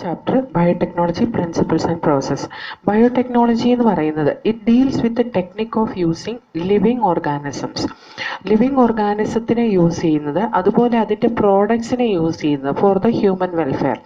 Chapter biotechnology principles and process. Biotechnology എന്ന് പറയുന്നത് it deals with the technique of using living organisms. Living ഓർഗാനിസത്തിനെ use ചെയ്യുന്നത്, അതുപോലെ അതിൻ്റെ പ്രോഡക്ട്സിനെ യൂസ് ചെയ്യുന്നത് for the human welfare.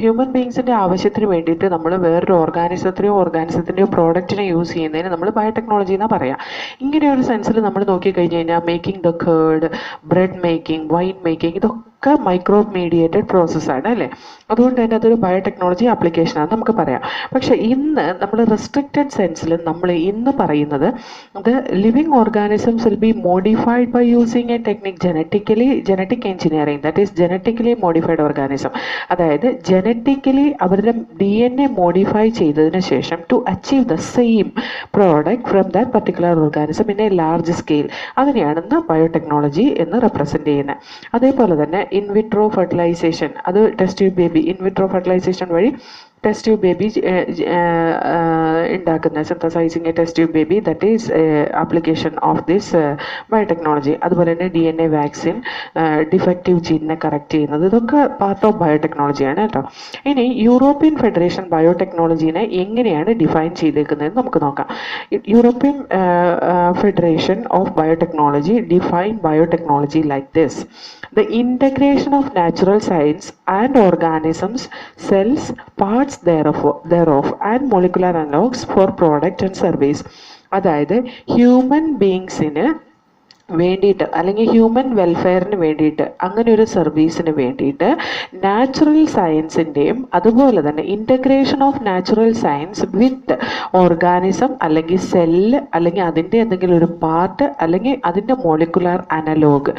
Human ബീങ്സിൻ്റെ ആവശ്യത്തിന് വേണ്ടിയിട്ട് നമ്മൾ വേറൊരു ഓർഗാനിസത്തിൻ്റെയോ പ്രോഡക്റ്റിനെ യൂസ് ചെയ്യുന്നതിന് നമ്മൾ ബയോടെക്നോളജി എന്നാണ് പറയുക. ഇങ്ങനെ ഒരു സെൻസിൽ നമ്മൾ നോക്കിക്കഴിഞ്ഞ് കഴിഞ്ഞാൽ making the curd, bread making, wine making, ഇതൊക്കെ മൈക്രോ മീഡിയേറ്റഡ് പ്രോസസ്സാണ് അല്ലേ. അതുകൊണ്ട് തന്നെ അതൊരു ബയോടെക്നോളജി ആപ്ലിക്കേഷനാണ് നമുക്ക് പറയാം. പക്ഷേ ഇന്ന് നമ്മൾ റെസ്ട്രിക്റ്റഡ് സെൻസിൽ നമ്മൾ ഇന്ന് പറയുന്നത് the living organisms will be modified by using a technique genetic engineering, that is genetically modified organism. അതായത് ജനറ്റിക്കലി അവരുടെ DNA മോഡിഫൈ ചെയ്തതിന് ശേഷം to achieve the same product from that particular organism in a large scale. അതിനെയാണ് ഇന്ന് biotechnology എന്ന് represent ചെയ്യുന്നത്. അതേപോലെ തന്നെ ഇൻവിട്രോ ഫെർട്ടിലൈസേഷൻ, അത് test tube baby, in vitro fertilization വഴി ടെസ്റ്റ് ട്യൂബ് ബേബി ഉണ്ടാക്കുന്ന synthesizing a test tube baby, that is application of this biotechnology. അതുപോലെ തന്നെ DNA വാക്സിൻ, ഡിഫക്റ്റീവ് ജീനിനെ കറക്റ്റ് ചെയ്യുന്നത്, ഇതൊക്കെ പാർട്ട് ഓഫ് ബയോടെക്നോളജിയാണ് കേട്ടോ. ഇനി യൂറോപ്യൻ ഫെഡറേഷൻ ബയോടെക്നോളജീനെ എങ്ങനെയാണ് ഡിഫൈൻ ചെയ്തേക്കുന്നതെന്ന് നമുക്ക് നോക്കാം. European federation of biotechnology define biotechnology like this: the integration of natural science and organisms, cells, parts thereof and molecular analogues for product and service. അതായത് human ബീങ്സിന് വേണ്ടിയിട്ട് അല്ലെങ്കിൽ human വെൽഫെയറിന് വേണ്ടിയിട്ട്, അങ്ങനെ ഒരു സർവീസിന് വേണ്ടിയിട്ട് നാച്ചുറൽ സയൻസിൻ്റെയും അതുപോലെ തന്നെ integration of natural science with organism അല്ലെങ്കിൽ സെല്ല് അല്ലെങ്കിൽ അതിൻ്റെ എന്തെങ്കിലും ഒരു പാർട്ട് അല്ലെങ്കിൽ അതിൻ്റെ മോളിക്കുലാർ അനലോഗ്,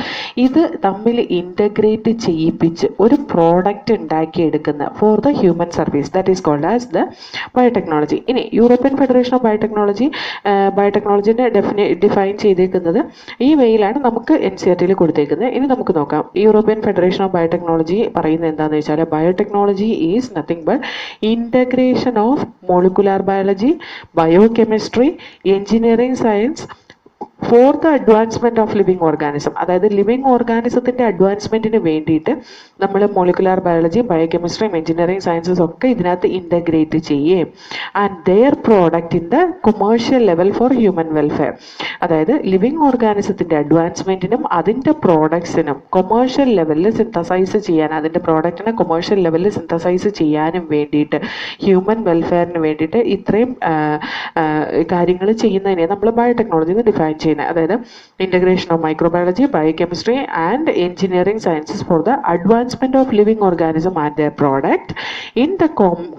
ഇത് തമ്മിൽ ഇൻ്റഗ്രേറ്റ് ചെയ്യിപ്പിച്ച് ഒരു പ്രോഡക്റ്റ് ഉണ്ടാക്കിയെടുക്കുന്ന for the human service, that is called as the biotechnology. ഇനി യൂറോപ്യൻ ഫെഡറേഷൻ ഓഫ് ബയോടെക്നോളജിനെ ഡിഫൈൻ ചെയ്തേക്കുന്നത് ഈ വേയിലാണ് നമുക്ക് NCERT കൊടുത്തേക്കുന്നത്. ഇനി നമുക്ക് നോക്കാം യൂറോപ്യൻ ഫെഡറേഷൻ ഓഫ് ബയോടെക്നോളജി പറയുന്നത് എന്താണെന്ന് വെച്ചാൽ biotechnology is nothing but integration of molecular biology, biochemistry, engineering science for the advancement of living organism. അതായത് ലിവിങ് ഓർഗാനിസത്തിൻ്റെ അഡ്വാൻസ്മെൻറ്റിന് വേണ്ടിയിട്ട് നമ്മൾ മോളിക്കുലാർ ബയോളജി, ബയോകെമിസ്ട്രിയും എഞ്ചിനീയറിംഗ് സയൻസസ് ഒക്കെ ഇതിനകത്ത് ഇൻ്റഗ്രേറ്റ് ചെയ്യുകയും and their product in the commercial level for human welfare. അതായത് living ഓർഗാനിസത്തിൻ്റെ അഡ്വാൻസ്മെൻറ്റിനും അതിൻ്റെ പ്രോഡക്ട്സിനും commercial ലെവലിൽ synthesise ചെയ്യാൻ, അതിൻ്റെ പ്രോഡക്റ്റിനെ കൊമേഴ്ഷ്യൽ ലെവലിൽ സിന്തസൈസ് ചെയ്യാനും വേണ്ടിയിട്ട്, ഹ്യൂമൻ വെൽഫെയറിന് വേണ്ടിയിട്ട് ഇത്രയും കാര്യങ്ങൾ ചെയ്യുന്നതിനെ നമ്മൾ ബയോടെക്നോളജി എന്ന് ഡിഫൈൻ ചെയ്യുന്നത്. അതായത് integration of microbiology, biochemistry and engineering sciences for the advancement of living organism and their product in the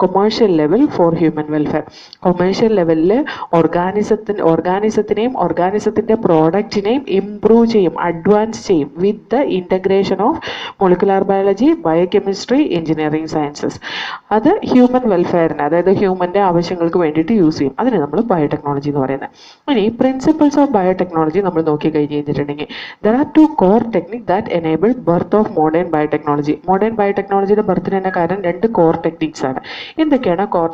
commercial level for human welfare. Commercial ലെവലിൽ ഓർഗാനിസത്തിനെയും ഓർഗാനിസത്തിൻ്റെ പ്രോഡക്റ്റിനെയും ഇംപ്രൂവ് ചെയ്യും, അഡ്വാൻസ് ചെയ്യും with the integration of molecular biology, biochemistry, engineering sciences. അത് human വെൽഫെയറിന്, അതായത് ഹ്യൂമൻ്റെ ആവശ്യങ്ങൾക്ക് വേണ്ടിയിട്ട് use ചെയ്യും. അതിന് നമ്മൾ ബയോടെക്നോളജി എന്ന് പറയുന്നത്. ഇനി പ്രിൻസിപ്പിൾസ് ഓഫ് ബയോടെക്നോളജി നമ്മൾ നോക്കി കഴിഞ്ഞ് കഴിഞ്ഞിട്ടുണ്ടെങ്കിൽ there are 2 core technique that enable birth of modern biotechnology. Modern ബയോടെക്നോളജിയുടെ ബർത്തിന് തന്നെ കാരണം 2 കോർ ടെക്നിക്സ് ആണ്. എന്തൊക്കെയാണ് കോർ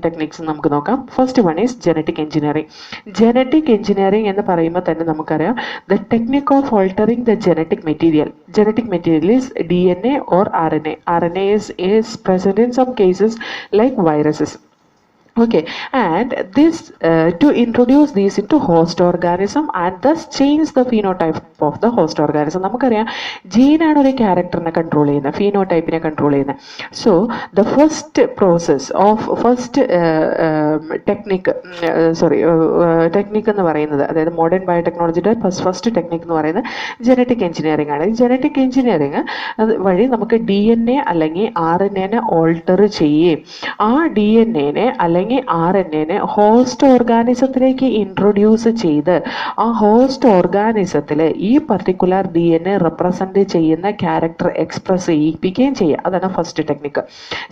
ടെക്നിക്സ് നമുക്ക് നോക്കാം. First one is genetic engineering. Genetic engineering എന്ന് പറയുമ്പോൾ തന്നെ നമുക്കറിയാം the technique of altering the genetic material. Genetic material is DNA or RNA. RNA is present in some cases like viruses. Okay, and this to introduce these into host organism and thus change the phenotype of the host organism. നമുക്കറിയാം ജീനാണ് ഒരു ക്യാരക്ടറിനെ control ചെയ്യുന്നത്, ഫീനോടൈപ്പിനെ control ചെയ്യുന്നത്. So the first technique എന്ന് പറയുന്നത്, അതായത് modern ബയോടെക്നോളജിയുടെ first technique എന്ന് പറയുന്നത് ജനറ്റിക് എഞ്ചിനീയറിംഗ് ആണ്. ജനറ്റിക് എഞ്ചിനീയറിംഗ് വഴി നമുക്ക് DNA അല്ലെങ്കിൽ RNA ഓൾട്ടർ ചെയ്യുകയും ആ DNA അല്ലെങ്കിൽ RNA ഹോസ്റ്റ് ഓർഗാനിസത്തിലേക്ക് ഇൻട്രൊഡ്യൂസ് ചെയ്ത് ആ ഹോസ്റ്റ് ഓർഗാനിസത്തിൽ ഈ പർട്ടിക്കുലർ DNA റെപ്രസെൻ്റ് ചെയ്യുന്ന ക്യാരക്ടർ എക്സ്പ്രസ് ചെയ്യിപ്പിക്കുകയും ചെയ്യുക. അതാണ് ഫസ്റ്റ് ടെക്നിക്ക്.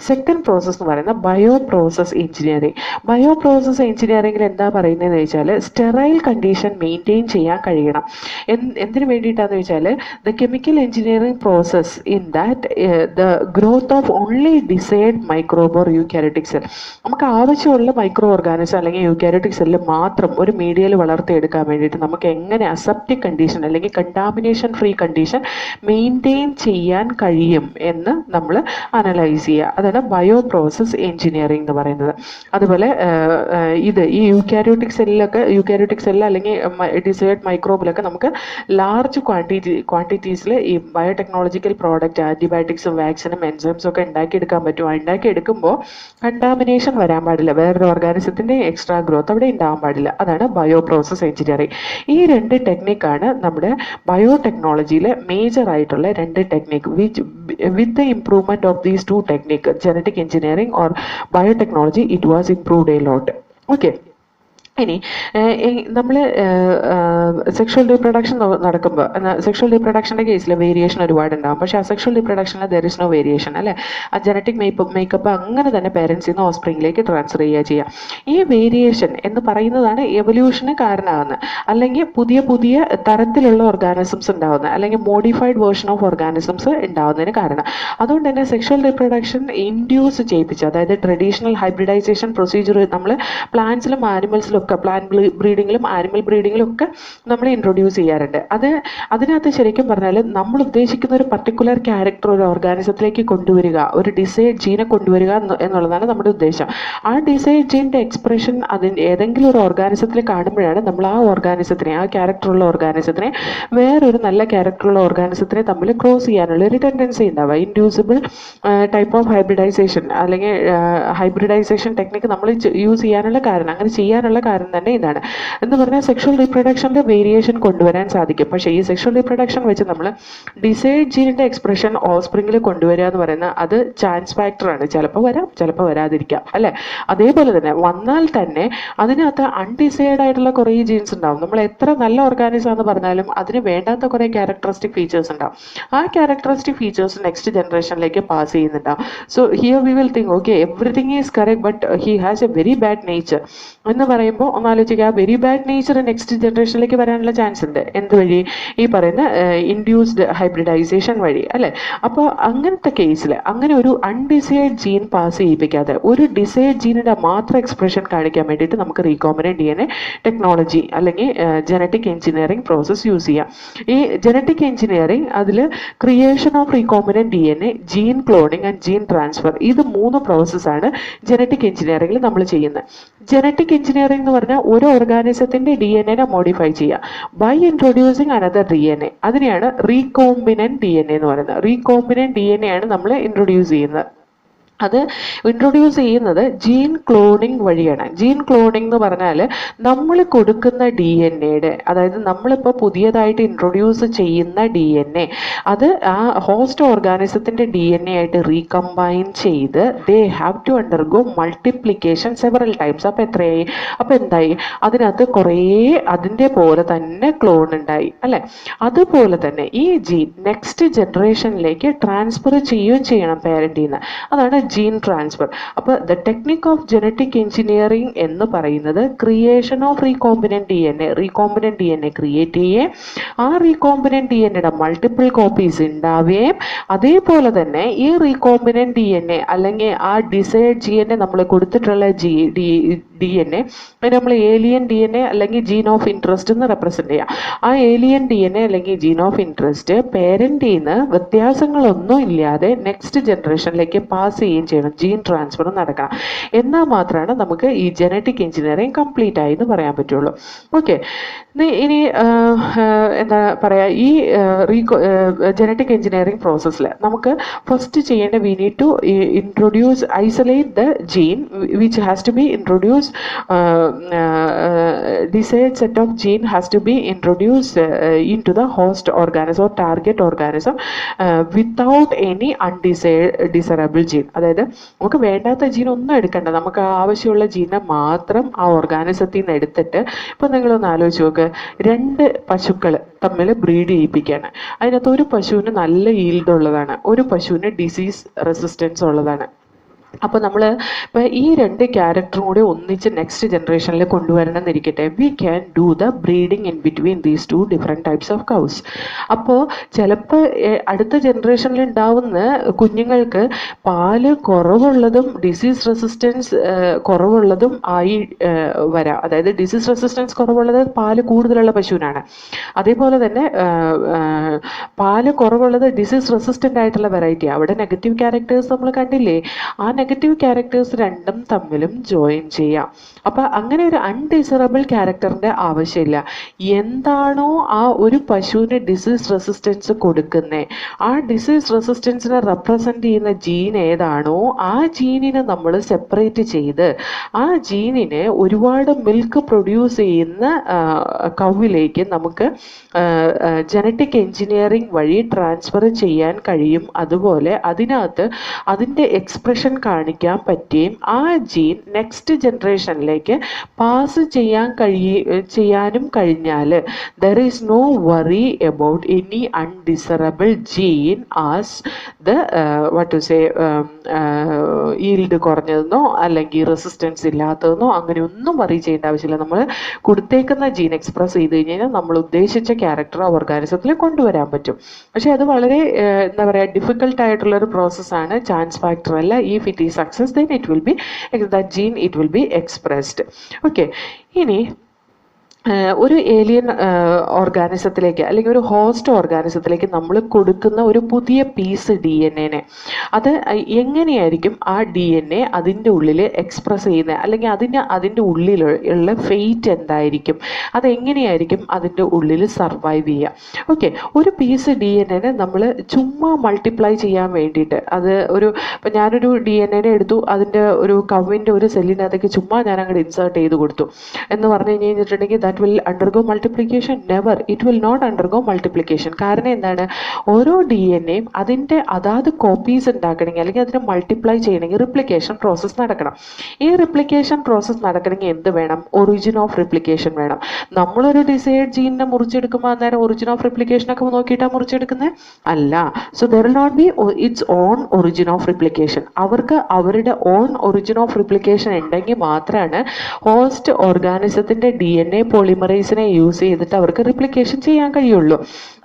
സെക്കൻഡ് പ്രോസസ്സ് എന്ന് പറയുന്നത് bio process engineering. Bio process എഞ്ചിനീയറിംഗിൽ എന്താ പറയുന്നതെന്ന് വെച്ചാൽ സ്റ്റെറൈൽ കണ്ടീഷൻ മെയിൻറ്റെയിൻ ചെയ്യാൻ കഴിയണം. എന്തിനു വേണ്ടിയിട്ടാന്ന് വെച്ചാൽ the chemical engineering process in that the growth of only decide microbe or eukaryotic cell. നമുക്ക് ആവശ്യം ആവശ്യമുള്ള മൈക്രോ ഓർഗാനിസം അല്ലെങ്കിൽ യൂക്കാരിയോട്ടിക് സെല്ല് മാത്രം ഒരു മീഡിയയിൽ വളർത്തിയെടുക്കാൻ വേണ്ടിയിട്ട് നമുക്ക് എങ്ങനെ അസെപ്റ്റിക് കണ്ടീഷൻ അല്ലെങ്കിൽ കണ്ടാമിനേഷൻ ഫ്രീ കണ്ടീഷൻ മെയിൻറ്റെയിൻ ചെയ്യാൻ കഴിയും എന്ന് നമ്മൾ അനലൈസ് ചെയ്യുക. അതാണ് ബയോ പ്രോസസ് എഞ്ചിനീയറിംഗ് എന്ന് പറയുന്നത്. അതുപോലെ ഈ യൂക്കാരിയോട്ടിക് സെല്ല് അല്ലെങ്കിൽ ഡിസൈഡ് മൈക്രോബിലൊക്കെ നമുക്ക് ലാർജ് ക്വാണ്ടിറ്റീസിൽ ഈ ബയോടെക്നോളജിക്കൽ പ്രോഡക്റ്റ് ആൻറ്റിബയോട്ടിക്സും വാക്സിനും എൻസൈംസും ഒക്കെ ഉണ്ടാക്കിയെടുക്കാൻ പറ്റും. ഉണ്ടാക്കിയെടുക്കുമ്പോൾ കണ്ടാമിനേഷൻ വരാൻ പാടില്ല, വേറൊരു ഓർഗാനിസത്തിൻ്റെ എക്സ്ട്രാ ഗ്രോത്ത് അവിടെ ഉണ്ടാവാൻ പാടില്ല. അതാണ് ബയോ പ്രോസസ് എഞ്ചിനീയറിംഗ്. ഈ രണ്ട് ടെക്നിക്കാണ് നമ്മുടെ ബയോടെക്നോളജിയിലെ മേജർ ആയിട്ടുള്ള രണ്ട് technique. With the improvement of these two technique, genetic engineering or biotechnology, it was improved a lot. Okay, ഇനി നമ്മൾ സെക്ഷൽ റീപ്രൊഡക്ഷൻ നടക്കുമ്പോൾ സെക്ഷൽ റീപ്രൊഡക്ഷൻ്റെ കേസിൽ വേരിയേഷൻ ഒരുപാട് ഉണ്ടാകും. പക്ഷേ അസെക്ഷൽ റീപ്രൊഡക്ഷനിൽ ദർ ഇസ് നോ വേരിയേഷൻ അല്ലേ. ആ ജനറ്റിക് മേക്കപ്പ് അങ്ങനെ തന്നെ പേരൻസിൽ നിന്ന് ഓസ്പ്രിങ്ങിലേക്ക് ട്രാൻസ്ഫർ ചെയ്യുക. ഈ വേരിയേഷൻ എന്ന് പറയുന്നതാണ് എവല്യൂഷന് കാരണമാകുന്നത്, അല്ലെങ്കിൽ പുതിയ തരത്തിലുള്ള ഓർഗാനിസംസ് ഉണ്ടാകുന്നത്, അല്ലെങ്കിൽ മോഡിഫൈഡ് വേർഷൻ ഓഫ് ഓർഗാനിസംസ് ഉണ്ടാകുന്നതിന് കാരണം. അതുകൊണ്ട് തന്നെ സെക്ഷൽ റീപ്രൊഡക്ഷൻ ഇൻഡ്യൂസ് ചെയ്യിപ്പിച്ചു, അതായത് ട്രഡീഷണൽ ഹൈബ്രിഡൈസേഷൻ പ്രൊസീജിയർ നമ്മൾ പ്ലാന്റ്സിലും ആനിമൽസിലും പ്ലാന്റ് ബ്രീഡിങ്ങിലും ആനിമൽ ബ്രീഡിങ്ങിലും ഒക്കെ നമ്മൾ ഇൻട്രൊഡ്യൂസ് ചെയ്യാറുണ്ട്. അതിനകത്ത് ശരിക്കും പറഞ്ഞാൽ നമ്മൾ ഉദ്ദേശിക്കുന്ന ഒരു പർട്ടിക്കുലർ ക്യാരക്ടർ ഒരു ഓർഗാനിസത്തിലേക്ക് കൊണ്ടുവരിക, ഒരു ഡിസൈഡ് ജീനെ കൊണ്ടുവരിക എന്നുള്ളതാണ് നമ്മുടെ ഉദ്ദേശം. ആ ഡിസൈഡ് ജീൻ്റെ എക്സ്പ്രഷൻ ഏതെങ്കിലും ഒരു ഓർഗാനിസത്തിൽ കാണുമ്പോഴാണ് നമ്മൾ ആ ഓർഗാനിസത്തിനെ, ആ ക്യാരക്ടറുള്ള ഓർഗാനിസത്തിനെ വേറൊരു നല്ല ക്യാരക്ടറുള്ള ഓർഗാനിസത്തിനെ തമ്മിൽ ക്രോസ് ചെയ്യാനുള്ള ഒരു ടെൻഡൻസി ഉണ്ടാവുക. ഇൻഡ്യൂസിബിൾ ടൈപ്പ് ഓഫ് ഹൈബ്രിഡൈസേഷൻ അല്ലെങ്കിൽ ഹൈബ്രിഡൈസേഷൻ ടെക്നിക്ക് നമ്മൾ യൂസ് ചെയ്യാനുള്ള കാരണം, അങ്ങനെ ചെയ്യാനുള്ള കാരണം തന്നെ ഇതാണ്. എന്ന് പറഞ്ഞാൽ സെക്ഷൽ റീപ്രൊഡക്ഷൻ്റെ വേരിയേഷൻ കൊണ്ടുവരാൻ സാധിക്കും. പക്ഷേ ഈ സെക്ഷൽ റീപ്രൊഡക്ഷൻ വെച്ച് നമ്മൾ ഡിസൈഡ് ജീനിൻ്റെ എക്സ്പ്രഷൻ ഓസ്പ്രിങ്ങിൽ കൊണ്ടുവരിക എന്ന് പറയുന്നത് അത് ചാൻസ് ഫാക്ടറാണ്. ചിലപ്പോൾ വരാം, ചിലപ്പോൾ വരാതിരിക്കാം അല്ലേ. അതേപോലെ തന്നെ വന്നാൽ തന്നെ അതിനകത്ത് അൺഡിസൈഡ് ആയിട്ടുള്ള കുറേ ജീൻസ് ഉണ്ടാവും. നമ്മൾ എത്ര നല്ല ഓർഗാനിസം എന്ന് പറഞ്ഞാലും അതിന് വേണ്ടാത്ത കുറേ ക്യാരക്ടറിസ്റ്റിക് ഫീച്ചേഴ്സ് ഉണ്ടാവും. ആ ക്യാരക്ടറിസ്റ്റിക് ഫീച്ചേഴ്സ് നെക്സ്റ്റ് ജനറേഷനിലേക്ക് പാസ് ചെയ്യുന്നുണ്ടാവും. So here we will think okay everything is correct but he has A very bad nature എന്ന് പറയുമ്പോൾ ഒന്നാലോചിക്കുക, വെരി ബാഡ് നേച്ചർ നെക്സ്റ്റ് ജനറേഷനിലേക്ക് വരാനുള്ള ചാൻസ് ഉണ്ട്. എന്ത് വഴി? ഈ പറയുന്ന ഇൻഡ്യൂസ്ഡ് ഹൈബ്രിഡൈസേഷൻ വഴി അല്ലേ. അപ്പോൾ അങ്ങനത്തെ കേസിൽ അങ്ങനെ ഒരു അൺഡിസൈഡ് ജീൻ പാസ് ചെയ്യിപ്പിക്കാതെ ഒരു ഡിസൈഡ് ജീനിൻ്റെ മാത്രം എക്സ്പ്രഷൻ കാണിക്കാൻ വേണ്ടിയിട്ട് നമുക്ക് റീകോംബിനന്റ് DNA ടെക്നോളജി അല്ലെങ്കിൽ ജനറ്റിക് എഞ്ചിനീയറിംഗ് പ്രോസസ്സ് യൂസ് ചെയ്യാം. ഈ ജനറ്റിക് എഞ്ചിനീയറിംഗ് അതിൽ creation of recombinant DNA, gene cloning and gene transfer, ഇത് 3 പ്രോസസ്സാണ് ജനറ്റിക് എഞ്ചിനീയറിംഗിൽ നമ്മൾ ചെയ്യുന്നത്. ജനറ്റിക് എഞ്ചിനീയറിംഗ് എന്ന് പറഞ്ഞാൽ ഒരു ഓർഗാനിസത്തിന്റെ DNA മോഡിഫൈ ചെയ്യുക ബൈ ഇൻട്രൊഡ്യൂസിങ് അനദർ DNA. അതിനെയാണ് റീകോംബിനന്റ് DNA എന്ന് പറയുന്നത്. റീകോംബിനന്റ് DNA ആണ് നമ്മൾ ഇൻട്രൊഡ്യൂസ് ചെയ്യുന്നത്. അത് ഇൻട്രൊഡ്യൂസ് ചെയ്യുന്നത് ജീൻ ക്ലോണിംഗ് വഴിയാണ്. ജീൻ ക്ലോണിംഗ് എന്ന് പറഞ്ഞാൽ നമ്മൾ കൊടുക്കുന്ന DNA അതായത് നമ്മളിപ്പോൾ പുതിയതായിട്ട് ഇൻട്രൊഡ്യൂസ് ചെയ്യുന്ന DNA അത് ആ ഹോസ്റ്റ് ഓർഗാനിസത്തിൻ്റെ DNA ആയിട്ട് റീകമ്പൈൻ ചെയ്ത് they have to undergo multiplication several times. അപ്പോൾ എന്തായി? അതിനകത്ത് കുറേ അതിൻ്റെ പോലെ തന്നെ ക്ലോൺ ഉണ്ടായി അല്ലേ. അതുപോലെ തന്നെ ഈ ജീൻ നെക്സ്റ്റ് ജനറേഷനിലേക്ക് ട്രാൻസ്ഫർ ചെയ്യുകയും ചെയ്യണം പേരൻറ്റിൽ നിന്ന്. അതാണ് ജീൻ ട്രാൻസ്ഫർ. അപ്പോൾ the technique of genetic engineering എന്ന് പറയുന്നത് creation of recombinant DNA create ചെയ്യുകയും ആ റീകോംബിനന്റ് DNAയുടെ മൾട്ടിപ്പിൾ കോപ്പീസ് ഉണ്ടാവുകയും അതേപോലെ തന്നെ ഈ റീകോംബിനന്റ് DNA അല്ലെങ്കിൽ ആ ഡിസൈഡ് DNA നമ്മൾ കൊടുത്തിട്ടുള്ള DNA നമ്മൾ ഏലിയൻ DNA അല്ലെങ്കിൽ ജീൻ ഓഫ് ഇൻട്രസ്റ്റ് എന്ന് റെപ്രസെന്റ് ചെയ്യാം. ആ ഏലിയൻ DNA അല്ലെങ്കിൽ ജീൻ ഓഫ് ഇൻട്രസ്റ്റ് പേരന്റിൽ നിന്ന് വ്യത്യാസങ്ങളൊന്നും ഇല്ലാതെ നെക്സ്റ്റ് ജനറേഷനിലേക്ക് പാസ് ചെയ്യും ചെയ്യണം. ജീൻ ട്രാൻസ്ഫർ നടക്കണം. എന്നാൽ മാത്രമാണ് നമുക്ക് ഈ ജനറ്റിക് എഞ്ചിനീയറിംഗ് കംപ്ലീറ്റ് ആയി എന്ന് പറയാൻ പറ്റുള്ളൂ. ഓക്കെ, ഇനി എന്താ പറയുക, ഈ ജനറ്റിക് എഞ്ചിനീയറിംഗ് പ്രോസസ്സിൽ നമുക്ക് ഫസ്റ്റ് ചെയ്യേണ്ട we need to introduce isolate the gene which has to be introduce desired set of gene has to be introduced into the host organism or target organism without any undesirable gene. അതായത് നമുക്ക് വേണ്ടാത്ത gene ഒന്നും എടുക്കണ്ട, നമുക്ക് ആവശ്യമുള്ള ജീനെ മാത്രം ആ ഓർഗാനിസത്തിൽ നിന്ന് എടുത്തിട്ട്, ഇപ്പം നിങ്ങളൊന്ന് ആലോചിച്ച് നോക്ക്, 2 പശുക്കൾ തമ്മിൽ ബ്രീഡ് ചെയ്യിപ്പിക്കുകയാണ്. അതിനകത്ത് ഒരു പശുവിന് നല്ല ഈൽഡ് ഉള്ളതാണ്, ഒരു പശുവിന് ഡിസീസ് റെസിസ്റ്റൻസ് ഉള്ളതാണ്. അപ്പോൾ നമ്മൾ ഇപ്പോൾ ഈ രണ്ട് ക്യാരക്ടറും കൂടി ഒന്നിച്ച് നെക്സ്റ്റ് ജനറേഷനിൽ കൊണ്ടുവരണം എന്നിരിക്കട്ടെ, we can do the breeding in between these two different types of cows. അപ്പോൾ ചിലപ്പോൾ അടുത്ത ജനറേഷനിൽ ഉണ്ടാവുന്ന കുഞ്ഞുങ്ങൾക്ക് പാല് കുറവുള്ളതും ഡിസീസ് റെസിസ്റ്റൻസ് കുറവുള്ളതും ആയി വരാം. അതായത് ഡിസീസ് റെസിസ്റ്റൻസ് കുറവുള്ളത് പാല് കൂടുതലുള്ള പശുവിനാണ്. അതേപോലെ തന്നെ പാല് കുറവുള്ളത് ഡിസീസ് റെസിസ്റ്റൻ്റ് ആയിട്ടുള്ള വെറൈറ്റി. അവിടെ നെഗറ്റീവ് ക്യാരക്ടേഴ്സ് നമ്മൾ കണ്ടില്ലേ, ആ നെഗറ്റീവ് ക്യാരക്ടേഴ്സ് രണ്ടും തമ്മിലും ജോയിൻ ചെയ്യാം. അപ്പം അങ്ങനെ ഒരു അൺഡിസറബിൾ ക്യാരക്ടറിൻ്റെ ആവശ്യമില്ല. എന്താണോ ആ ഒരു പശുവിന് ഡിസീസ് റെസിസ്റ്റൻസ് കൊടുക്കുന്നത്, ആ ഡിസീസ് റെസിസ്റ്റൻസിനെ റെപ്രസെൻ്റ് ചെയ്യുന്ന ജീൻ ഏതാണോ ആ ജീനിനെ നമ്മൾ സെപ്പറേറ്റ് ചെയ്ത് ആ ജീനിനെ ഒരുപാട് മിൽക്ക് പ്രൊഡ്യൂസ് ചെയ്യുന്ന കൗവിലേക്ക് നമുക്ക് ജനറ്റിക് എഞ്ചിനീയറിംഗ് വഴി ട്രാൻസ്ഫർ ചെയ്യാൻ കഴിയും. അതുപോലെ അതിനകത്ത് അതിൻ്റെ എക്സ്പ്രഷൻ കാണിക്കാൻ പറ്റുകയും ആ ജീൻ നെക്സ്റ്റ് ജനറേഷനിലേക്ക് പാസ് ചെയ്യാനും കഴിഞ്ഞാൽ there is no worry about any undesirable gene as the what to say yield കുറഞ്ഞതെന്നോ അല്ലെങ്കിൽ റെസിസ്റ്റൻസ് ഇല്ലാത്തതെന്നോ അങ്ങനെ ഒന്നും വറി ചെയ്യേണ്ട ആവശ്യമില്ല. നമ്മൾ കൊടുത്തേക്കുന്ന ജീൻ എക്സ്പ്രസ് ചെയ്ത് കഴിഞ്ഞാൽ നമ്മൾ ഉദ്ദേശിച്ച ക്യാരക്ടർ ഓർഗാനിസത്തിൽ കൊണ്ടുവരാൻ പറ്റും. പക്ഷെ അത് വളരെ എന്താ പറയുക ഡിഫിക്കൽട്ടായിട്ടുള്ളൊരു പ്രോസസ്സാണ്. ചാൻസ് ഫാക്ടർ അല്ല. If it is success, then it will be, that gene it will be expressed. Okay, ഇനി ഒരു ഏലിയൻ ഓർഗാനിസത്തിലേക്ക് അല്ലെങ്കിൽ ഒരു ഹോസ്റ്റ് ഓർഗാനിസത്തിലേക്ക് നമ്മൾ കൊടുക്കുന്ന ഒരു പുതിയ പീസ് ഡി എൻ എനെ അത് എങ്ങനെയായിരിക്കും ആ ഡി എൻ എ അതിൻ്റെ ഉള്ളിൽ എക്സ്പ്രസ് ചെയ്യുന്നത്, അല്ലെങ്കിൽ അതിൻ്റെ ഉള്ളിലുള്ള ഫെയ്റ്റ് എന്തായിരിക്കും, അതെങ്ങനെയായിരിക്കും അതിൻ്റെ ഉള്ളിൽ സർവൈവ് ചെയ്യുക. ഓക്കെ, ഒരു പീസ് ഡി എൻ എനെ നമ്മൾ ചുമ്മാ മൾട്ടിപ്ലൈ ചെയ്യാൻ വേണ്ടിയിട്ട് ഇപ്പം ഞാനൊരു ഡി എൻ എനെ എടുത്തു, അതിൻ്റെ ഒരു കവിൻ്റെ ഒരു സെല്ലിനകത്തേക്ക് ചുമ്മാ ഞാൻ അങ്ങോട്ട് ഇൻസേർട്ട് ചെയ്ത് കൊടുത്തു എന്ന് പറഞ്ഞു കഴിഞ്ഞിട്ടുണ്ടെങ്കിൽ that will undergo multiplication? Never, it will not undergo multiplication. കാരണം എന്താണ്, ഓരോ ഡി എൻ എയും അതിൻ്റെ അതാത് കോപ്പീസ് ഉണ്ടാക്കണമെങ്കിൽ അല്ലെങ്കിൽ അതിനെ മൾട്ടിപ്ലൈ ചെയ്യണമെങ്കിൽ റിപ്ലിക്കേഷൻ പ്രോസസ്സ് നടക്കണം. ഈ റിപ്ലിക്കേഷൻ പ്രോസസ്സ് നടക്കണമെങ്കിൽ എന്ത് വേണം? ഒറിജിൻ ഓഫ് റിപ്ലിക്കേഷൻ വേണം. നമ്മളൊരു ഡിസൈഡ് ജീനിനെ മുറിച്ചെടുക്കുമ്പോൾ അന്നേരം ഒറിജിൻ ഓഫ് റിപ്ലിക്കേഷനൊക്കെ നോക്കിയിട്ടാണ് മുറിച്ചെടുക്കുന്നത്? അല്ല. So there will not be its own origin of replication. അവർക്ക് അവരുടെ ഓൺ ഒറിജിൻ ഓഫ് റിപ്ലിക്കേഷൻ ഉണ്ടെങ്കിൽ മാത്രമാണ് ഹോസ്റ്റ് ഓർഗാനിസത്തിൻ്റെ ഡി എൻ എ പോളിമറൈസിനെ യൂസ് ചെയ്തിട്ട് അവർക്ക് റിപ്ലിക്കേഷൻ ചെയ്യാൻ കഴിയുള്ളൂ.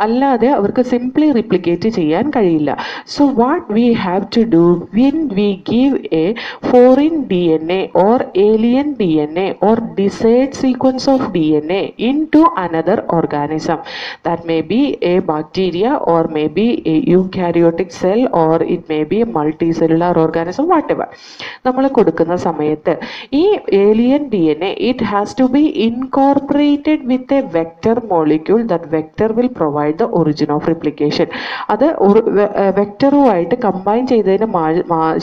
അല്ലാതെ അവർക്ക് സിംപ്ലി റിപ്ലിക്കേറ്റ് ചെയ്യാൻ കഴിയില്ല. So what we have to do when we give a foreign D N A or alien D N A or desired sequence of D N A into another organism, that may be a bacteria or may be a eukaryotic cell or it may be a multi cellular organism, whatever. നമ്മൾ കൊടുക്കുന്ന സമയത്ത് ഈ alien D N A it has to be incorporated with a vector molecule. That vector will provide the origin of replication. അത് വെക്ടറുമായിട്ട് combine ചെയ്തതിന്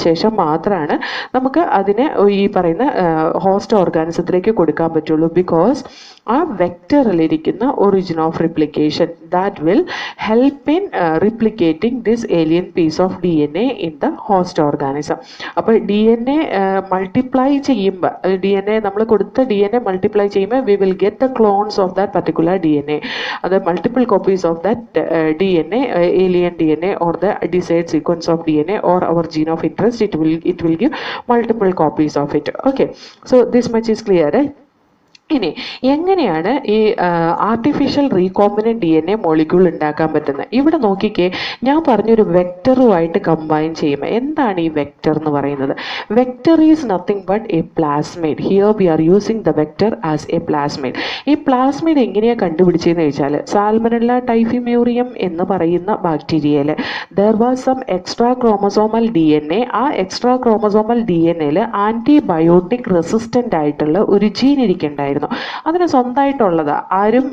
ശേഷം മാത്രമാണ് നമുക്ക് അതിനെ ഈ പറയുന്ന ഹോസ്റ്റ് ഓർഗാനിസത്തിലേക്ക് കൊടുക്കാൻ പറ്റുള്ളൂ. ബിക്കോസ് ആ വെക്ടറിലിരിക്കുന്ന origin of replication that will help in replicating this alien piece of D N A in the host organism. അപ്പോൾ ഡി എൻ എ മൾട്ടിപ്ലൈ ചെയ്യുമ്പോൾ നമ്മൾ കൊടുത്ത ഡി എൻ എ മൾട്ടിപ്ലൈ ചെയ്യുമ്പോൾ we will get the clones of that particular DNA, the multiple copies of that DNA, alien DNA or the desired sequence of DNA or our gene of interest. It will give multiple copies of it. Okay, so this much is clear, right? ഇനി എങ്ങനെയാണ് ഈ artificial recombinant D N A molecule ഉണ്ടാക്കാൻ പറ്റുന്നത്? ഇവിടെ നോക്കിക്കേ, ഞാൻ പറഞ്ഞൊരു വെക്ടറുമായിട്ട് combine ചെയ്യുമ്പോൾ എന്താണ് ഈ വെക്ടർ എന്ന് പറയുന്നത്? Vector is nothing but a plasmid. Here we are using the vector as a plasmid. ഈ പ്ലാസ്മിഡ് എങ്ങനെയാണ് കണ്ടുപിടിച്ചതെന്ന് ചോദിച്ചാൽ, സാൽമണല്ല ടൈഫിമ്യൂറിയം എന്ന് പറയുന്ന ബാക്ടീരിയയിൽ there was some extra chromosomal D N A. ആ എക്സ്ട്രാ ക്രോമസോമൽ ഡി എൻ എയിൽ ആൻറ്റിബയോട്ടിക് റെസിസ്റ്റൻ്റ് ആയിട്ടുള്ള ഒരു ജീൻ ഇരിക്കുന്നുണ്ടായിരുന്നു. അതിന് സ്വന്തമായിട്ടുള്ളതാ, ആരും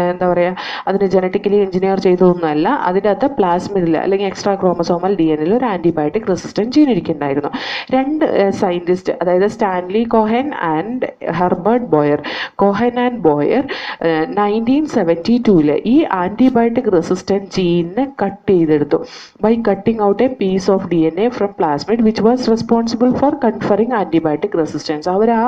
എന്താ പറയുക അതിന് ജനറ്റിക്കലി എഞ്ചിനീയർ ചെയ്തതൊന്നുമല്ല. അതിൻ്റെ അകത്ത് പ്ലാസ്മിഡിൽ അല്ലെങ്കിൽ എക്സ്ട്രാ ക്രോമസോമൽ ഡി എൻ എയിൽ ഒരു ആൻറ്റിബയോട്ടിക് റെസിസ്റ്റൻറ്റ് ജീൻ ഇരിക്കുന്നുണ്ടായിരുന്നു. രണ്ട് സയൻറ്റിസ്റ്റ്, അതായത് Stanley Cohen and Herbert Boyer, Cohen and Boyer 1972 ഈ ആൻറ്റിബയോട്ടിക് റെസിസ്റ്റൻറ്റ് ജീനിനെ കട്ട് ചെയ്തെടുത്തു by cutting out a piece of D N A from plasmid which was responsible for conferring antibiotic resistance. അവർ ആ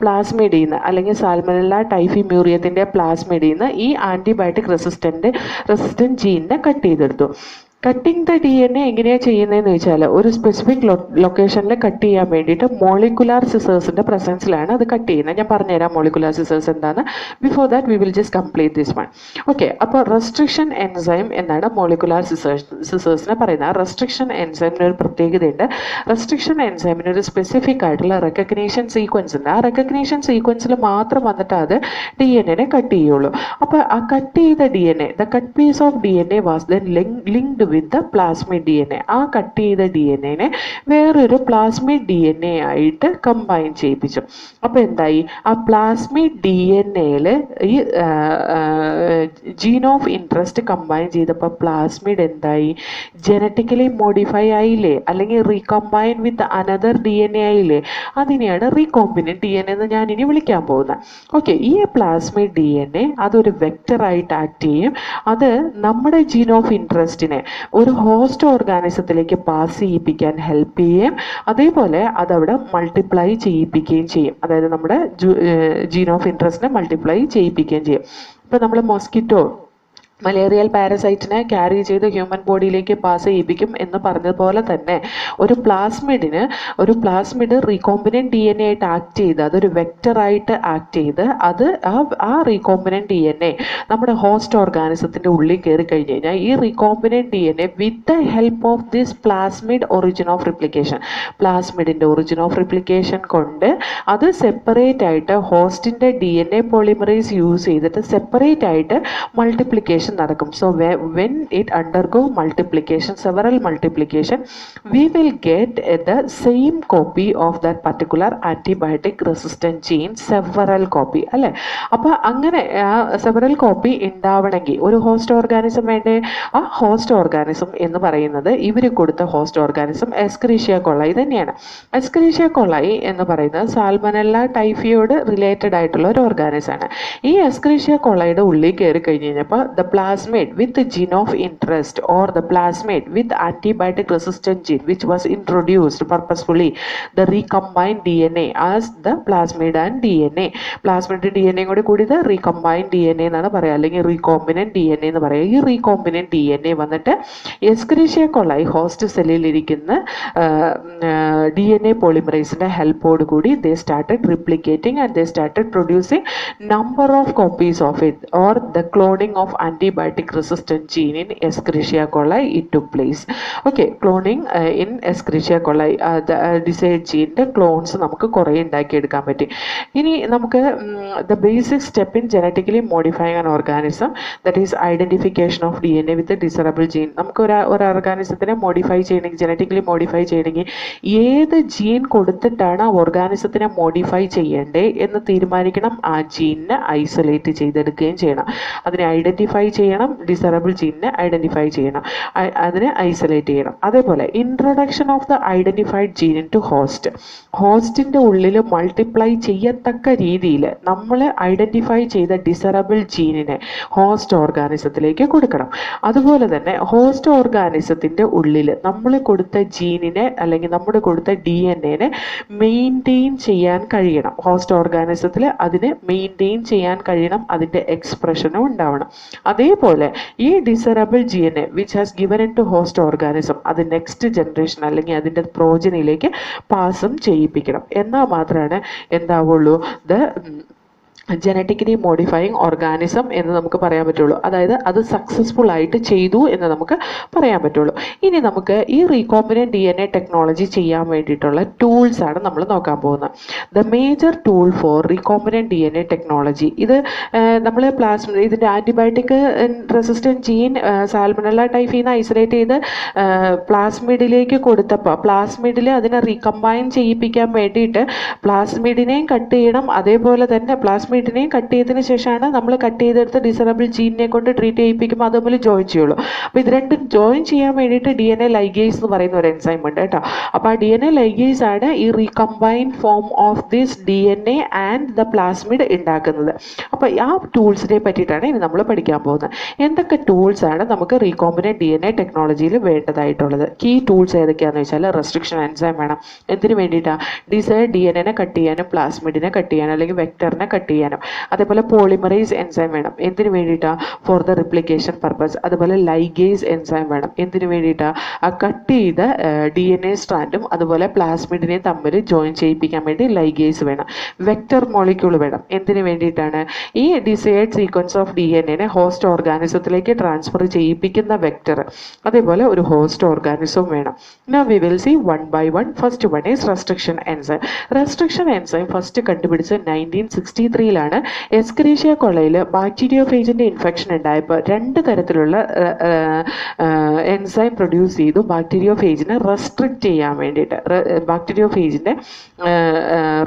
പ്ലാസ്മിഡിൽ നിന്ന് അല്ലെങ്കിൽ സാൽമണല്ല ടൈഫിമ്യൂറിയത്തിൻ്റെ പ്ലാസ്മിഡിൽ നിന്ന് ഈ ആൻറ്റിബയോട്ടിക് റെസിസ്റ്റൻറ്റ് ജീനിനെ കട്ട് ചെയ്തെടുത്തു. കട്ടിങ് ദ DNA എങ്ങനെയാണ് ചെയ്യുന്നതെന്ന് വെച്ചാൽ ഒരു സ്പെസിഫിക് ലൊക്കേഷനിൽ കട്ട് ചെയ്യാൻ വേണ്ടിയിട്ട് മോളിക്കുലാർ സിസേഴ്സിൻ്റെ പ്രസൻസിലാണ് അത് കട്ട് ചെയ്യുന്നത്. ഞാൻ പറഞ്ഞുതരാം മോളിക്കുലാർ സിസേഴ്സ് എന്താണ്. Before that we will just complete this one. Okay, അപ്പോൾ റെസ്ട്രിക്ഷൻ എൻസൈം എന്നാണ് മോളിക്കുലാർ സിസേഴ്സിനെ പറയുന്നത്. ആ റെസ്ട്രിക്ഷൻ എൻസൈമിന് ഒരു പ്രത്യേകതയുണ്ട്. റെസ്ട്രിക്ഷൻ എൻസൈമിന് ഒരു സ്പെസിഫിക് ആയിട്ടുള്ള റെക്കഗ്നീഷൻ സീക്വൻസ് ഉണ്ട്. ആ റെക്കഗ്നീഷൻ സീക്വൻസിൽ മാത്രം വന്നിട്ട് അത് DNA കട്ട് ചെയ്യുള്ളൂ. അപ്പോൾ ആ കട്ട് ചെയ്ത DNA, the cut piece of DNA was then linked with the plasmid DNA. ആ കട്ട് ചെയ്ത DNA വേറൊരു പ്ലാസ്മിഡ് DNA ആയിട്ട് കമ്പൈൻ ചെയ്യിപ്പിച്ചു. അപ്പോൾ എന്തായി, ആ പ്ലാസ്മിഡ് DNAയിൽ ഈ ജീൻ ഓഫ് ഇൻട്രസ്റ്റ് കമ്പൈൻ ചെയ്തപ്പോൾ പ്ലാസ്മിഡ് എന്തായി, ജനറ്റിക്കലി മോഡിഫൈ ആയില്ലേ, അല്ലെങ്കിൽ റീകമ്പൈൻ വിത്ത് അനദർ DNA ആയില്ലേ. അതിനെയാണ് റീകോമ്പിനന്റ് DNA എന്ന് ഞാൻ ഇനി വിളിക്കാൻ പോകുന്നത്. ഓക്കെ, ഈ പ്ലാസ്മിഡ് DNA അതൊരു വെക്ടറായിട്ട് ആക്ട് ചെയ്യും. അത് നമ്മുടെ ജീൻ ഓഫ് ഇൻട്രസ്റ്റിനെ ഒരു ഹോസ്റ്റ് ഓർഗാനിസത്തിലേക്ക് പാസ് ചെയ്യിപ്പിക്കാൻ ഹെൽപ്പ് ചെയ്യും. അതേപോലെ അതവിടെ മൾട്ടിപ്ലൈ ചെയ്യിപ്പിക്കുകയും ചെയ്യും. അതായത് നമ്മുടെ ജീൻ ഓഫ് ഇൻട്രസ്റ്റിനെ മൾട്ടിപ്ലൈ ചെയ്യിപ്പിക്കുകയും ചെയ്യും. ഇപ്പോൾ നമ്മൾ മോസ്കിറ്റോ മലേറിയൽ പാരസൈറ്റിനെ ക്യാരി ചെയ്ത് ഹ്യൂമൻ ബോഡിയിലേക്ക് പാസ് ചെയ്യിപ്പിക്കും എന്ന് പറഞ്ഞതുപോലെ തന്നെ ഒരു പ്ലാസ്മിഡ് റീകോമ്പിനന്റ് DNA ആയിട്ട് ആക്ട് ചെയ്ത് അതൊരു വെക്ടറായിട്ട് ആക്ട് ചെയ്ത് അത് ആ റീകോമ്പിനന്റ് DNA നമ്മുടെ ഹോസ്റ്റ് ഓർഗാനിസത്തിൻ്റെ ഉള്ളിൽ കയറി കഴിഞ്ഞ് കഴിഞ്ഞാൽ ഈ recombinant DNA with the help of this plasmid origin of replication, പ്ലാസ്മിഡിൻ്റെ origin of replication കൊണ്ട് അത് സെപ്പറേറ്റ് ആയിട്ട് ഹോസ്റ്റിൻ്റെ DNA പോളിമറൈസ് യൂസ് ചെയ്തിട്ട് സെപ്പറേറ്റ് ആയിട്ട് മൾട്ടിപ്ലിക്കേഷൻ നടക്കും. So when it undergo multiplication, several multiplication, we will get the same copy of that particular antibiotic resistant gene, several copy അല്ലേ. അപ്പോൾ അങ്ങനെ several copy ഉണ്ടാവണമെങ്കിൽ ഒരു ഹോസ്റ്റ് ഓർഗാനിസം വേണ്ടേ. ആ ഹോസ്റ്റ് ഓർഗാനിസം എന്ന് പറയുന്നത് ഇവർ കൊടുത്ത ഹോസ്റ്റ് ഓർഗാനിസം എസ്കരീഷ്യ കൊളായി തന്നെയാണ്. എസ്കരീഷ്യ കൊളായി എന്ന് പറയുന്നത് സാൽമനല്ല ടൈഫിയോട് റിലേറ്റഡ് ആയിട്ടുള്ള ഒരു ഓർഗാനിസമാണ്. ഈ എസ്കരീഷ്യ കൊളായുടെ ഉള്ളിൽ കയറി കഴിഞ്ഞ് കഴിഞ്ഞപ്പോൾ the plasmid with the gene of interest or the plasmid with antibiotic resistant gene which was introduced purposefully, the recombined DNA as the plasmid and DNA. Plasmid DNA കൂടി ഇത് recombined DNA എന്നാണ് പറയുക, അല്ലെങ്കിൽ recombinant DNA എന്ന് പറയുക. ഈ recombinant DNA വന്നിട്ട് എസ്കരീഷ്യ കൊളായി host സെല്ലിൽ ഇരിക്കുന്ന DNA പോളിമറൈസിന്റെ ഹെൽപ്പോട് കൂടി they started replicating and they started producing number of copies of it, or the cloning of antibiotic resistant gene in Escherichia coli it took place. Okay, cloning in Escherichia coli the desired gene clones നമുക്ക് കുറേ ഉണ്ടാക്കിയെടുക്കാൻ പറ്റി. ഇനി നമുക്ക് the basic step in genetically modifying an organism, that is identification of DNA with a desirable gene. നമുക്ക് ഒരു ഓർഗാനിസത്തിനെ modify ചെയ്യണമെങ്കിൽ, genetically modify ചെയ്യണമെങ്കിൽ ഏത് ജീൻ കൊടുത്തിട്ടാണ് ആ ഓർഗാനിസത്തിനെ മോഡിഫൈ ചെയ്യേണ്ടേ എന്ന് തീരുമാനിക്കണം. ആ ജീനിനെ ഐസൊലേറ്റ് ചെയ്തെടുക്കുകയും ചെയ്യണം. അതിനെ ഐഡൻറ്റിഫൈ ചെയ്യണം, ഡിസറബിൾ ജീനിനെ ഐഡൻറ്റിഫൈ ചെയ്യണം, അതിനെ ഐസൊലേറ്റ് ചെയ്യണം. അതേപോലെ introduction of the identified gene into ഹോസ്റ്റിൻ്റെ ഉള്ളിൽ മൾട്ടിപ്ലൈ ചെയ്യത്തക്ക രീതിയിൽ നമ്മൾ ഐഡൻറ്റിഫൈ ചെയ്ത ഡിസറബിൾ ജീനിനെ ഹോസ്റ്റ് ഓർഗാനിസത്തിലേക്ക് കൊടുക്കണം. അതുപോലെ തന്നെ ഹോസ്റ്റ് ഓർഗാനിസത്തിൻ്റെ ഉള്ളിൽ നമ്മൾ കൊടുത്ത ജീനിനെ അല്ലെങ്കിൽ നമ്മൾ കൊടുത്ത DNA മെയിൻറ്റെയിൻ ചെയ്യാൻ കഴിയണം. ഹോസ്റ്റ് ഓർഗാനിസത്തിൽ അതിനെ മെയിൻറ്റെയിൻ ചെയ്യാൻ കഴിയണം, അതിൻ്റെ എക്സ്പ്രഷനും ഉണ്ടാവണം. അതേപോലെ ഈ desirable DNA which has given into host organism അത് നെക്സ്റ്റ് ജനറേഷൻ അല്ലെങ്കിൽ അതിൻ്റെ പ്രോജനിയിലേക്ക് പാസും ചെയ്യിപ്പിക്കണം. എന്നാൽ മാത്രമാണ് എന്താവുള്ളൂ ദ ജനറ്റിക്കലി മോഡിഫയിങ് ഓർഗാനിസം എന്ന് നമുക്ക് പറയാൻ പറ്റുള്ളൂ. അതായത് അത് സക്സസ്ഫുൾ ആയിട്ട് ചെയ്തു എന്ന് നമുക്ക് പറയാൻ പറ്റുള്ളൂ. ഇനി നമുക്ക് ഈ റീകോമ്പിനന്റ് DNA ടെക്നോളജി ചെയ്യാൻ വേണ്ടിയിട്ടുള്ള ടൂൾസ് ആണ് നമ്മൾ നോക്കാൻ പോകുന്നത്. The major tool for recombinant DNA technology, ഇത് നമ്മൾ ഇതിൻ്റെ ആൻറ്റിബയോട്ടിക് റെസിസ്റ്റൻറ്റ് ജീൻ സാൽമണല്ല ടൈഫീന്ന് ഐസൊലേറ്റ് ചെയ്ത് പ്ലാസ്മിഡിലേക്ക് കൊടുത്തപ്പോൾ പ്ലാസ്മിഡിൽ അതിനെ റീകമ്പൈൻ ചെയ്യിപ്പിക്കാൻ വേണ്ടിയിട്ട് പ്ലാസ്മിഡിനെയും കട്ട് ചെയ്യണം. അതേപോലെ തന്നെ പ്ലാസ്മിഡിനെയും കട്ട് ചെയ്തതിന് ശേഷമാണ് നമ്മൾ കട്ട് ചെയ്തെടുത്ത് ഡിസറബിൾ ജീനിനെ കൊണ്ട് ട്രീറ്റ് ചെയ്യിപ്പിക്കുമ്പോൾ അത് തമ്മിൽ ജോയിൻ ചെയ്യുള്ളൂ. അപ്പോൾ ഇത് രണ്ടും ജോയിൻ ചെയ്യാൻ വേണ്ടിയിട്ട് DNA ലൈഗേസ് എന്ന് പറയുന്ന ഒരു എൻസൈം ഉണ്ട് കേട്ടോ. അപ്പോൾ ആ DNA ലൈഗേസ് ആണ് ഈ recombine form of this DNA and the plasmid ഉണ്ടാക്കുന്നത്. അപ്പോൾ ആ ടൂൾസിനെ പറ്റിയിട്ടാണ് ഇനി നമ്മൾ പഠിക്കാൻ പോകുന്നത്. എന്തൊക്കെ ടൂൾസ് ആണ് നമുക്ക് റീകോമ്പിനന്റ് DNA ടെക്നോളജിയിൽ വേണ്ടതായിട്ടുള്ളത്? കീ ടൂൾസ് ഏതൊക്കെയാണെന്ന് വെച്ചാൽ റെസ്ട്രിക്ഷൻ എൻസൈം വേണം. എന്തിനു വേണ്ടിയിട്ടാണ്? ഡിസൈഡ് DNA കട്ട് ചെയ്യാനും പ്ലാസ്മിഡിനെ കട്ട് ചെയ്യാനും അല്ലെങ്കിൽ വെക്ടറിനെ കട്ട് ചെയ്യാനും ചെയ്യാനും. അതേപോലെ പോളിമറൈസ് എൻസൈം വേണം. എന്തിനു വേണ്ടിയിട്ടാണ്? For the replication purpose. അതുപോലെ ലൈഗേസ് എൻസൈം വേണം. എന്തിനു വേണ്ടിയിട്ടാണ്? ആ കട്ട് ചെയ്ത DNA സ്ട്രാൻഡും അതുപോലെ പ്ലാസ്മിഡിനെ തമ്മിൽ ജോയിൻ ചെയ്യിപ്പിക്കാൻ വേണ്ടി ലൈഗേസ് വേണം. വെക്റ്റർ മോളിക്യൂൾ വേണം. എന്തിനു വേണ്ടിയിട്ടാണ്? ഈ desired sequence of DNA host ഓർഗാനിസത്തിലേക്ക് ട്രാൻസ്ഫർ ചെയ്യിപ്പിക്കുന്ന വെക്റ്റർ. അതേപോലെ ഒരു ഹോസ്റ്റ് ഓർഗാനിസം വേണം. Now we will see one by one. First one is restriction enzyme. Restriction enzyme first കണ്ടുപിടിച്ച് 1963ലാണ്. എസ്കരീഷ്യ കൊളയിൽ ബാക്ടീരിയോഫേജിൻ്റെ ഇൻഫെക്ഷൻ ഉണ്ടായപ്പോൾ 2 തരത്തിലുള്ള എൻസൈം പ്രൊഡ്യൂസ് ചെയ്തു ബാക്ടീരിയോഫേജിനെ റെസ്ട്രിക്റ്റ് ചെയ്യാൻ വേണ്ടിയിട്ട്. ബാക്ടീരിയോഫേജിനെ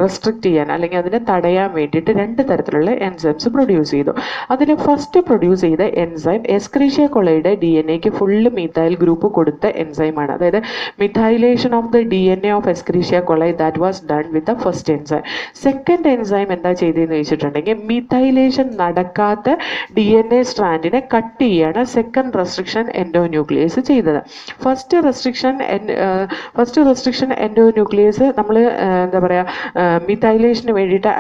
റെസ്ട്രിക്റ്റ് ചെയ്യാൻ അല്ലെങ്കിൽ അതിനെ തടയാൻ വേണ്ടിയിട്ട് 2 തരത്തിലുള്ള എൻസൈംസ് പ്രൊഡ്യൂസ് ചെയ്തു. അതിൽ ഫസ്റ്റ് പ്രൊഡ്യൂസ് ചെയ്ത എൻസൈം എസ്കരീഷ്യ കൊളയുടെ DNA ഫുള്ള് മിഥൈൽ ഗ്രൂപ്പ് കൊടുത്ത എൻസൈമാണ്. അതായത് methylation of the DNA of Escherichia coli that was done with the first enzyme. Second enzyme എന്താ ചെയ്തതെന്ന് വെച്ചിട്ടുണ്ടെങ്കിൽ മിഥൈലേഷൻ നടക്കാത്ത DNA സ്ട്രാൻഡിനെ കട്ട് ചെയ്യാണ് സെക്കൻഡ് റെസ്ട്രിക്ഷൻ എൻഡോന്യൂക്ലിയസ് ചെയ്തത്. ഫസ്റ്റ് റെസ്ട്രിക്ഷൻ എൻഡോന്യൂക്ലിയസ് നമ്മൾ എന്താ പറയുക മിഥൈലേഷന് വേണ്ടിയിട്ട്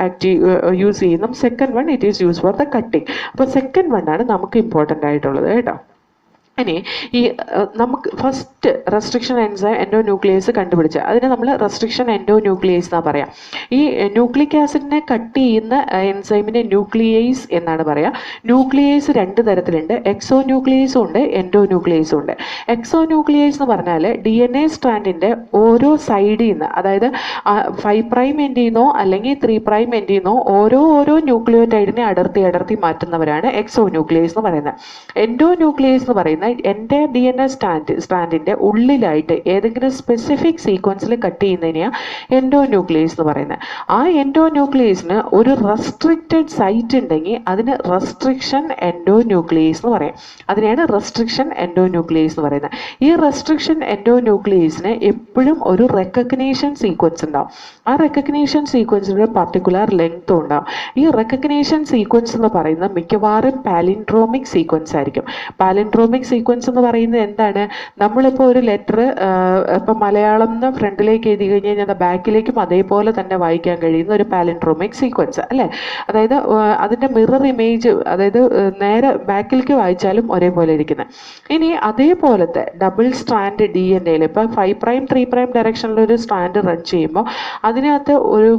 യൂസ് ചെയ്യുന്നു. Second one it is use for the cutting. അപ്പോൾ സെക്കൻഡ് വൺ ആണ് നമുക്ക് ഇമ്പോർട്ടൻ്റ് ആയിട്ടുള്ളത് കേട്ടോ. ഇനി ഈ നമുക്ക് ഫസ്റ്റ് റെസ്ട്രിക്ഷൻ എൻസൈം എൻഡോന്യൂക്ലിയസ് കണ്ടുപിടിച്ച അതിനെ നമ്മൾ റെസ്ട്രിക്ഷൻ എൻഡോന്യൂക്ലിയസ് എന്നാണ് പറയാം. ഈ ന്യൂക്ലിക് ആസിഡിനെ കട്ട് ചെയ്യുന്ന എൻസൈമിനെ ന്യൂക്ലിയേസ് എന്നാണ് പറയുക. ന്യൂക്ലിയേസ് 2 തരത്തിലുണ്ട്. എക്സോ ന്യൂക്ലിയേസും ഉണ്ട്, എൻഡോന്യൂക്ലിയേസും ഉണ്ട്. എക്സോ ന്യൂക്ലിയേസ് എന്ന് പറഞ്ഞാൽ DNA സ്ട്രാൻഡിൻ്റെ ഓരോ സൈഡിൽ നിന്ന്, അതായത് 5' എൻഡിൽ നിന്നോ അല്ലെങ്കിൽ 3' എൻഡിൽ നിന്നോ ഓരോ ന്യൂക്ലിയോടൈഡിനെ അടർത്തി മാറ്റുന്നവരാണ് എക്സോ ന്യൂക്ലിയേസ് എന്ന് പറയുന്നത്. എൻഡോന്യൂക്ലിയേസ് എന്ന് പറയുന്നത് എൻ്റെ DNA സ്ട്രാൻഡിൻ്റെ ഉള്ളിലായിട്ട് ഏതെങ്കിലും സ്പെസിഫിക് സീക്വൻസിൽ കട്ട് ചെയ്യുന്നതിനെയാണ് എൻഡോന്യൂക്ലിയസ് എന്ന് പറയുന്നത്. ആ എൻഡോന്യൂക്ലിയസിന് ഒരു റെസ്ട്രിക്റ്റഡ് സൈറ്റ് ഉണ്ടെങ്കിൽ അതിന് റെസ്ട്രിക്ഷൻ എൻഡോന്യൂക്ലിയസ് എന്ന് പറയും. അതിനെയാണ് റെസ്ട്രിക്ഷൻ എൻഡോന്യൂക്ലിയസ് എന്ന് പറയുന്നത്. ഈ റെസ്ട്രിക്ഷൻ എൻഡോന്യൂക്ലിയസിന് എപ്പോഴും ഒരു റെക്കഗ്നേഷൻ സീക്വൻസ് ഉണ്ടാവും. ആ റെക്കഗ്നേഷൻ സീക്വൻസിന് പർട്ടിക്കുലർ ലെങ്ത്തും ഉണ്ടാവും. ഈ റെക്കഗ്നേഷൻ സീക്വൻസ് എന്ന് പറയുന്നത് മിക്കവാറും പാലിൻഡ്രോമിക് സീക്വൻസ് ആയിരിക്കും. പാലിൻഡ്രോമിക് സീക്വൻസ് എന്ന് പറയുന്നത് എന്താണ്? നമ്മളിപ്പോൾ ഒരു ലെറ്റർ ഇപ്പം മലയാളം എന്ന് ഫ്രണ്ടിലേക്ക് എഴുതി കഴിഞ്ഞ് കഴിഞ്ഞാൽ ബാക്കിലേക്കും അതേപോലെ തന്നെ വായിക്കാൻ കഴിയുന്ന ഒരു പാലിൻഡ്രോമിക് സീക്വൻസ് അല്ലേ? അതായത് അതിൻ്റെ മിറർ ഇമേജ്, അതായത് നേരെ ബാക്കിലേക്ക് വായിച്ചാലും ഒരേപോലെ ഇരിക്കുന്നത്. ഇനി അതേപോലത്തെ ഡബിൾ സ്ട്രാൻഡ് DNA ഇപ്പോൾ 5' 3' ഡയറക്ഷനിൽ ഒരു സ്ട്രാൻഡ് റൺ ചെയ്യുമ്പോൾ അതിനകത്ത് ഒരു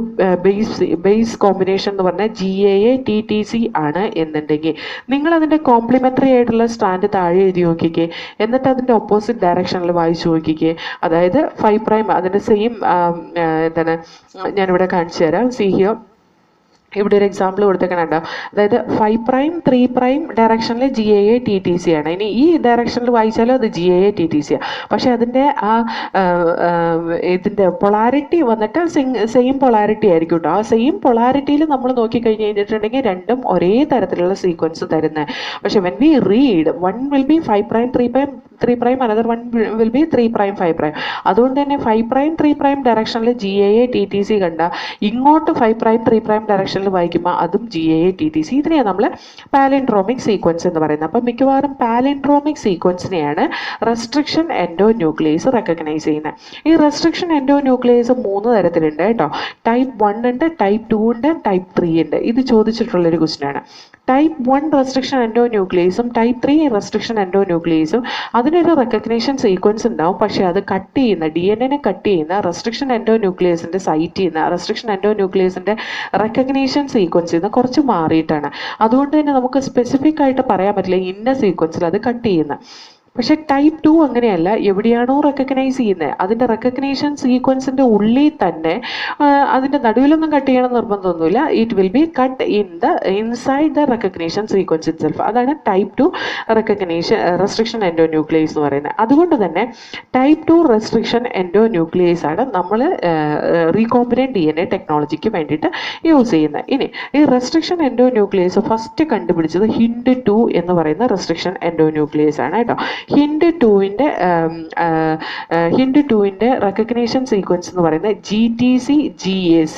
ബേസ് കോമ്പിനേഷൻ എന്ന് പറഞ്ഞാൽ GAA TTC ആണ് എന്നുണ്ടെങ്കിൽ നിങ്ങൾ അതിൻ്റെ കോംപ്ലിമെൻ്ററി ആയിട്ടുള്ള സ്ട്രാൻഡ് താഴെ എഴുതി നോക്കിക്കേ. എന്നിട്ട് അതിൻ്റെ ഓപ്പോസിറ്റ് ഡയറക്ഷനിൽ വായിച്ചു നോക്കിക്കേ. അതായത് 5' അതിൻ്റെ സെയിം എന്താണ് ഞാനിവിടെ കാണിച്ചു തരാം. സി ഹിയർ, ഇവിടെ ഒരു എക്സാമ്പിൾ കൊടുത്തേക്കണുണ്ടോ? അതായത് 5' 3' ഡയറക്ഷനിൽ GAA TTC ആണ്. ഇനി ഈ ഡയറക്ഷനിൽ വായിച്ചാലും അത് GAA TTC ആണ്. പക്ഷെ അതിൻ്റെ ആ ഇതിൻ്റെ പൊളാരിറ്റി വന്നിട്ട് സെയിം പൊളാരിറ്റി ആയിരിക്കും കേട്ടോ. ആ സെയിം പൊളാരിറ്റിയിൽ നമ്മൾ നോക്കിക്കഴിഞ്ഞ് കഴിഞ്ഞിട്ടുണ്ടെങ്കിൽ രണ്ടും ഒരേ തരത്തിലുള്ള സീക്വൻസ് തരുന്നത്. പക്ഷെ when we read, one will be 5' 3', another one will be 3' 5'. അതുകൊണ്ട് തന്നെ 5' 3' ഡയറക്ഷനിൽ GAA TTC കണ്ട ഇങ്ങോട്ട് 5' 3' ഡയറക്ഷനിൽ വായിക്കുമ്പോൾ അതും GAA TTC. ഇതിനെയാണ് നമ്മൾ പാലിൻഡ്രോമിക് സീക്വൻസ് എന്ന് പറയുന്നത്. അപ്പം മിക്കവാറും പാലിൻഡ്രോമിക് സീക്വൻസിനെയാണ് റെസ്ട്രിക്ഷൻ എൻഡോന്യൂക്ലിയസ് റെക്കഗ്നൈസ് ചെയ്യുന്നത്. ഈ റെസ്ട്രിക്ഷൻ എൻഡോന്യൂക്ലിയസ് 3 തരത്തിലുണ്ട് കേട്ടോ. ടൈപ്പ് 1 ഉണ്ട്, ടൈപ്പ് 2 ഉണ്ട്, ടൈപ്പ് 3 ഉണ്ട്. ഇത് ചോദിച്ചിട്ടുള്ളൊരു ക്വസ്റ്റ്യനാണ്. ടൈപ്പ് 1 റെസ്ട്രിക്ഷൻ എൻഡോന്യൂക്ലിയസും ടൈപ്പ് 3 റെസ്ട്രിക്ഷൻ എൻഡോന്യൂക്ലിയസും അതിനൊരു റെക്കഗ്നേഷൻ സീക്വൻസ് ഉണ്ടാവും. പക്ഷേ അത് കട്ട് ചെയ്യുന്ന DNA കട്ട് ചെയ്യുന്ന റെസ്ട്രിക്ഷൻ എൻഡോന്യൂക്ലിയസിൻ്റെ സൈറ്റ് ചെയ്യുന്ന റെസ്ട്രിക്ഷൻ എൻഡോന്യൂക്ലിയസിൻ്റെ റെക്കഗ്നേഷൻ സീക്വൻസ് ചെയ്യുന്ന കുറച്ച് മാറിയിട്ടാണ്. അതുകൊണ്ട് തന്നെ നമുക്ക് സ്പെസിഫിക് ആയിട്ട് പറയാൻ പറ്റില്ല ഇന്ന സീക്വൻസിൽ അത് കട്ട് ചെയ്യുന്ന. പക്ഷെ ടൈപ്പ് 2 അങ്ങനെയല്ല. എവിടെയാണോ റെക്കഗ്നൈസ് ചെയ്യുന്നത് അതിൻ്റെ റെക്കഗ്നേഷൻ സീക്വൻസിൻ്റെ ഉള്ളിൽ തന്നെ അതിൻ്റെ നടുവിലൊന്നും കട്ട് ചെയ്യണം നിർബന്ധമൊന്നുമില്ല. It will B cut inside the recognition sequence itself. അതാണ് ടൈപ്പ് 2 റെസ്ട്രിക്ഷൻ എൻഡോന്യൂക്ലിയസ് എന്ന് പറയുന്നത്. അതുകൊണ്ട് തന്നെ ടൈപ്പ് 2 റെസ്ട്രിക്ഷൻ എൻഡോന്യൂക്ലിയസ് ആണ് നമ്മൾ റീകോമ്പിനന്റ് DNA ടെക്നോളജിക്ക് വേണ്ടിയിട്ട് യൂസ് ചെയ്യുന്നത്. ഇനി ഈ റെസ്ട്രിക്ഷൻ എൻഡോന്യൂക്ലിയസ് ഫസ്റ്റ് കണ്ടുപിടിച്ചത് HindII എന്ന് പറയുന്ന റെസ്ട്രിക്ഷൻ എൻഡോന്യൂക്ലിയസ് ആണ് കേട്ടോ. ഹിൻഡ് ടുവിൻ്റെ റെക്കഗ്നേഷൻ സീക്വൻസ് എന്ന് പറയുന്നത് GTC-GAC.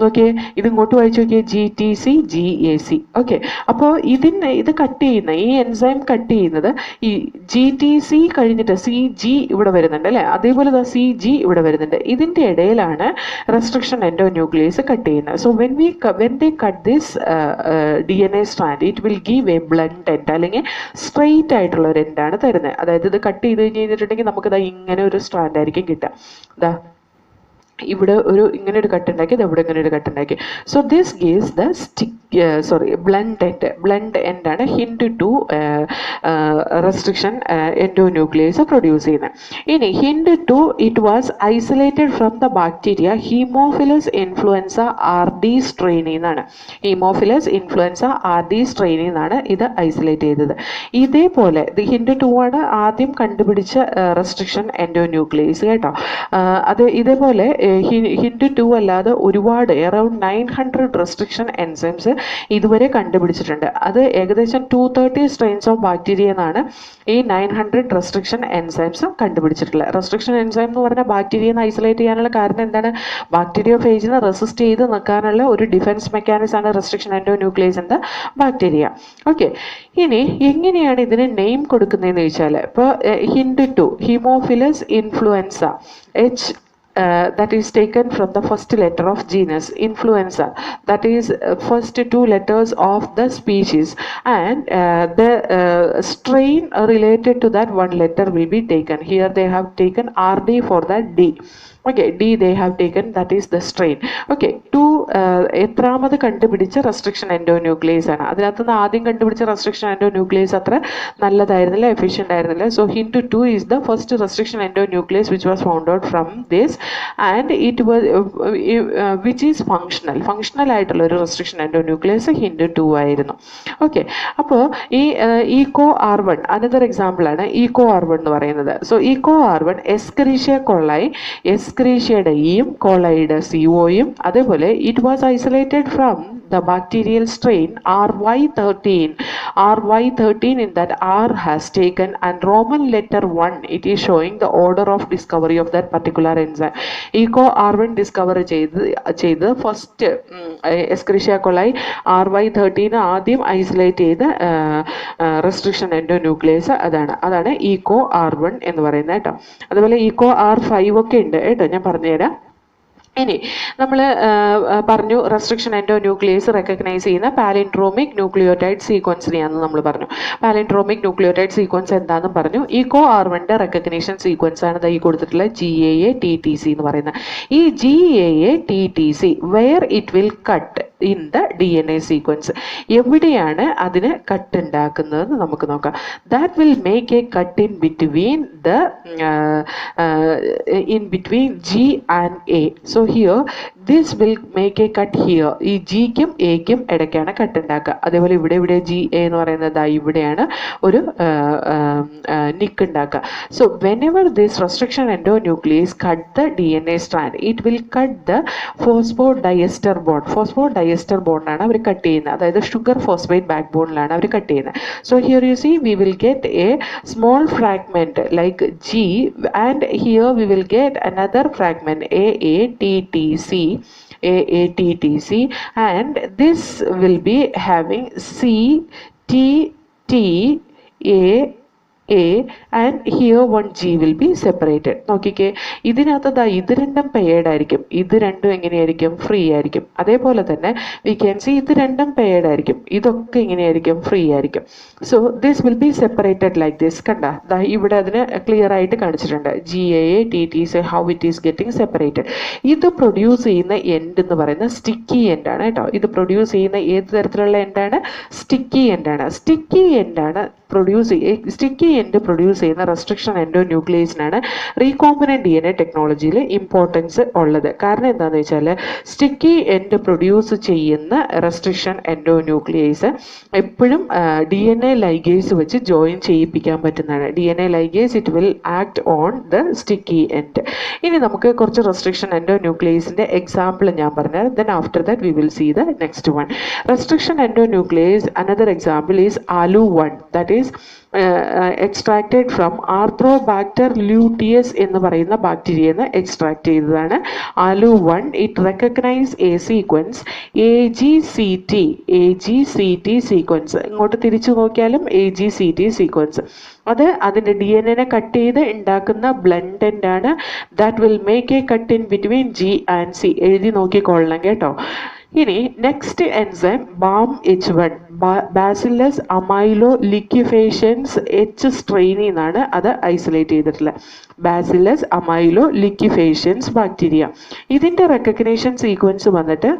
ഓക്കെ, ഇത് ഇങ്ങോട്ട് വായിച്ചു നോക്കിയേ, GTC-GAC. ഓക്കെ, അപ്പോൾ ഇത് കട്ട് ചെയ്യുന്ന ഈ എൻസൈം കട്ട് ചെയ്യുന്നത് ഈ GTC കഴിഞ്ഞിട്ട് CG ഇവിടെ വരുന്നുണ്ട് അല്ലേ, അതേപോലെ CG ഇവിടെ വരുന്നുണ്ട്. ഇതിൻ്റെ ഇടയിലാണ് റെസ്ട്രിക്ഷൻ എൻഡോന്യൂക്ലിയസ് കട്ട് ചെയ്യുന്നത്. So when they cut this DNA strand, it will give a blunt end, അല്ലെങ്കിൽ സ്ട്രെയിറ്റ് ആയിട്ടുള്ള ഒരു എൻഡാണ് തരുന്നത്. അതായത് ഇത് കട്ട് ചെയ്ത് കഴിഞ്ഞിട്ടുണ്ടെങ്കിൽ നമുക്കിതാ ഇങ്ങനെ ഒരു സ്ട്രാൻഡ് ആയിരിക്കും കിട്ടുക. ഇതാ ഇവിടെ ഇങ്ങനെ ഒരു കട്ട് ഉണ്ടാക്കി, ഇവിടെ ഇങ്ങനെ ഒരു കട്ട് ഉണ്ടാക്കി. So this gives the blunt end ആണ് Hind two restriction endonuclease produce ചെയ്യുന്നത്. ഇനി Hind two it was isolated from the bacteria Haemophilus influenzae RD സ്ട്രെയിനിൽ നിന്നാണ്. ഹീമോഫിലസ് ഇൻഫ്ലുവൻസ RD സ്ട്രെയിനിൽ നിന്നാണ് ഇത് ഐസൊലേറ്റ് ചെയ്തത്. ഇതേപോലെ ഹിൻഡ് ടു ആണ് ആദ്യം കണ്ടുപിടിച്ച റെസ്ട്രിക്ഷൻ എൻഡോന്യൂക്ലിയസ് കേട്ടോ. ഇതേപോലെ ഹിൻഡ് 2 അല്ലാതെ ഒരുപാട് അറൌണ്ട് 900 റെസ്ട്രിക്ഷൻ എൻസൈംസ് ഇതുവരെ കണ്ടുപിടിച്ചിട്ടുണ്ട്. അത് ഏകദേശം 230 സ്ട്രെയിൻസ് ഓഫ് ബാക്ടീരിയ എന്നാണ് ഈ 900 റെസ്ട്രിക്ഷൻ എൻസൈംസ് കണ്ടുപിടിച്ചിട്ടുള്ളത്. റെസ്ട്രിക്ഷൻ എൻസൈം എന്ന് പറഞ്ഞാൽ ബാക്ടീരിയനെ ഐസൊലേറ്റ് ചെയ്യാനുള്ള കാരണം എന്താണ്? ബാക്ടീരിയ ഫേജിനെ റെസിസ്റ്റ് ചെയ്ത് നിൽക്കാനുള്ള ഒരു ഡിഫൻസ് മെക്കാനിസം ആണ് restriction endonuclease in the bacteria. Okay, ഇനി എങ്ങനെയാണ് ഇതിന് നെയിം കൊടുക്കുന്നതെന്ന് ചോദിച്ചാൽ, ഇപ്പോൾ hint 2 Haemophilus influenza that is taken from the first letter of genus influenza, that is first 2 letters of the species, and the strain related to that one letter will be taken. Here they have taken RD for that D. Okay, D they have taken, that is the strain. Okay, എത്രാമത് കണ്ടുപിടിച്ച restriction endonuclease ആണ്. അതിനകത്തുനിന്ന് ആദ്യം കണ്ടുപിടിച്ച restriction endonuclease അത്ര നല്ലതായിരുന്നില്ല, efficient ആയിരുന്നില്ല. So hint 2 is the first restriction endonuclease which was found out from this, and it was which is functional ആയിട്ടുള്ള ഒരു restriction endonuclease hint 2 ആയിരുന്നു. ഓക്കെ, അപ്പോൾ ഈ EcoR1 അനദർ എക്സാമ്പിൾ ആണ് EcoR1 എന്ന് പറയുന്നത്. സോ EcoR1 എസ്കരീഷ്യ കൊളൈ, എസ്കരീഷ്യയുടെ ഇയും കൊളൈയുടെ COയും, അതേപോലെ it was isolated from the bacterial strain RY13. In that R has taken and Roman letter 1, it is showing the order of discovery of that particular enzyme. EcoR1 discover ചെയ്ത് first എസ്കരീഷ്യ coli RY13 ആദ്യം isolate ചെയ്ത് restriction endonuclease അതാണ് EcoR1 എന്ന് പറയുന്നത് കേട്ടോ. അതുപോലെ EcoR5 ഒക്കെ ഉണ്ട് കേട്ടോ, ഞാൻ പറഞ്ഞുതരാം. ഇനി നമ്മൾ പറഞ്ഞു റെസ്ട്രിക്ഷൻ എൻഡോന്യൂക്ലിയസ് റെക്കഗ്നൈസ് ചെയ്യുന്ന പാലിൻഡ്രോമിക് ന്യൂക്ലിയോടൈഡ് സീക്വൻസിനെയാണെന്ന് നമ്മൾ പറഞ്ഞു. പാലിൻഡ്രോമിക് ന്യൂക്ലിയോടൈഡ് സീക്വൻസ് എന്താണെന്നും പറഞ്ഞു. EcoR1 റെക്കഗ്നേഷൻ സീക്വൻസ് ആണ് ഈ കൊടുത്തിട്ടുള്ള GAA-TTC എന്ന് പറയുന്നത്. ഈ GAA-TTC where it will cut in the DNA sequence, എവിടെയാണ് അതിന് കട്ട് ഉണ്ടാക്കുന്നതെന്ന് നമുക്ക് നോക്കാം. That will make a cut in between G and A. So here this will make a cut here. ഈ ജിക്കും എക്കും ഇടയ്ക്കാണ് കട്ട് ഉണ്ടാക്കുക. അതേപോലെ ഇവിടെ GA എന്ന് പറയുന്നത് ഇവിടെയാണ് ഒരു നിക്ക് ഉണ്ടാക്കുക. So whenever this restriction endonuclease cut the DNA strand, it will cut the phosphodiester bond. Phosphodiester bond ആണ് അവർ കട്ട് ചെയ്യുന്നത്, അതായത് ഷുഗർ ഫോസ്ഫേറ്റ് ബാക്ക് ബോണിലാണ് അവർ കട്ട് ചെയ്യുന്നത്. So here you see we will get a small fragment like G, and here we will get another fragment AATTC, and this will be having CTTA and here one G will be separated. നോക്കിക്കേ, ഇതിനകത്ത് ഇത് രണ്ടും paired ആയിരിക്കും, ഇത് രണ്ടും എങ്ങനെയായിരിക്കും? Free ആയിരിക്കും. അതേപോലെ തന്നെ വി ക്യാൻ സി ഇത് രണ്ടും പെയർഡ് ആയിരിക്കും, ഇതൊക്കെ എങ്ങനെയായിരിക്കും? ഫ്രീ ആയിരിക്കും. So this will be separated like this. കണ്ട, ഇവിടെ അതിന് ക്ലിയർ ആയിട്ട് കാണിച്ചിട്ടുണ്ട് GAA-TTC how it is getting separated. ഇത് പ്രൊഡ്യൂസ് ചെയ്യുന്ന എൻഡ് എന്ന് പറയുന്നത് സ്റ്റിക്കി എൻഡ് ആണ് കേട്ടോ. ഇത് പ്രൊഡ്യൂസ് ചെയ്യുന്ന ഏത് തരത്തിലുള്ള എൻഡാണ്? സ്റ്റിക്കി എൻഡാണ്. സ്റ്റിക്കി എൻഡാണ് പ്രൊഡ്യൂസ് സ്റ്റിക്കി എൻഡ് പ്രൊഡ്യൂസ് ചെയ്യുന്ന റെസ്ട്രിക്ഷൻ എൻഡോന്യൂക്ലിയേസിനാണ് റീകോംബിനന്റ് DNA ടെക്നോളജിയിൽ ഇമ്പോർട്ടൻസ് ഉള്ളത്. കാരണം എന്താണെന്ന് വെച്ചാൽ സ്റ്റിക്കി എൻഡ് പ്രൊഡ്യൂസ് ചെയ്യുന്ന റെസ്ട്രിക്ഷൻ എൻഡോന്യൂക്ലിയേസ് എപ്പോഴും DNA ലൈഗേസ് വെച്ച് ജോയിൻ ചെയ്യിപ്പിക്കാൻ പറ്റുന്നതാണ്. DNA ligase it will act on the sticky end. ഇനി നമുക്ക് കുറച്ച് റെസ്ട്രിക്ഷൻ എൻഡോന്യൂക്ലിയേസിന്റെ എക്സാമ്പിൾ ഞാൻ പറഞ്ഞത്. Then after that we will see the next one. Restriction endonuclease another example is ALU1, that is extracted from Arthrobacter luteus എന്ന് പറയുന്ന ബാക്ടീരിയന്ന് extract ചെയ്തതാണ് ALU1. It recognize a sequence AGCT sequence. ഇങ്ങോട്ട് തിരിച്ചു നോക്കിയാലും AGCT സീക്വൻസ്. അത് അതിൻ്റെ DNA cut ചെയ്ത് ഉണ്ടാക്കുന്ന ബ്ലണ്ടൻ്റ് ആണ്. That will make a cut in between G and C. എഴുതി നോക്കിക്കൊള്ളണം കേട്ടോ. ഇനി next enzyme BAM-H1, Bacillus amyloliquefaciens H സ്ട്രെയിനിൽ നിന്നാണ് അത് ഐസൊലേറ്റ് ചെയ്തിട്ടുള്ളത്. Bacillus amyloliquefaciens bacteria. ഇതിൻ്റെ റെക്കഗ്നേഷൻ സീക്വൻസ് വന്നിട്ട്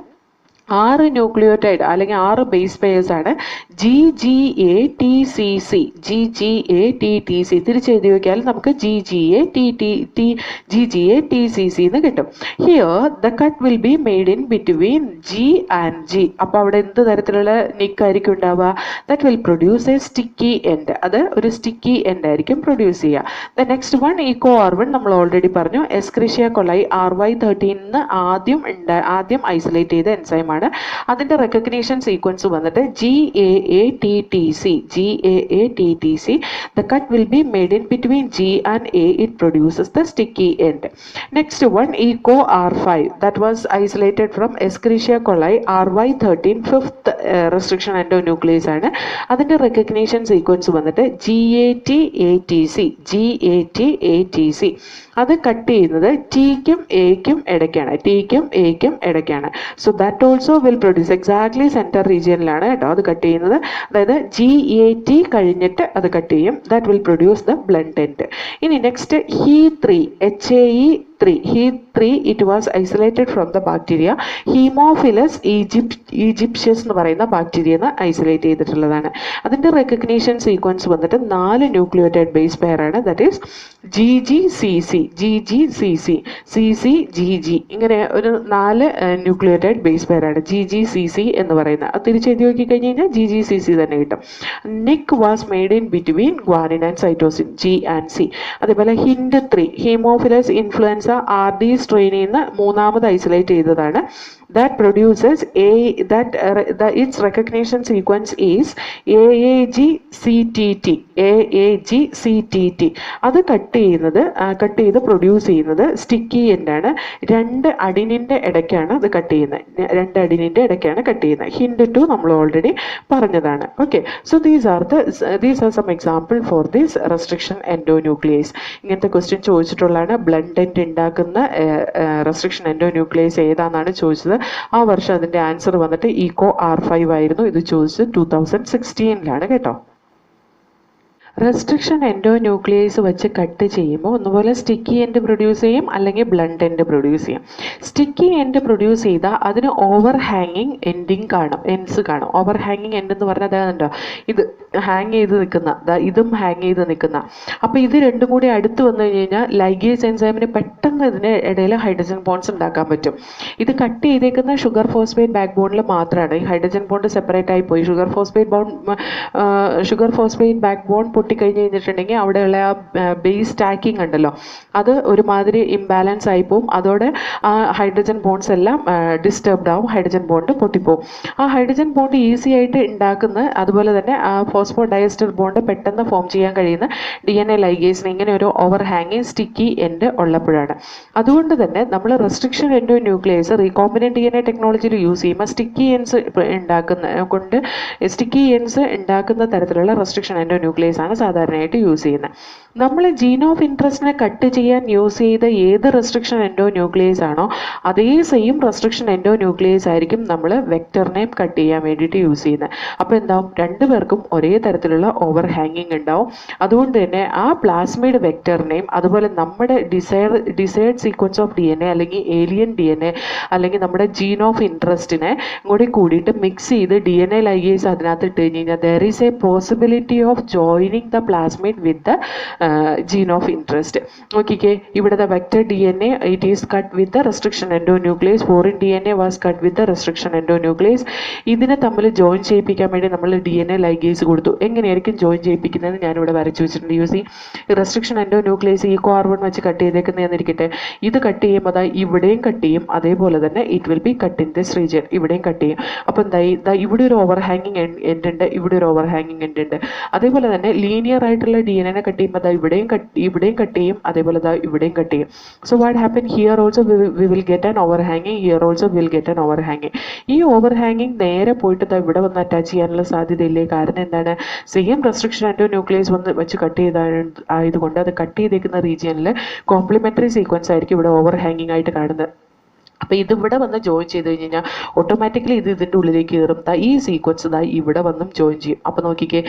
6 ന്യൂക്ലിയോടൈഡ് അല്ലെങ്കിൽ 6 ബേസ് പെയേഴ്സ് ആണ്. GGA-TCC, GGA-TTC തിരിച്ചെഴുതി വയ്ക്കാൽ നമുക്ക് GGA-TCC എന്ന് കിട്ടും. Here the cut will be made in between G and G. അപ്പോൾ അവിടെ എന്ത് തരത്തിലുള്ള നിക്കായിരിക്കും ഉണ്ടാവുക? That will produce A sticky end. അത് ഒരു സ്റ്റിക്കി എൻഡ് ആയിരിക്കും പ്രൊഡ്യൂസ് ചെയ്യുക. ദ നെക്സ്റ്റ് വൺ EcoR1 നമ്മൾ ഓൾറെഡി പറഞ്ഞു. എസ്ക്രിഷ്യ കൊളൈ RY13 ആദ്യം ഐസൊലേറ്റ് ചെയ്ത എൻസൈം. അതിന്റെ റെക്കഗ്നേഷൻ സീക്വൻസ് വന്നിട്ട് GAA-TTC. The cut will be made in between G and A. It produces the sticky end. Next one, EcoR5, that was isolated from Escherichia coli RY13, fifth restriction endonuclease ആണ്. അതിന്റെ recognition sequence വന്നിട്ട് GAT-ATC. അത് cut ചെയ്യുന്നത് Tക്കും Aക്കും ഇടയ്ക്കാണ്. So that also will produce exactly centre റീജിയനിലാണ് കേട്ടോ അത് കട്ട് ചെയ്യുന്നത്. അതായത് GAT കഴിഞ്ഞിട്ട് അത് കട്ട് ചെയ്യും. That will produce the blunt end. ഇനി next HE3, HAE3, it was isolated from the bacteria Haemophilus aegyptius എന്ന് പറയുന്ന ബാക്ടീരിയന്ന് ഐസൊലേറ്റ് ചെയ്തിട്ടുള്ളതാണ്. അതിൻ്റെ റെക്കഗ്നേഷൻ സീക്വൻസ് വന്നിട്ട് 4 ന്യൂക്ലിയോടൈഡ് ബേസ് പെയർ ആണ്. ദാറ്റ് ഈസ് GGCC, CCGG, ഇങ്ങനെ ഒരു 4 ന്യൂക്ലിയോടൈഡ് ബേസ് പെയർ ആണ് GGCC എന്ന് പറയുന്നത്. അത് തിരിച്ചെഴുതി നോക്കി കഴിഞ്ഞ് കഴിഞ്ഞാൽ GGCC തന്നെ കിട്ടും. Nick was made in between guanine and cytosine G and C. അതേപോലെ HIND3, ഹീമോഫിലസ് ഇൻഫ്ലുവൻസ RD സ്ട്രെയിനിൽ നിന്ന് മൂന്നാമത് ഐസൊലേറ്റ് ചെയ്തതാണ്. That produces its recognition sequence is AAGCTT. അത് കട്ട് ചെയ്ത് പ്രൊഡ്യൂസ് ചെയ്യുന്നത് സ്റ്റിക്കി എൻഡ് ആണ്. 2 അഡിനിൻ്റെ ഇടയ്ക്കാണ് അത് കട്ട് ചെയ്യുന്നത്. HIND2 നമ്മൾ ഓൾറെഡി പറഞ്ഞതാണ്. Okay, so these are some example for this restriction endonuclease. ഇങ്ങനത്തെ ക്വസ്റ്റ്യൻ ചോദിച്ചിട്ടുള്ളതാണ്. ബ്ലഡ് എൻഡ് ഉണ്ടാക്കുന്ന റെസ്ട്രിക്ഷൻ എൻഡോന്യൂക്ലിയേസ് ഏതാണെന്നാണ് ചോദിച്ചത്. ആ വർഷം അതിൻ്റെ ആൻസർ വന്നിട്ട് EcoR5 ആയിരുന്നു. ഇത് ചോദിച്ചത് 2016 കേട്ടോ. റെസ്ട്രിക്ഷൻ എൻഡോന്യൂക്ലിയേസ് വെച്ച് കട്ട് ചെയ്യുമ്പോൾ ഒന്നുപോലെ സ്റ്റിക്കി എൻഡ് പ്രൊഡ്യൂസ് ചെയ്യും, അല്ലെങ്കിൽ ബ്ലണ്ട് എൻഡ് പ്രൊഡ്യൂസ് ചെയ്യും. സ്റ്റിക്കി എൻഡ് പ്രൊഡ്യൂസ് ചെയ്താൽ അതിന് ഓവർ ഹാങ്ങിങ് എൻഡ്സ് കാണും. ഓവർ ഹാങ്ങിങ് എൻഡ് എന്ന് പറഞ്ഞാൽ അതാകുന്നുണ്ടോ, ഇത് ഹാങ് ചെയ്ത് നിൽക്കുന്ന, ഇതും ഹാങ് ചെയ്ത് നിൽക്കുന്ന. അപ്പോൾ ഇത് രണ്ടും കൂടി അടുത്ത് വന്നു കഴിഞ്ഞാൽ ലൈഗേസ് എൻസൈമിന് പെട്ടെന്ന് ഇതിന് ഇടയിൽ ഹൈഡ്രജൻ ബോണ്ട്സ് ഉണ്ടാക്കാൻ പറ്റും. ഇത് കട്ട് ചെയ്തേക്കുന്ന ഷുഗർ ഫോസ്ഫേറ്റ് ബാക്ക് ബോണിൽ മാത്രമാണ്. ഈ ഹൈഡ്രജൻ ബോണ്ട് സെപ്പറേറ്റ് ആയി പോയി. ഷുഗർ ഫോസ്ഫേറ്റ് ബാക്ക് ബോൺ പൊട്ടിക്കഴിഞ്ഞ് കഴിഞ്ഞിട്ടുണ്ടെങ്കിൽ അവിടെയുള്ള ആ ബേസ് സ്റ്റാക്കിംഗ് ഉണ്ടല്ലോ, അത് ഒരുമാതിരി ഇംബാലൻസ് ആയി പോവും. അതോടെ ആ ഹൈഡ്രജൻ ബോണ്ട്സ് എല്ലാം ഡിസ്റ്റർബ്ഡ് ആവും, ഹൈഡ്രജൻ ബോണ്ട് പൊട്ടിപ്പോവും. ആ ഹൈഡ്രജൻ ബോണ്ട് ഈസി ആയിട്ട് ഉണ്ടാക്കുന്ന, അതുപോലെ തന്നെ ആ ഫോസ്ഫോഡയസ്റ്റർ ബോണ്ട് പെട്ടെന്ന് ഫോം ചെയ്യാൻ കഴിയുന്ന DNA ലൈഗേസിന് ഇങ്ങനെ ഒരു ഓവർ ഹാങ്ങിങ് സ്റ്റിക്കി എൻഡ് ഉള്ളപ്പോഴാണ്. അതുകൊണ്ട് തന്നെ നമ്മൾ റെസ്ട്രിക്ഷൻ എൻഡോന്യൂക്ലിയേസ് റീകോംബിനന്റ് DNA ടെക്നോളജിയിൽ യൂസ് ചെയ്യുമ്പോൾ സ്റ്റിക്കി എൻഡ്സ് ഉണ്ടാക്കുന്ന തരത്തിലുള്ള റെസ്ട്രിക്ഷൻ എൻഡോന്യൂക്ലിയേസ് ആണ് സാധാരണയായിട്ട് യൂസ് ചെയ്യുന്നത്. നമ്മൾ ജീൻ ഓഫ് ഇൻട്രസ്റ്റിനെ കട്ട് ചെയ്യാൻ യൂസ് ചെയ്ത ഏത് റെസ്ട്രിക്ഷൻ എൻഡോന്യൂക്ലിയേസ് ആണോ അതേ സെയിം റെസ്ട്രിക്ഷൻ എൻഡോന്യൂക്ലിയേസ് ആയിരിക്കും നമ്മൾ വെക്ടറിനെയും കട്ട് ചെയ്യാൻ വേണ്ടിയിട്ട് യൂസ് ചെയ്യുന്നത്. അപ്പോൾ എന്താവും, രണ്ടുപേർക്കും ഒരേ തരത്തിലുള്ള ഓവർ ഹാങ്ങിങ് ഉണ്ടാവും. അതുകൊണ്ട് തന്നെ ആ പ്ലാസ്മിഡ് വെക്ടറിനെയും അതുപോലെ നമ്മുടെ ഡിസൈർഡ് സീക്വൻസ് ഓഫ് DNA അല്ലെങ്കിൽ ഏലിയൻ DNA അല്ലെങ്കിൽ നമ്മുടെ ജീൻ ഓഫ് ഇൻട്രസ്റ്റിനെ കൂടിയിട്ട് മിക്സ് ചെയ്ത് DNA ലൈഗേസ് അതിനകത്ത് ഇട്ട് കഴിഞ്ഞ് കഴിഞ്ഞാൽ there is a possibility of joining cutting the plasmid with the gene of interest. നോക്കിക്കേ, ഇവിടെ the vector DNA it is cut with the restriction endonuclease. Foreign DNA was cut with the restriction endonuclease. ഇതിനെ തമ്മിൽ join ചെയ്യിപ്പിക്കാൻ വേണ്ടി നമ്മൾ DNA ligase കൊടുത്തു. എങ്ങനെയായിരിക്കും join ചെയ്യിപ്പിക്കുന്നത് ഞാനിവിടെ വരച്ചു വെച്ചിട്ടുണ്ട്. യൂസ് റെസ്ട്രിക്ഷൻ എൻഡോന്യൂക്ലിയസ് ഈ കോർബൺ വെച്ച് കട്ട് ചെയ്തേക്കുന്നതെന്നിരിക്കട്ടെ, ഇത് കട്ട് ചെയ്യുമ്പോൾ അതാ ഇവിടെയും കട്ട് ചെയ്യും, അതേപോലെ തന്നെ it will B cut in this region, ഇവിടെയും കട്ട് ചെയ്യും. അപ്പം എന്തായി, ഇവിടെ ഒരു ഓവർ ഹാങ്ങിങ് എൻഡ് ഉണ്ട്, ഇവിടെ ഒരു ഓവർ ഹാങ്ങിങ് എൻഡ് ഉണ്ട്. അതേപോലെ തന്നെ ലീനിയർ ആയിട്ടുള്ള DNA കട്ട് ചെയ്യുമ്പോൾ അതാ ഇവിടെയും കട്ട് ചെയ്യും, അതേപോലെ അതാ ഇവിടെയും കട്ട് ചെയ്യും. So what happen here also we will get an ഓവർ ഹാങ്ങിങ്, here also will get an ഓവർ ഹാങ്ങിങ്. ഈ ഓവർ ഹാങ്ങിങ് നേരെ പോയിട്ട് ഇവിടെ വന്ന് അറ്റാച്ച് ചെയ്യാനുള്ള സാധ്യതയില്ലേ? കാരണം എന്താണ്, സെയിം റെസ്ട്രിക്ഷൻ എൻഡോന്യൂക്ലിയസ് വെച്ച് കട്ട് ആയതുകൊണ്ട് അത് കട്ട് ചെയ്തേക്കുന്ന റീജിയനിൽ കോംപ്ലിമെന്ററി സീക്വൻസ് ആയിരിക്കും ഇവിടെ ഓവർ ഹാങ്ങിങ് ആയിട്ട് കാണുന്നത്. അപ്പോൾ ഇതിവിടെ വന്ന് ജോയിൻ ചെയ്ത് കഴിഞ്ഞ് കഴിഞ്ഞാൽ ഓട്ടോമാറ്റിക്കലി ഇതിൻ്റെ ഉള്ളിലേക്ക് കയറും. ഈ സീക്വൻസ് ഇവിടെ വന്നും ജോയിൻ ചെയ്യും. അപ്പോൾ നോക്കിക്കേ,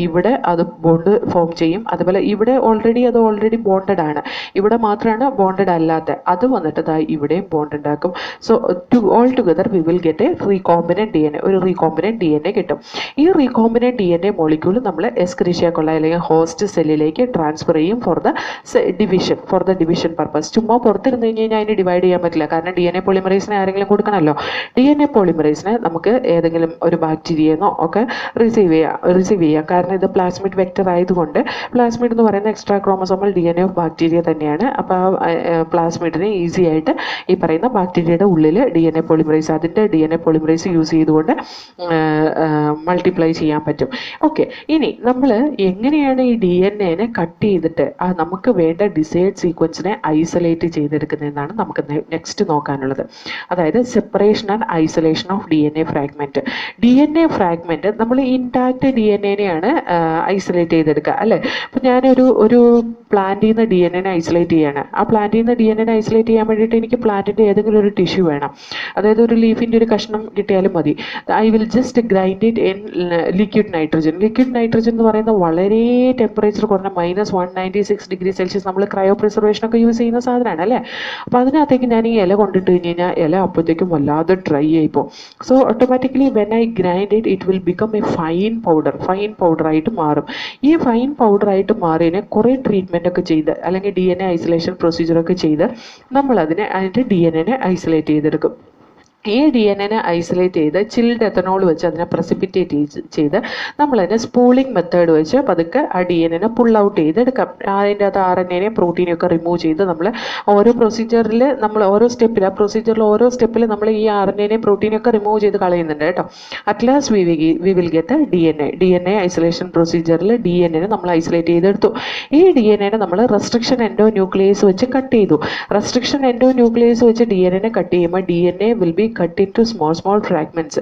ഇവിടെ അത് ബോണ്ട് ഫോം ചെയ്യും. അതുപോലെ ഇവിടെ ഓൾറെഡി ബോണ്ടഡ് ആണ്, ഇവിടെ മാത്രമാണ് ബോണ്ടഡ് അല്ലാത്ത, അത് വന്നിട്ട് ഇവിടെയും ബോണ്ട് ഉണ്ടാക്കും. So all together we will get A recombinant DNA, ഒരു റീകോമ്പിനന്റ് DNA കിട്ടും. ഈ റീകോമ്പിനന്റ് DNA മോളിക്യൂൾ നമ്മൾ എസ്ക്രീഷ്യ കൊള്ള അല്ലെങ്കിൽ ഹോസ്റ്റ് സെല്ലിലേക്ക് ട്രാൻസ്ഫർ ചെയ്യും ഫോർ ദ ഡിവിഷൻ പർപ്പസ്. ചുമ്മാ പുറത്തിരുന്ന് കഴിഞ്ഞ് കഴിഞ്ഞാൽ അതിന് ഡിവൈഡ് ചെയ്യാൻ പറ്റില്ല. കാരണം DNA പോളിമറൈസിനെ ആരെങ്കിലും കൊടുക്കണമല്ലോ. DNA പോളിമറൈസിനെ നമുക്ക് ഏതെങ്കിലും ഒരു ബാക്ടീരിയെന്നോ ഒക്കെ റിസീവ് ചെയ്യാം. കാരണം ഇത് പ്ലാസ്മിഡ് വെക്റ്റർ ആയതുകൊണ്ട്, പ്ലാസ്മിഡ് എന്ന് പറയുന്ന extra chromosomal DNA of bacteria തന്നെയാണ്. അപ്പോൾ ആ പ്ലാസ്മിഡിനെ ഈസി ആയിട്ട് ഈ പറയുന്ന ബാക്ടീരിയയുടെ ഉള്ളിൽ DNA പോളിമറൈസ്, അതിൻ്റെ DNA പോളിമറൈസ് യൂസ് ചെയ്തുകൊണ്ട് മൾട്ടിപ്ലൈ ചെയ്യാൻ പറ്റും. ഓക്കെ, ഇനി നമ്മൾ എങ്ങനെയാണ് ഈ DNA കട്ട് ചെയ്തിട്ട് നമുക്ക് വേണ്ട ഡിസൈഡ് സീക്വൻസിനെ ഐസൊലേറ്റ് ചെയ്തെടുക്കുന്നതെന്നാണ് നമുക്ക് നെക്സ്റ്റ് നോക്കാനുള്ളത്. അതായത് separation and isolation of DNA fragment. DNA fragment നമ്മൾ ഇൻടാക്ട് DNAനെയാണ് ഐസൊലേറ്റ് ചെയ്തെടുക്കുക, അല്ലേ? അപ്പം ഞാനൊരു പ്ലാന്റിൽ നിന്ന് DNA ഐസൊലേറ്റ് ചെയ്യാണ്. ആ പ്ലാന്റിൽ നിന്ന് DNA ഐസൊലേറ്റ് ചെയ്യാൻ വേണ്ടിയിട്ട് എനിക്ക് പ്ലാന്റിൻ്റെ ഏതെങ്കിലും ഒരു ടിഷ്യൂ വേണം. അതായത് ഒരു ലീഫിൻ്റെ ഒരു കഷ്ണം കിട്ടിയാലും മതി. I will just grind it in liquid nitrogen. Liquid nitrogen എന്ന് പറയുന്നത് വളരെ ടെമ്പറേച്ചർ കുറഞ്ഞ -196 ഡിഗ്രി സെൽഷ്യസ് നമ്മൾ ക്രയോ പ്രിസർവേഷനൊക്കെ യൂസ് ചെയ്യുന്ന സാധനമാണ്, അല്ലേ? അപ്പോൾ അതിനകത്തേക്ക് ഞാൻ ഈ ഇല കൊണ്ടിട്ട് കഴിഞ്ഞ് കഴിഞ്ഞാൽ ഇല അപ്പോഴത്തേക്കും വല്ലാതെ ഡ്രൈ ആയിപ്പോൾ. So automatically when I grind it will become a fine powder ആയിട്ട് മാറും. ഈ ഫൈൻ പൗഡർ ആയിട്ട് മാറിയതിനെ കുറേ ട്രീറ്റ്മെന്റ് ഒക്കെ ചെയ്ത് അല്ലെങ്കിൽ DNA ഐസൊലേഷൻ പ്രൊസീജിയറൊക്കെ ചെയ്ത് നമ്മൾ അതിൻ്റെ DNA ഐസൊലേറ്റ് ചെയ്തെടുക്കും. ഈ DNA ഐസൊലേറ്റ് ചെയ്ത് ചിൽഡ് എത്തനോൾ വെച്ച് അതിനെ പ്രസിപ്പിറ്റേറ്റ് ചെയ്ത് നമ്മളതിനെ സ്പൂളിംഗ് മെത്തേഡ് വെച്ച് പതുക്കെ ആ DNA പുൾ ഔട്ട് ചെയ്തെടുക്കാം. അതിൻ്റെ അത് RNA പ്രോട്ടീനും ഒക്കെ റിമൂവ് ചെയ്ത് നമ്മൾ ഓരോ പ്രൊസീജിയറിൽ ഓരോ സ്റ്റെപ്പിൽ നമ്മൾ ഈ RNA പ്രോട്ടീനും ഒക്കെ റിമൂവ് ചെയ്ത് കളയുന്നുണ്ട് കേട്ടോ. At last we will get DNA isolation പ്രൊസീജിയറിൽ DNA നമ്മൾ ഐസൊലേറ്റ് ചെയ്തെടുത്തു. ഈ DNA നമ്മൾ റെസ്ട്രിക്ഷൻ എൻഡോന്യൂക്ലിയസ് വെച്ച് കട്ട് ചെയ്തു. റെസ്ട്രിക്ഷൻ എൻഡോന്യൂക്ലിയസ് വെച്ച് DNA കട്ട് ചെയ്യുമ്പോൾ DNA will be cut into small fragments.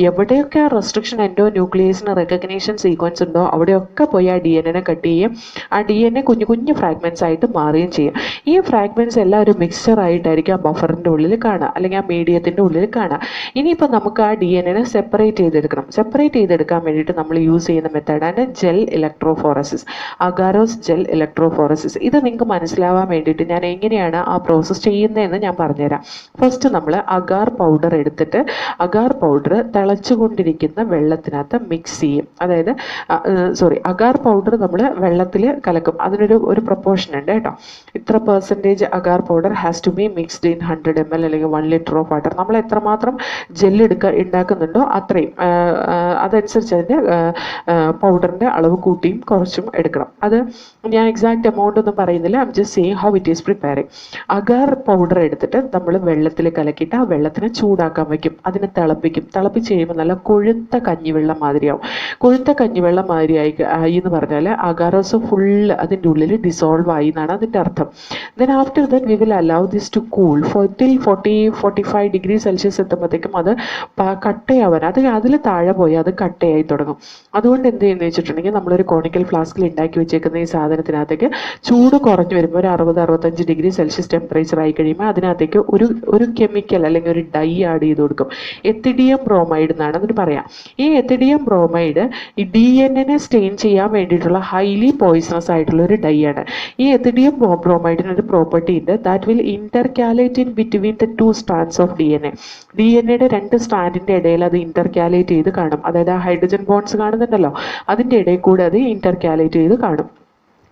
എവിടെയൊക്കെ റെസ്ട്രിക്ഷൻ എൻഡോന്യൂക്ലിയസിന് റെക്കഗ്നീഷൻ സീക്വൻസ് ഉണ്ടോ അവിടെയൊക്കെ പോയി ആ DNA കട്ട് ചെയ്യും. ആ DNA കുഞ്ഞു ഫ്രാഗ്മെന്റ്സ് ആയിട്ട് മാറുകയും ചെയ്യും. ഈ ഫ്രാഗ്മെന്റ്സ് എല്ലാം ഒരു മിക്സ്ചർ ആയിട്ടായിരിക്കും ആ ബഫറിൻ്റെ ഉള്ളിൽ കാണുക, അല്ലെങ്കിൽ ആ മീഡിയത്തിൻ്റെ ഉള്ളിൽ കാണുക. ഇനിയിപ്പോൾ നമുക്ക് ആ DNA സെപ്പറേറ്റ് ചെയ്തെടുക്കാൻ വേണ്ടിയിട്ട് നമ്മൾ യൂസ് ചെയ്യുന്ന മെത്തേഡാണ് gel electrophoresis, agarose gel electrophoresis. ഇത് നിങ്ങൾക്ക് മനസ്സിലാവാൻ വേണ്ടിയിട്ട് ഞാൻ എങ്ങനെയാണ് ആ പ്രോസസ്സ് ചെയ്യുന്നതെന്ന് ഞാൻ പറഞ്ഞുതരാം. ഫസ്റ്റ് നമ്മൾ അഗാർ പൗഡർ എടുത്തിട്ട് അഗാർ പൗഡർ തിളച്ചുകൊണ്ടിരിക്കുന്ന വെള്ളത്തിനകത്ത് മിക്സ് ചെയ്യും. അതായത് അഗാർ പൗഡർ നമ്മൾ വെള്ളത്തിൽ കലക്കും. അതിനൊരു പ്രൊപ്പോർഷൻ ഉണ്ട് കേട്ടോ. ഇത്ര % agar powder has to be mixed in 100 ml അല്ലെങ്കിൽ 1 ലിറ്റർ ഓഫ് വാട്ടർ. നമ്മൾ എത്രമാത്രം ജെല്ല് ഉണ്ടാക്കുന്നുണ്ടോ അത്രയും അതനുസരിച്ച് അതിൻ്റെ പൗഡറിൻ്റെ അളവ് കൂട്ടിയും കുറച്ചും എടുക്കണം. അത് ഞാൻ എക്സാക്ട് എമൗണ്ട് ഒന്നും പറയുന്നില്ല. I am just saying how it is preparing. Agar powder എടുത്തിട്ട് നമ്മൾ വെള്ളത്തിൽ കലക്കിയിട്ട് ആ വെള്ളത്തിനെ ചൂടാക്കാൻ വയ്ക്കും. അതിനെ തിളപ്പിച്ച് കഴിയുമ്പോൾ നല്ല കൊഴുത്ത കഞ്ഞിവെള്ളം മാതിരിയാവും. കൊഴുത്ത കഞ്ഞിവെള്ളം മാതിരിയായി എന്ന് പറഞ്ഞാൽ അഗാരോസ് ഫുള്ള് അതിൻ്റെ ഉള്ളിൽ ഡിസോൾവ് ആയി എന്നാണ് അതിൻ്റെ അർത്ഥം. Then after that we will allow this to cool till 40-45 degree Celsius എത്തുമ്പോഴത്തേക്കും അത് കട്ടയാവാൻ, അതിൽ താഴെ പോയി അത് കട്ടയായി തുടങ്ങും. അതുകൊണ്ട് എന്ത് ചെയ്യുന്നത് വെച്ചിട്ടുണ്ടെങ്കിൽ നമ്മളൊരു കോണിക്കൽ ഫ്ലാസ്കിൽ ഉണ്ടാക്കി വെച്ചേക്കുന്ന ഈ സാധനത്തിനകത്തേക്ക് ചൂട് കുറഞ്ഞു വരുമ്പോൾ ഒരു 60-65 ഡിഗ്രി സെൽഷ്യസ് ടെമ്പറേച്ചർ ആയി കഴിയുമ്പോൾ അതിനകത്തേക്ക് ഒരു കെമിക്കൽ അല്ലെങ്കിൽ ഒരു ഡൈ ആഡ് ചെയ്ത് കൊടുക്കും. എത്തിഡിയം ബ്രോമൈഡ് എന്നാണ് അതിന് പറയാം. ഈ എത്തിഡിയം ബ്രോമൈഡ് ഈ DNA സ്റ്റെയിൻ ചെയ്യാൻ വേണ്ടിയിട്ടുള്ള ഹൈലി പോയിസണസ് ആയിട്ടുള്ള ഒരു ഡൈ ആണ്. ഈ എത്തിഡിയം ബ്രോമൈഡിന് ഒരു പ്രോപ്പർട്ടി ഉണ്ട്, that will intercalate in between the two strands of DNA യുടെ രണ്ട് സ്ട്രാൻഡിന്റെ ഇടയിൽ അത് ഇന്റർകാലേറ്റ് ചെയ്ത് കാണും. അതായത് ആ ഹൈഡ്രജൻ ബോൺഡ്സ് കാണുന്നുണ്ടല്ലോ, അതിന്റെ ഇടയിൽ കൂടെ അത് ഇന്റർകാലേറ്റ് ചെയ്ത് കാണും.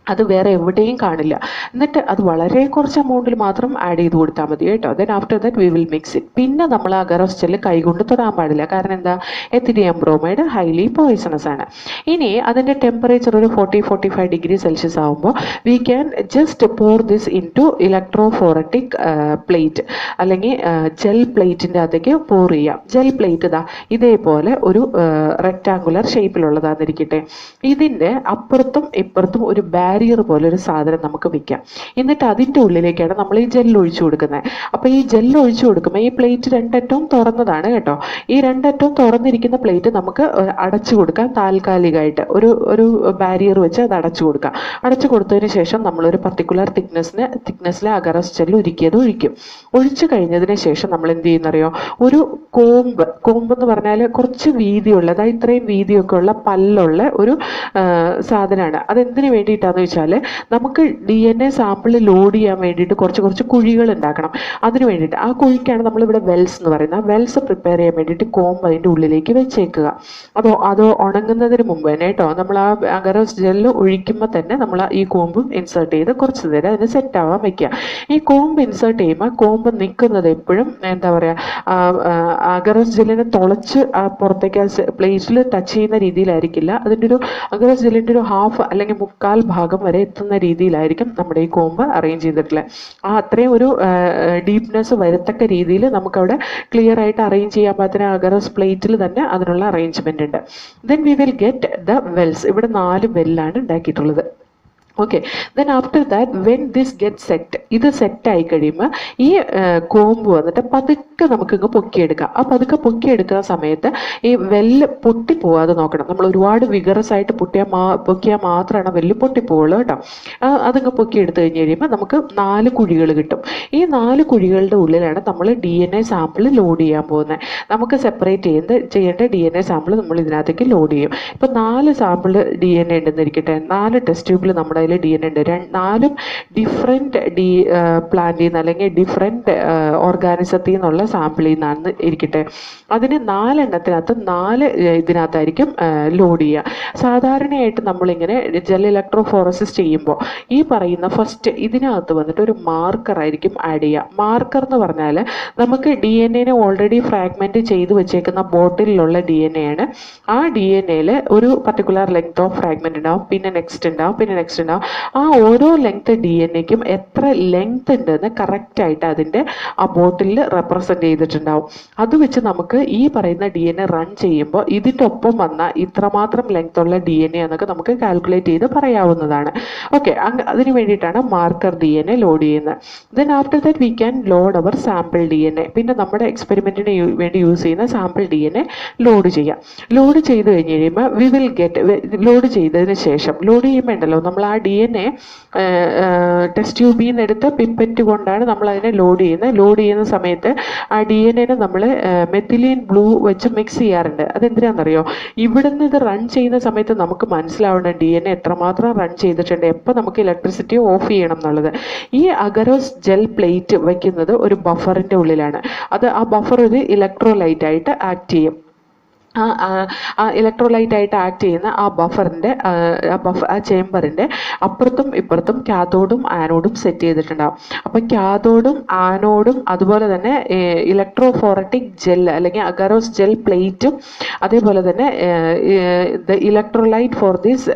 അത് വേറെ എവിടെയും കാണില്ല. എന്നിട്ട് അത് വളരെ കുറച്ച് എമൗണ്ടിൽ മാത്രം ആഡ് ചെയ്ത് കൊടുത്താൽ മതി കേട്ടോ. Then after that we will mix it. പിന്നെ നമ്മൾ ആ അഗറോസ് ജെല്ല് കൈകൊണ്ട് തൊടാൻ പാടില്ല. കാരണം എന്താ, എത്തിഡിയം ബ്രോമൈഡ് ഹൈലി പോയിസണസ് ആണ്. ഇനി അതിൻ്റെ ടെമ്പറേച്ചർ ഒരു 40-45 ഡിഗ്രി സെൽഷ്യസ് ആകുമ്പോൾ we can just pour this into electrophoretic plate അല്ലെങ്കിൽ ജെൽ പ്ലേറ്റിൻ്റെ അകത്തേക്ക് പോർ ചെയ്യാം. ജെൽ പ്ലേറ്റ് ഇതാ ഇതേപോലെ ഒരു റെക്ടാങ്കുലർ ഷേപ്പിലുള്ളതാന്നിരിക്കട്ടെ. ഇതിൻ്റെ അപ്പുറത്തും ഇപ്പുറത്തും ഒരു ബാരിയർ പോലെ ഒരു സാധനം നമുക്ക് വെക്കാം. എന്നിട്ട് അതിൻ്റെ ഉള്ളിലേക്കാണ് നമ്മൾ ഈ ജെല്ല് ഒഴിച്ചു കൊടുക്കുന്നത്. അപ്പോൾ ഈ ജെല്ല് ഒഴിച്ചു കൊടുക്കുമ്പോൾ ഈ പ്ലേറ്റ് രണ്ടറ്റവും തുറന്നതാണ് കേട്ടോ. ഈ രണ്ടറ്റവും തുറന്നിരിക്കുന്ന പ്ലേറ്റ് നമുക്ക് അടച്ചു കൊടുക്കാം. താൽക്കാലികമായിട്ട് ഒരു ബാരിയർ വെച്ച് അത് അടച്ചു കൊടുക്കാം. അടച്ചു കൊടുത്തതിന് ശേഷം നമ്മളൊരു പർട്ടിക്കുലർ തിക്നെസ്സിലെ അഗറോസ് ജെല്ല് ഒഴിക്കും. ഒഴിച്ചു കഴിഞ്ഞതിന് ശേഷം നമ്മൾ എന്ത് ചെയ്യുന്നറിയോ, ഒരു കോമ്പ് എന്ന് പറഞ്ഞാൽ കുറച്ച് വീതിയുള്ള, അതായത് ഇത്രയും വീതിയൊക്കെ ഉള്ള പല്ലുള്ള ഒരു സാധനമാണ്. അതെന്തിനു വേണ്ടിയിട്ടാന്ന് വെച്ചാൽ നമുക്ക് DNA സാമ്പിൾ ലോഡ് ചെയ്യാൻ വേണ്ടിയിട്ട് കുറച്ച് കുഴികൾ ഉണ്ടാക്കണം. അതിന് വേണ്ടിയിട്ട് ആ കുഴിക്കാണ് നമ്മളിവിടെ വെൽസ് എന്ന് പറയുന്നത്. ആ വെൽസ് പ്രിപ്പയർ ചെയ്യാൻ വേണ്ടിയിട്ട് കോമ്പ് അതിൻ്റെ ഉള്ളിലേക്ക് വെച്ചേക്കുക. അതോ ഉണങ്ങുന്നതിന് മുമ്പ് തന്നെ കേട്ടോ, നമ്മൾ ആ അഗറോസ് ജെല്ല് ഒഴിക്കുമ്പോൾ തന്നെ നമ്മൾ ഈ കോമ്പും ഇൻസേർട്ട് ചെയ്ത് കുറച്ച് നേരം അതിന് സെറ്റ് ആവാൻ വെക്കുക. ഈ കോമ്പ് ഇൻസേർട്ട് ചെയ്യുമ്പോൾ കോമ്പ് നിൽക്കുന്നത് എപ്പോഴും എന്താ പറയുക, അഗറോസ് ജെല്ലിനെ തുളച്ച് പുറത്തേക്ക് പ്ലേറ്റിൽ ടച്ച് ചെയ്യുന്ന രീതിയിലായിരിക്കില്ല. അതിൻ്റെ ഒരു അഗറോസ് ജെല്ലിൻ്റെ ഒരു ഹാഫ് അല്ലെങ്കിൽ മുക്കാൽ ഭാഗം വരെ എത്തുന്ന രീതിയിലായിരിക്കും നമ്മുടെ ഈ കോമ്പ് അറേഞ്ച് ചെയ്തിട്ടുള്ളത്. ആ അത്രയും ഒരു ഡീപ്നെസ് വരത്തക്ക രീതിയിൽ നമുക്കവിടെ ക്ലിയർ ആയിട്ട് അറേഞ്ച് ചെയ്യാൻ പറ്റുന്ന അഗറോസ് പ്ലേറ്റിൽ തന്നെ അതിനുള്ള അറേഞ്ച്മെന്റ് ഉണ്ട്. Then we will get the Wells. ഇവിടെ 4 വെല്ലാണ് ഉണ്ടാക്കിയിട്ടുള്ളത്. Okay, then after that when this get set, ഇത് സെറ്റായി കഴിയുമ്പോൾ ഈ കോമ്പ് വന്നിട്ട് പതുക്കെ നമുക്കിങ്ങ് പൊക്കിയെടുക്കാം. ആ പതുക്കെ പൊക്കിയെടുക്കുന്ന സമയത്ത് ഈ വെല്ല് പൊട്ടിപ്പോവാതെ നോക്കണം. നമ്മൾ ഒരുപാട് വിഗറസ് ആയിട്ട് പൊക്കിയാൽ മാത്രമാണ് വെല്ല് പൊട്ടിപ്പോവുള്ളൂ കേട്ടോ. അതിങ്ങ് പൊക്കിയെടുത്ത് കഴിഞ്ഞ് കഴിയുമ്പോൾ നമുക്ക് 4 കുഴികൾ കിട്ടും. ഈ 4 കുഴികളുടെ ഉള്ളിലാണ് നമ്മൾ DNA സാമ്പിൾ ലോഡ് ചെയ്യാൻ പോകുന്നത്. നമുക്ക് സെപ്പറേറ്റ് ചെയ്യേണ്ട DNA സാമ്പിൾ നമ്മൾ ഇതിനകത്തേക്ക് ലോഡ് ചെയ്യും. ഇപ്പം 4 സാമ്പിൾ DNA ഉണ്ടെന്നിരിക്കട്ടെ, 4 ടെസ്റ്റ് ട്യൂബിൽ നമ്മുടെ DNA ഉണ്ട്. 4ഉം ഡിഫറെൻറ്റ് പ്ലാന്റിൽ നിന്ന് അല്ലെങ്കിൽ ഡിഫറെൻറ്റ് ഓർഗാനിസത്തിൽ നിന്നുള്ള സാമ്പിളിൽ നിന്നാണ് ഇരിക്കട്ടെ. അതിന് 4 എണ്ണത്തിനകത്ത് 4 ഇതിനകത്തായിരിക്കും ലോഡ് ചെയ്യുക. സാധാരണയായിട്ട് നമ്മളിങ്ങനെ ജെൽ ഇലക്ട്രോഫോറസിസ് ചെയ്യുമ്പോൾ ഈ പറയുന്ന ഫസ്റ്റ് ഇതിനകത്ത് വന്നിട്ട് ഒരു മാർക്കർ ആയിരിക്കും ആഡ് ചെയ്യുക. മാർക്കർ എന്ന് പറഞ്ഞാൽ നമുക്ക് DNA ഓൾറെഡി ഫ്രാഗ്മെൻറ്റ് ചെയ്ത് വെച്ചേക്കുന്ന ബോട്ടിലുള്ള DNA ആണ്. ആ DNA ഒരു പർട്ടിക്കുലർ ലെങ്ത് ഓഫ് ഫ്രാഗ്മെൻറ്റ് ഉണ്ടാവും, പിന്നെ നെക്സ്റ്റ് ഉണ്ടാവും. ആ ഓരോ ലെങ്ത് DNAക്കും എത്ര ലെങ്ത് ഉണ്ടെന്ന് കറക്റ്റായിട്ട് അതിൻ്റെ ആ ബോട്ടിലിൽ റെപ്രസെൻ്റ് ചെയ്തിട്ടുണ്ടാവും. അത് വെച്ച് നമുക്ക് ഈ പറയുന്ന DNA റൺ ചെയ്യുമ്പോൾ ഇതിൻ്റെ ഒപ്പം വന്ന ഇത്രമാത്രം ലെങ്ത് ഉള്ള DNA എന്നൊക്കെ നമുക്ക് കാൽക്കുലേറ്റ് ചെയ്ത് പറയാവുന്നതാണ്. ഓക്കെ, അതിന് വേണ്ടിയിട്ടാണ് മാർക്കർ DNA ലോഡ് ചെയ്യുന്നത്. Then after that we can load our sample DNA. പിന്നെ നമ്മുടെ എക്സ്പെരിമെൻറ്റിന് വേണ്ടി യൂസ് ചെയ്യുന്ന സാമ്പിൾ DNA ലോഡ് ചെയ്യാം. ലോഡ് ചെയ്ത് കഴിഞ്ഞ് കഴിയുമ്പോൾ വി വിൽ ഗെറ്റ്, ലോഡ് ചെയ്തതിന് ശേഷം ലോഡ് ചെയ്യുമ്പോൾ ഉണ്ടല്ലോ, നമ്മൾ ആ DNA ടെസ്റ്റ് ട്യൂബിൽ നിന്ന് എടുത്ത് പിപ്പറ്റ് കൊണ്ടാണ് നമ്മൾ അതിനെ ലോഡ് ചെയ്യുന്നത്. ലോഡ് ചെയ്യുന്ന സമയത്ത് ആ DNA നമ്മൾ മെത്തിലീൻ ബ്ലൂ വെച്ച് മിക്സ് ചെയ്യാറുണ്ട്. അതെന്തിനാണെന്നറിയോ, ഇവിടുന്ന് ഇത് റൺ ചെയ്യുന്ന സമയത്ത് നമുക്ക് മനസ്സിലാവണം DNA എത്രമാത്രം റൺ ചെയ്തിട്ടുണ്ട്, എപ്പോൾ നമുക്ക് ഇലക്ട്രിസിറ്റി ഓഫ് ചെയ്യണം എന്നുള്ളത്. ഈ അഗറോസ് ജെൽ പ്ലേറ്റ് വയ്ക്കുന്നത് ഒരു ബഫറിൻ്റെ ഉള്ളിലാണ്. ആ ബഫർ ഒരു ഇലക്ട്രോലൈറ്റ് ആയിട്ട് ആക്ട് ചെയ്യും. ഇലക്ട്രോലൈറ്റ് ആയിട്ട് ആക്ട് ചെയ്യുന്ന ആ ബഫറിൻ്റെ ആ ചേമ്പറിൻ്റെ അപ്പുറത്തും ഇപ്പുറത്തും കാഥോഡും ആനോഡും സെറ്റ് ചെയ്തിട്ടുണ്ടാവും. അപ്പോൾ കാഥോഡും ആനോഡും അതുപോലെ തന്നെ ഇലക്ട്രോഫോററ്റിക് ജെൽ അല്ലെങ്കിൽ അഗറോസ് ജെൽ പ്ലേറ്റും അതേപോലെ തന്നെ the electrolyte for this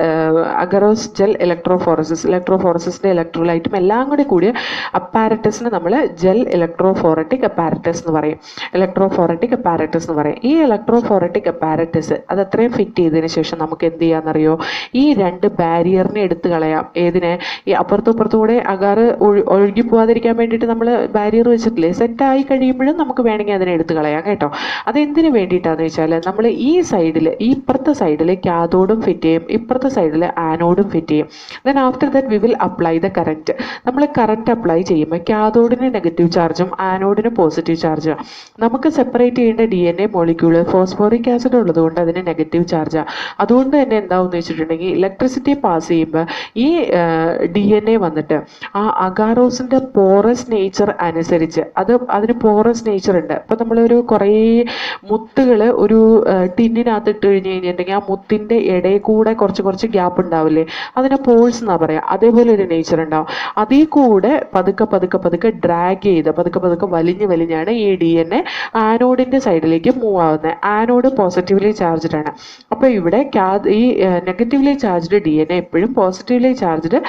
agarose gel ഇലക്ട്രോഫോറസിൻ്റെ ഇലക്ട്രോലൈറ്റും എല്ലാം കൂടിയ അപ്പാരറ്റസിന് നമ്മൾ ജെൽ ഇലക്ട്രോഫോററ്റിക് അപ്പാരറ്റസ് എന്ന് പറയും. ഈ ഇലക്ട്രോഫോററ്റിക് ഇലക്ട്രോഫോററ്റിക് അപ്പാരറ്റസ് അത് അത്രയും ഫിറ്റ് ചെയ്തതിന് ശേഷം നമുക്ക് എന്ത് ചെയ്യാമെന്നറിയോ, ഈ രണ്ട് ബാരിയറിനെ എടുത്ത് കളയാം. ഏതിനെ? ഈ അപ്പുറത്തും ഇപ്പുറത്തും കൂടെ അകാറ് ഒഴുകി പോകാതിരിക്കാൻ വേണ്ടിയിട്ട് നമ്മൾ ബാരിയർ വെച്ചിട്ടില്ലേ, സെറ്റായി കഴിയുമ്പോഴും നമുക്ക് വേണമെങ്കിൽ അതിനെ എടുത്ത് കളയാം കേട്ടോ. അതെന്തിനു വേണ്ടിയിട്ടാണെന്ന് വെച്ചാൽ നമ്മൾ ഈ സൈഡിൽ, ഈ ഇപ്പുറത്തെ സൈഡിൽ കാഥോഡും ഫിറ്റ് ചെയ്യും, ഇപ്പുറത്തെ സൈഡിൽ ആനോഡും ഫിറ്റ് ചെയ്യും. Then after that we will apply the current. നമ്മൾ കറൻറ്റ് അപ്ലൈ ചെയ്യുമ്പോൾ കാഥോഡിന് നെഗറ്റീവ് ചാർജും ആനോഡിന് പോസിറ്റീവ് ചാർജും. നമുക്ക് സെപ്പറേറ്റ് ചെയ്യേണ്ട DNA മോളിക്യൂള് ഫോസ്ഫോറിക് ആസിഡ് ഉള്ളതുകൊണ്ട് അതിന് നെഗറ്റീവ് ചാർജാണ്. അതുകൊണ്ട് തന്നെ എന്താവെന്ന് വെച്ചിട്ടുണ്ടെങ്കിൽ ഇലക്ട്രിസിറ്റി പാസ് ചെയ്യുമ്പോൾ ഈ DNA വന്നിട്ട് ആ അഗാറോസിൻ്റെ പോറസ് നേച്ചർ അനുസരിച്ച് അതിന് പോറസ് നേച്ചർ ഉണ്ട്. അപ്പോൾ നമ്മളൊരു കുറേ മുത്തുകൾ ഒരു ടിന്നിനകത്ത് ഇട്ട് കഴിഞ്ഞ് കഴിഞ്ഞിട്ടുണ്ടെങ്കിൽ ആ മുത്തിൻ്റെ ഇടയിൽ കൂടെ കുറച്ച് ഗ്യാപ്പ് ഉണ്ടാവില്ലേ, അതിനെ പോൾസ് എന്നാ പറയാം. അതേപോലെ ഒരു നേച്ചർ ഉണ്ടാവും. അതിൽ കൂടെ പതുക്കെ ഡ്രാഗ് ചെയ്ത് പതുക്കെ വലിഞ്ഞാണ് ഈ DNA ആനോഡിൻ്റെ സൈഡിലേക്ക് മൂവ് ആവുന്നത്. ആനോഡ് പോസിറ്റീവ്ലി ചാർജ്ഡ് ആണ്. അപ്പോൾ ഇവിടെ ഈ നെഗറ്റീവ്ലി ചാർജ്ഡ് DNA എപ്പോഴും പോസിറ്റീവ്ലി ചാർജ്ഡ്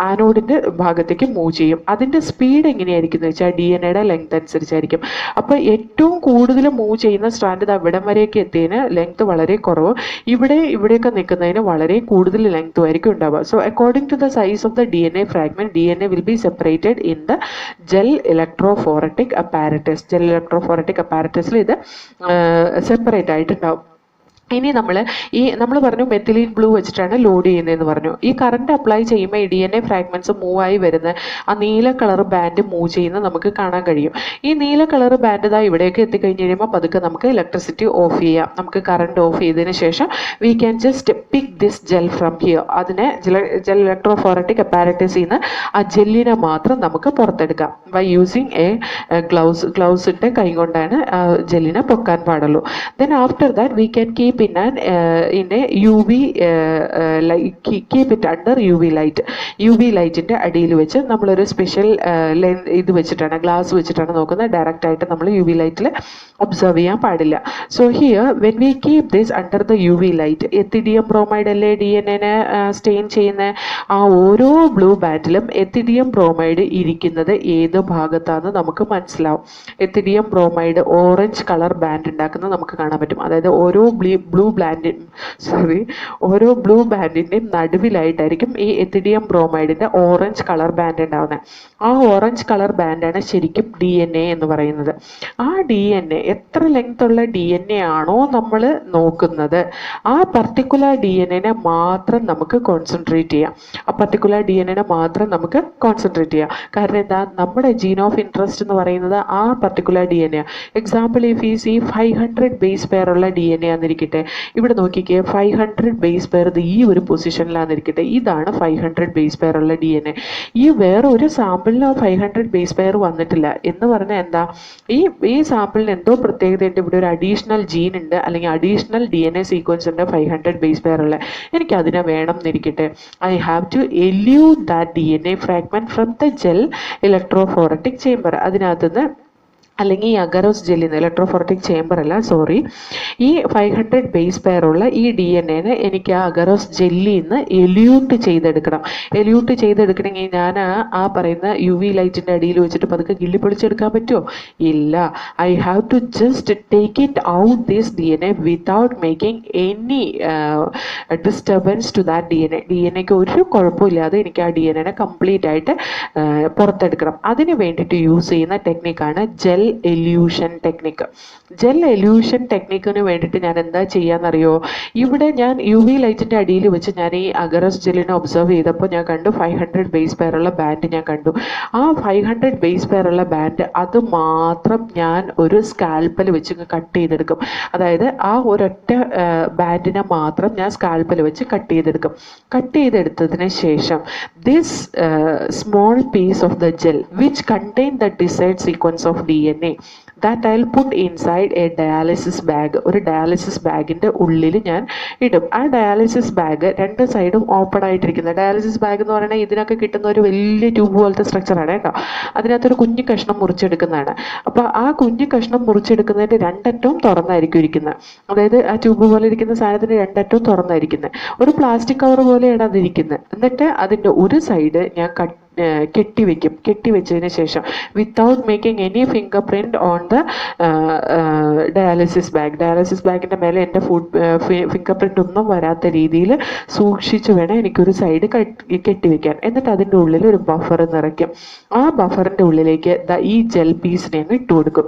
ആനോഡിൻ്റെ ഭാഗത്തേക്ക് മൂവ് ചെയ്യും. അതിൻ്റെ സ്പീഡ് എങ്ങനെയായിരിക്കും എന്ന് വെച്ചാൽ DNAയുടെ ലെങ്ത് അനുസരിച്ചായിരിക്കും. അപ്പോൾ ഏറ്റവും കൂടുതൽ മൂവ് ചെയ്യുന്ന സ്ട്രാൻഡ് അവിടം വരെയൊക്കെ എത്തിയതിന് ലെങ്ത് വളരെ കുറവ്, ഇവിടെയൊക്കെ നിൽക്കുന്നതിന് വളരെ കൂടുതൽ ലെങ്ത് ആയിരിക്കും ഉണ്ടാവുക. So according to the size of the DNA fragment, DNA will be separated in the gel electrophoretic apparatus. Gel electrophoretic apparatus ഇത് സെപ്പറേറ്റ് ആയിട്ടുണ്ടാവും. ഇനി നമ്മൾ പറഞ്ഞു മെത്തിലീൻ ബ്ലൂ വെച്ചിട്ടാണ് ലോഡ് ചെയ്യുന്നതെന്ന് പറഞ്ഞു. ഈ കറണ്ട് അപ്ലൈ ചെയ്യുമ്പോൾ ഈ DNA ഫ്രാഗ്മെന്റ്സ് മൂവ് ആയി വരുന്ന ആ നീല കളർ ബാൻഡ് മൂവ് ചെയ്യുന്നത് നമുക്ക് കാണാൻ കഴിയും. ഈ നീല കളർ ബാൻഡ് ഇതാ ഇവിടേക്ക് എത്തിക്കഴിഞ്ഞ് കഴിയുമ്പോൾ പതുക്കെ നമുക്ക് ഇലക്ട്രിസിറ്റി ഓഫ് ചെയ്യാം. നമുക്ക് കറണ്ട് ഓഫ് ചെയ്തതിന് ശേഷം V can just pick this gel from here. അതിനെ ജെൽ ഇലക്ട്രോഫോററ്റിക് അപ്പാരറ്റസിൽ നിന്ന് ആ ജെല്ലിനെ മാത്രം നമുക്ക് പുറത്തെടുക്കാം ബൈ യൂസിങ് ഗ്ലൗസ് ഇട്ട് കൈ കൊണ്ടാണ് ജെല്ലിനെ പൊക്കാൻ പാടുള്ളൂ. Then after that we can keep in a UV keep it under UV light. UV ലൈറ്റിൻ്റെ അടിയിൽ വെച്ച് നമ്മളൊരു സ്പെഷ്യൽ ഇത് വെച്ചിട്ടാണ്, ഗ്ലാസ് വെച്ചിട്ടാണ് നോക്കുന്നത്. ഡയറക്റ്റ് ആയിട്ട് നമ്മൾ UV ലൈറ്റിൽ ഒബ്സർവ് ചെയ്യാൻ പാടില്ല. So here when we keep this under the UV light, ethidium bromide അല്ലേ DNA സ്റ്റെയിൻ ചെയ്യുന്ന ആ ഓരോ ബ്ലൂ ബാൻഡിലും എത്തിഡിയം ബ്രോമൈഡ് ഇരിക്കുന്നത് ഏത് ഭാഗത്താണെന്ന് നമുക്ക് മനസ്സിലാവും. Ethidium bromide orange colour band ഉണ്ടാക്കുന്നത് നമുക്ക് കാണാൻ പറ്റും. അതായത് ഓരോ ബ്ലൂ ബാൻഡിൻ്റെയും നടുവിലായിട്ടായിരിക്കും ഈ എത്തിഡിയം ബ്രോമൈഡിൻ്റെ ഓറഞ്ച് കളർ ബാൻഡ് ഉണ്ടാവുന്നത്. ആ ഓറഞ്ച് കളർ ബാൻഡാണ് ശരിക്കും DNA എന്ന് പറയുന്നത്. ആ DNA എത്ര ലെങ്ത് ഉള്ള DNA ആണോ നമ്മൾ നോക്കുന്നത്, ആ പർട്ടിക്കുലർ DNA മാത്രം നമുക്ക് കോൺസെൻട്രേറ്റ് ചെയ്യാം. കാരണം എന്താ, നമ്മുടെ ജീൻ ഓഫ് ഇൻട്രസ്റ്റ് എന്ന് പറയുന്നത് ആ particular DNA. Example if you C 500 base pair ഉള്ള DNA ആണെന്നിരിക്കട്ടെ, ഇവിടെ നോക്കിക്കേ 500 ബേസ് പെയർ ഈ ഒരു പൊസിഷനിലാണെന്നിരിക്കട്ടെ, ഇതാണ് 500 ബേസ് പെയർ ഉള്ള DNA. ഈ വേറെ ഒരു സാമ്പിളിന് 500 ബേസ് പെയർ വന്നിട്ടില്ല എന്ന് പറഞ്ഞാൽ എന്താ, ഈ സാമ്പിളിന് എന്തോ പ്രത്യേകതയുണ്ട്. ഇവിടെ ഒരു അഡീഷണൽ ജീൻ ഉണ്ട്, അല്ലെങ്കിൽ അഡീഷണൽ DNA സീക്വൻസ് ഉണ്ട് 500 ബേസ് പെയർ ഉള്ള. എനിക്ക് അതിനെ വേണം എന്നിരിക്കട്ടെ, I have to elute that DNA fragment from the gel electrophoretic chamber. അതിനകത്തുനിന്ന് അല്ലെങ്കിൽ ഈ അഗാരോസ് ജെല്ലിൽ നിന്ന്, ഇലക്ട്രോഫോററ്റിക് ചേംബർ അല്ല സോറി, ഈ 500 ബേസ് പെയർ ഉള്ള ഈ DNA എനിക്ക് ആ അഗാരോസ് ജെല്ലിൽ നിന്ന് എല്യൂട്ട് ചെയ്തെടുക്കണമെങ്കിൽ ഞാൻ ആ പറയുന്ന UV ലൈറ്റിൻ്റെ അടിയിൽ വെച്ചിട്ട് പതുക്കെ ഗില്ലി പൊളിച്ചെടുക്കാൻ പറ്റുമോ? ഇല്ല. I have to just take it out this DNA without making any disturbance to that DNAക്ക് ഒരു കുഴപ്പമില്ലാതെ എനിക്ക് ആ DNA കംപ്ലീറ്റ് ആയിട്ട് പുറത്തെടുക്കണം. അതിന് വേണ്ടിയിട്ട് യൂസ് ചെയ്യുന്ന ടെക്നിക്കാണ് ജെൽ എല്യൂഷൻ ടെക്നിക്കിന് വേണ്ടിയിട്ട് ഞാൻ എന്താ ചെയ്യാന്നറിയോ, ഇവിടെ ഞാൻ UV ലൈറ്റിൻ്റെ അടിയിൽ വെച്ച് ഞാൻ ഈ അഗാരോസ് ജെല്ലിനെ ഒബ്സർവ് ചെയ്തപ്പോൾ ഞാൻ കണ്ടു 500 ബേസ് പെയർ ഉള്ള ബാൻഡ് ഞാൻ കണ്ടു. ആ 500 ബേസ് പെയർ ഉള്ള ബാൻഡ് അത് മാത്രം ഞാൻ ഒരു സ്കാൽപ്പൽ വെച്ച് കട്ട് ചെയ്തെടുക്കും. അതായത് ആ ഒരൊറ്റ ബാൻഡിനെ മാത്രം ഞാൻ സ്കാൽപ്പൽ വെച്ച് കട്ട് ചെയ്തെടുത്തതിന് ശേഷം this small piece of the gel which contain the desired sequence of DNA that I'll put inside a dialysis bag. ഒരു ഡയാലിസിസ് ബാഗിൻ്റെ ഉള്ളിൽ ഞാൻ ഇടും. ആ ഡയാലിസിസ് ബാഗ് രണ്ട് സൈഡും ഓപ്പൺ ആയിട്ടിരിക്കുന്നത്. ഡയാലിസിസ് ബാഗ് എന്ന് പറയുന്നത് ഇതിനൊക്കെ കിട്ടുന്ന ഒരു വലിയ ട്യൂബ് പോലത്തെ സ്ട്രക്ചറാണ് കേട്ടോ. അതിനകത്തൊരു കുഞ്ഞു കഷ്ണം മുറിച്ചെടുക്കുന്നതാണ്. അപ്പോൾ ആ കുഞ്ഞു കഷ്ണം മുറിച്ചെടുക്കുന്നതിൻ്റെ രണ്ടറ്റവും തുറന്നായിരിക്കും ഇരിക്കുന്നത്. അതായത് ആ ട്യൂബ് പോലെ ഇരിക്കുന്ന സാധനത്തിൻ്റെ രണ്ടറ്റവും തുറന്നായിരിക്കുന്നത്. ഒരു പ്ലാസ്റ്റിക് കവർ പോലെയാണ് അതിരിക്കുന്നത്. എന്നിട്ട് അതിൻ്റെ ഒരു സൈഡ് ഞാൻ കെട്ടിവെച്ചതിന് ശേഷം without making any fingerprint on the dialysis ബാഗിൻ്റെ മേലെ എൻ്റെ ഫിംഗർ പ്രിൻ്റ് ഒന്നും വരാത്ത രീതിയിൽ സൂക്ഷിച്ച് വേണം എനിക്കൊരു സൈഡ് കെട്ടിവെക്കാൻ. എന്നിട്ട് അതിൻ്റെ ഉള്ളിൽ ഒരു ബഫർ നിറയ്ക്കും. ആ ബഫറിൻ്റെ ഉള്ളിലേക്ക് ഈ ജെൽ പീസിനെ ഇട്ട് കൊടുക്കും.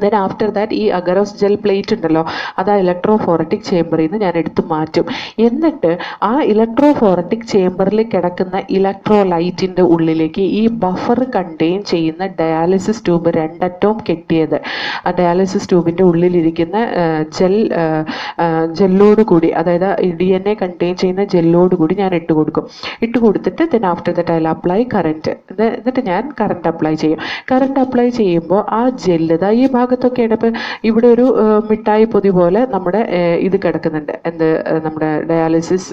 ദെൻ ആഫ്റ്റർ ദാറ്റ് ഈ അഗറോസ് ജെൽ പ്ലേറ്റ് ഉണ്ടല്ലോ, അത് ആ ഇലക്ട്രോഫോററ്റിക് ചേമ്പറിൽ നിന്ന് ഞാൻ എടുത്ത് മാറ്റും. എന്നിട്ട് ആ ഇലക്ട്രോഫോററ്റിക് ചേമ്പറിൽ കിടക്കുന്ന ഇലക്ട്രോലൈറ്റിൻ്റെ ഉള്ളിലേക്ക് ഈ ബഫർ കണ്ടെയ്ൻ ചെയ്യുന്ന ഡയാലിസിസ് ട്യൂബ് രണ്ടറ്റവും കെട്ടിയത്, ആ ഡയാലിസിസ് ട്യൂബിൻ്റെ ഉള്ളിലിരിക്കുന്ന ജെല്ലോട് കൂടി, അതായത് DNA കണ്ടെയ്ൻ ചെയ്യുന്ന ജെല്ലോട് കൂടി ഞാൻ ഇട്ട് കൊടുത്തിട്ട് then after that I apply current. എന്നിട്ട് ഞാൻ കറണ്ട് അപ്ലൈ ചെയ്യും. കറണ്ട് അപ്ലൈ ചെയ്യുമ്പോൾ ആ ജെല്ല് ഈ ഭാഗത്തൊക്കെയാണ്. ഇപ്പം ഇവിടെ ഒരു മിഠായി പൊതി പോലെ നമ്മുടെ ഇത് കിടക്കുന്നുണ്ട്, നമ്മുടെ ഡയാലിസിസ്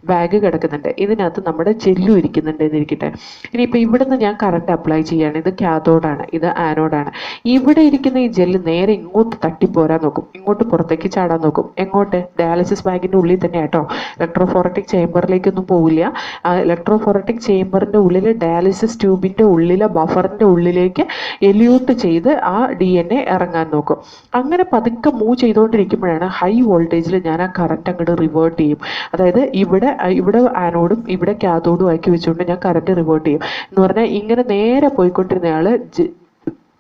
ബാഗ് കിടക്കുന്നുണ്ട്. ഇതിനകത്ത് നമ്മുടെ ജെല്ലും ഇരിക്കുന്നുണ്ട് എന്നിരിക്കട്ടെ. ഇനിയിപ്പോൾ ഇവിടെ നിന്ന് ഞാൻ കറണ്ട് അപ്ലൈ ചെയ്യുകയാണ്. ഇത് കാഥോഡാണ്, ഇത് ആനോഡാണ്. ഇവിടെ ഇരിക്കുന്ന ഈ ജെല്ല് നേരെ ഇങ്ങോട്ട് തട്ടിപ്പോരാൻ നോക്കും, ഇങ്ങോട്ട് പുറത്തേക്ക് ചാടാൻ നോക്കും. എങ്ങോട്ട്? ഡയാലിസിസ് ബാഗിൻ്റെ ഉള്ളിൽ തന്നെ കേട്ടോ, ഇലക്ട്രോഫോററ്റിക് ചേമ്പറിലേക്കൊന്നും പോവില്ല. ആ ഇലക്ട്രോഫോററ്റിക് ചേമ്പറിൻ്റെ ഉള്ളിൽ ഡയാലിസിസ് ട്യൂബിൻ്റെ ഉള്ളിലെ ബഫറിൻ്റെ ഉള്ളിലേക്ക് എല്യൂട്ട് ചെയ്ത് ആ DNA ഇറങ്ങാൻ നോക്കും. അങ്ങനെ പതുക്കെ മൂവ് ചെയ്തുകൊണ്ടിരിക്കുമ്പോഴാണ് ഹൈ വോൾട്ടേജിൽ ഞാൻ ആ കറണ്ട് അങ്ങോട്ട് റിവേർട്ട് ചെയ്യും. അതായത് ഇവിടെ ആനോഡും ഇവിടെ കാഥോഡും ആക്കി വെച്ചുകൊണ്ട് ഞാൻ കറണ്ട് റിവേർട്ട് ചെയ്യും. എന്ന് പറഞ്ഞാൽ ഇങ്ങനെ നേരെ പോയിക്കൊണ്ടിരുന്നയാൾ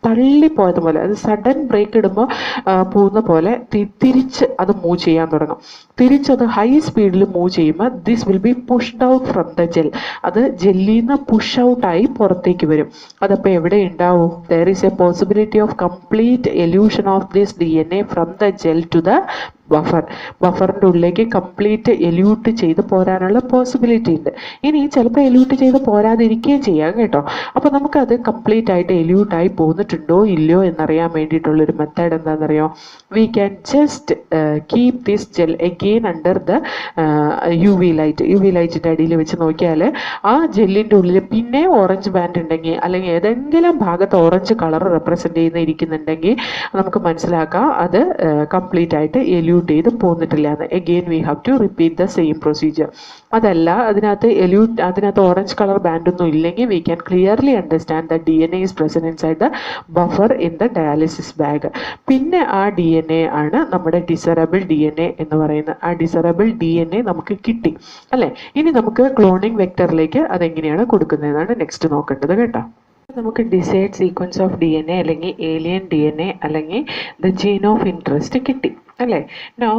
തള്ളിപ്പോയതുപോലെ, അത് സഡൻ ബ്രേക്ക് ഇടുമ്പോൾ പോകുന്ന പോലെ തിരിച്ച് അത് മൂവ് ചെയ്യാൻ തുടങ്ങും. തിരിച്ചത് ഹൈ സ്പീഡിൽ മൂവ് ചെയ്യുമ്പോൾ this will be pushed out from the gel. അത് ജെല്ലിൽ നിന്ന് പുഷ് ഔട്ടായി പുറത്തേക്ക് വരും. അതപ്പോൾ എവിടെ ഉണ്ടാവും? There is a possibility of complete elution of this DNA from the gel to the ബഫറിൻ്റെ ഉള്ളിലേക്ക് കംപ്ലീറ്റ് എല്യൂട്ട് ചെയ്ത് പോരാനുള്ള പോസിബിലിറ്റി ഉണ്ട്. ഇനി ചിലപ്പോൾ എല്യൂട്ട് ചെയ്ത് പോരാതിരിക്കുകയും ചെയ്യാം കേട്ടോ. അപ്പോൾ നമുക്കത് കംപ്ലീറ്റ് ആയിട്ട് എല്യൂട്ടായി പോന്നിട്ടുണ്ടോ ഇല്ലയോ എന്നറിയാൻ വേണ്ടിയിട്ടുള്ളൊരു മെത്തേഡ് എന്താണെന്നറിയോ? V can just keep this gel again under the UV ലൈറ്റിൻ്റെ അടിയിൽ വെച്ച് നോക്കിയാൽ ആ ജെല്ലിൻ്റെ ഉള്ളിൽ പിന്നെ ഓറഞ്ച് ബാൻഡ് ഉണ്ടെങ്കിൽ, അല്ലെങ്കിൽ ഏതെങ്കിലും ഭാഗത്ത് ഓറഞ്ച് കളർ റെപ്രസെൻ്റ് ചെയ്യുന്നിരിക്കുന്നുണ്ടെങ്കിൽ നമുക്ക് മനസ്സിലാക്കാം അത് കംപ്ലീറ്റ് ആയിട്ട് എല്യൂട്ട് ചെയ്ത് പോന്നിട്ടില്ല എന്ന്. Again we have to repeat the same procedure. അതല്ല അതിനകത്ത് ഓറഞ്ച് കളർ ബാൻഡ് ഒന്നും ഇല്ലെങ്കിൽ we can clearly understand the DNA is present inside the buffer in the dialysis bag. പിന്നെ ആ DNA ആണ് നമ്മുടെ ഡിസറബിൾ DNA എന്ന് പറയുന്നത്. ആ ഡിസറബിൾ DNA നമുക്ക് കിട്ടി അല്ലേ. ഇനി നമുക്ക് ക്ലോണിംഗ് വെക്ടറിലേക്ക് അതെങ്ങനെയാണ് കൊടുക്കുന്നതെന്നാണ് നെക്സ്റ്റ് നോക്കേണ്ടത് കേട്ടോ. നമുക്ക് ഡിസൈഡ് സീക്വൻസ് ഓഫ് DNA അല്ലെങ്കിൽ ഏലിയൻ DNA അല്ലെങ്കിൽ ദ ജീൻ ഓഫ് ഇൻട്രസ്റ്റ് കിട്ടി അല്ലേ. Now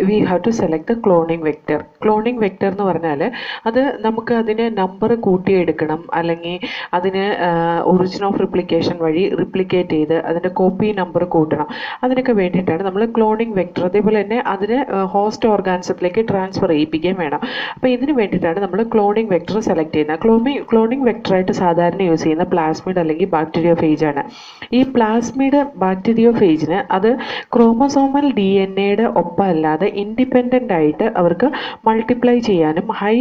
we have to select the cloning vector. Cloning vector എന്ന് പറഞ്ഞാൽ അത് നമുക്ക് അതിന് നമ്പർ കൂട്ടിയെടുക്കണം, അല്ലെങ്കിൽ അതിന് ഒറിജിൻ ഓഫ് റിപ്ലിക്കേഷൻ വഴി റിപ്ലിക്കേറ്റ് ചെയ്ത് അതിൻ്റെ കോപ്പി നമ്പർ കൂട്ടണം. അതിനൊക്കെ വേണ്ടിയിട്ടാണ് നമ്മൾ ക്ലോണിംഗ് വെക്ടർ. അതേപോലെ തന്നെ അതിന് ഹോസ്റ്റ് ഓർഗാനിസത്തിലേക്ക് ട്രാൻസ്ഫർ ചെയ്യിപ്പിക്കുകയും വേണം. അപ്പോൾ ഇതിന് വേണ്ടിയിട്ടാണ് നമ്മൾ ക്ലോണിംഗ് വെക്ടർ സെലക്ട് ചെയ്യുന്നത്. ക്ലോണിംഗ് വെക്ടറായിട്ട് സാധാരണ യൂസ് ചെയ്യുന്ന പ്ലാസ്മിഡ് അല്ലെങ്കിൽ ബാക്ടീരിയോഫേജ് ആണ്. ഈ പ്ലാസ്മിഡ് ബാക്ടീരിയോഫേജിന് അത് ക്രോമസോമൽ DNA ഒപ്പം അല്ലാതെ ഇൻഡിപെൻഡൻ്റ് ആയിട്ട് അവർക്ക് മൾട്ടിപ്ലൈ ചെയ്യാനും ഹൈ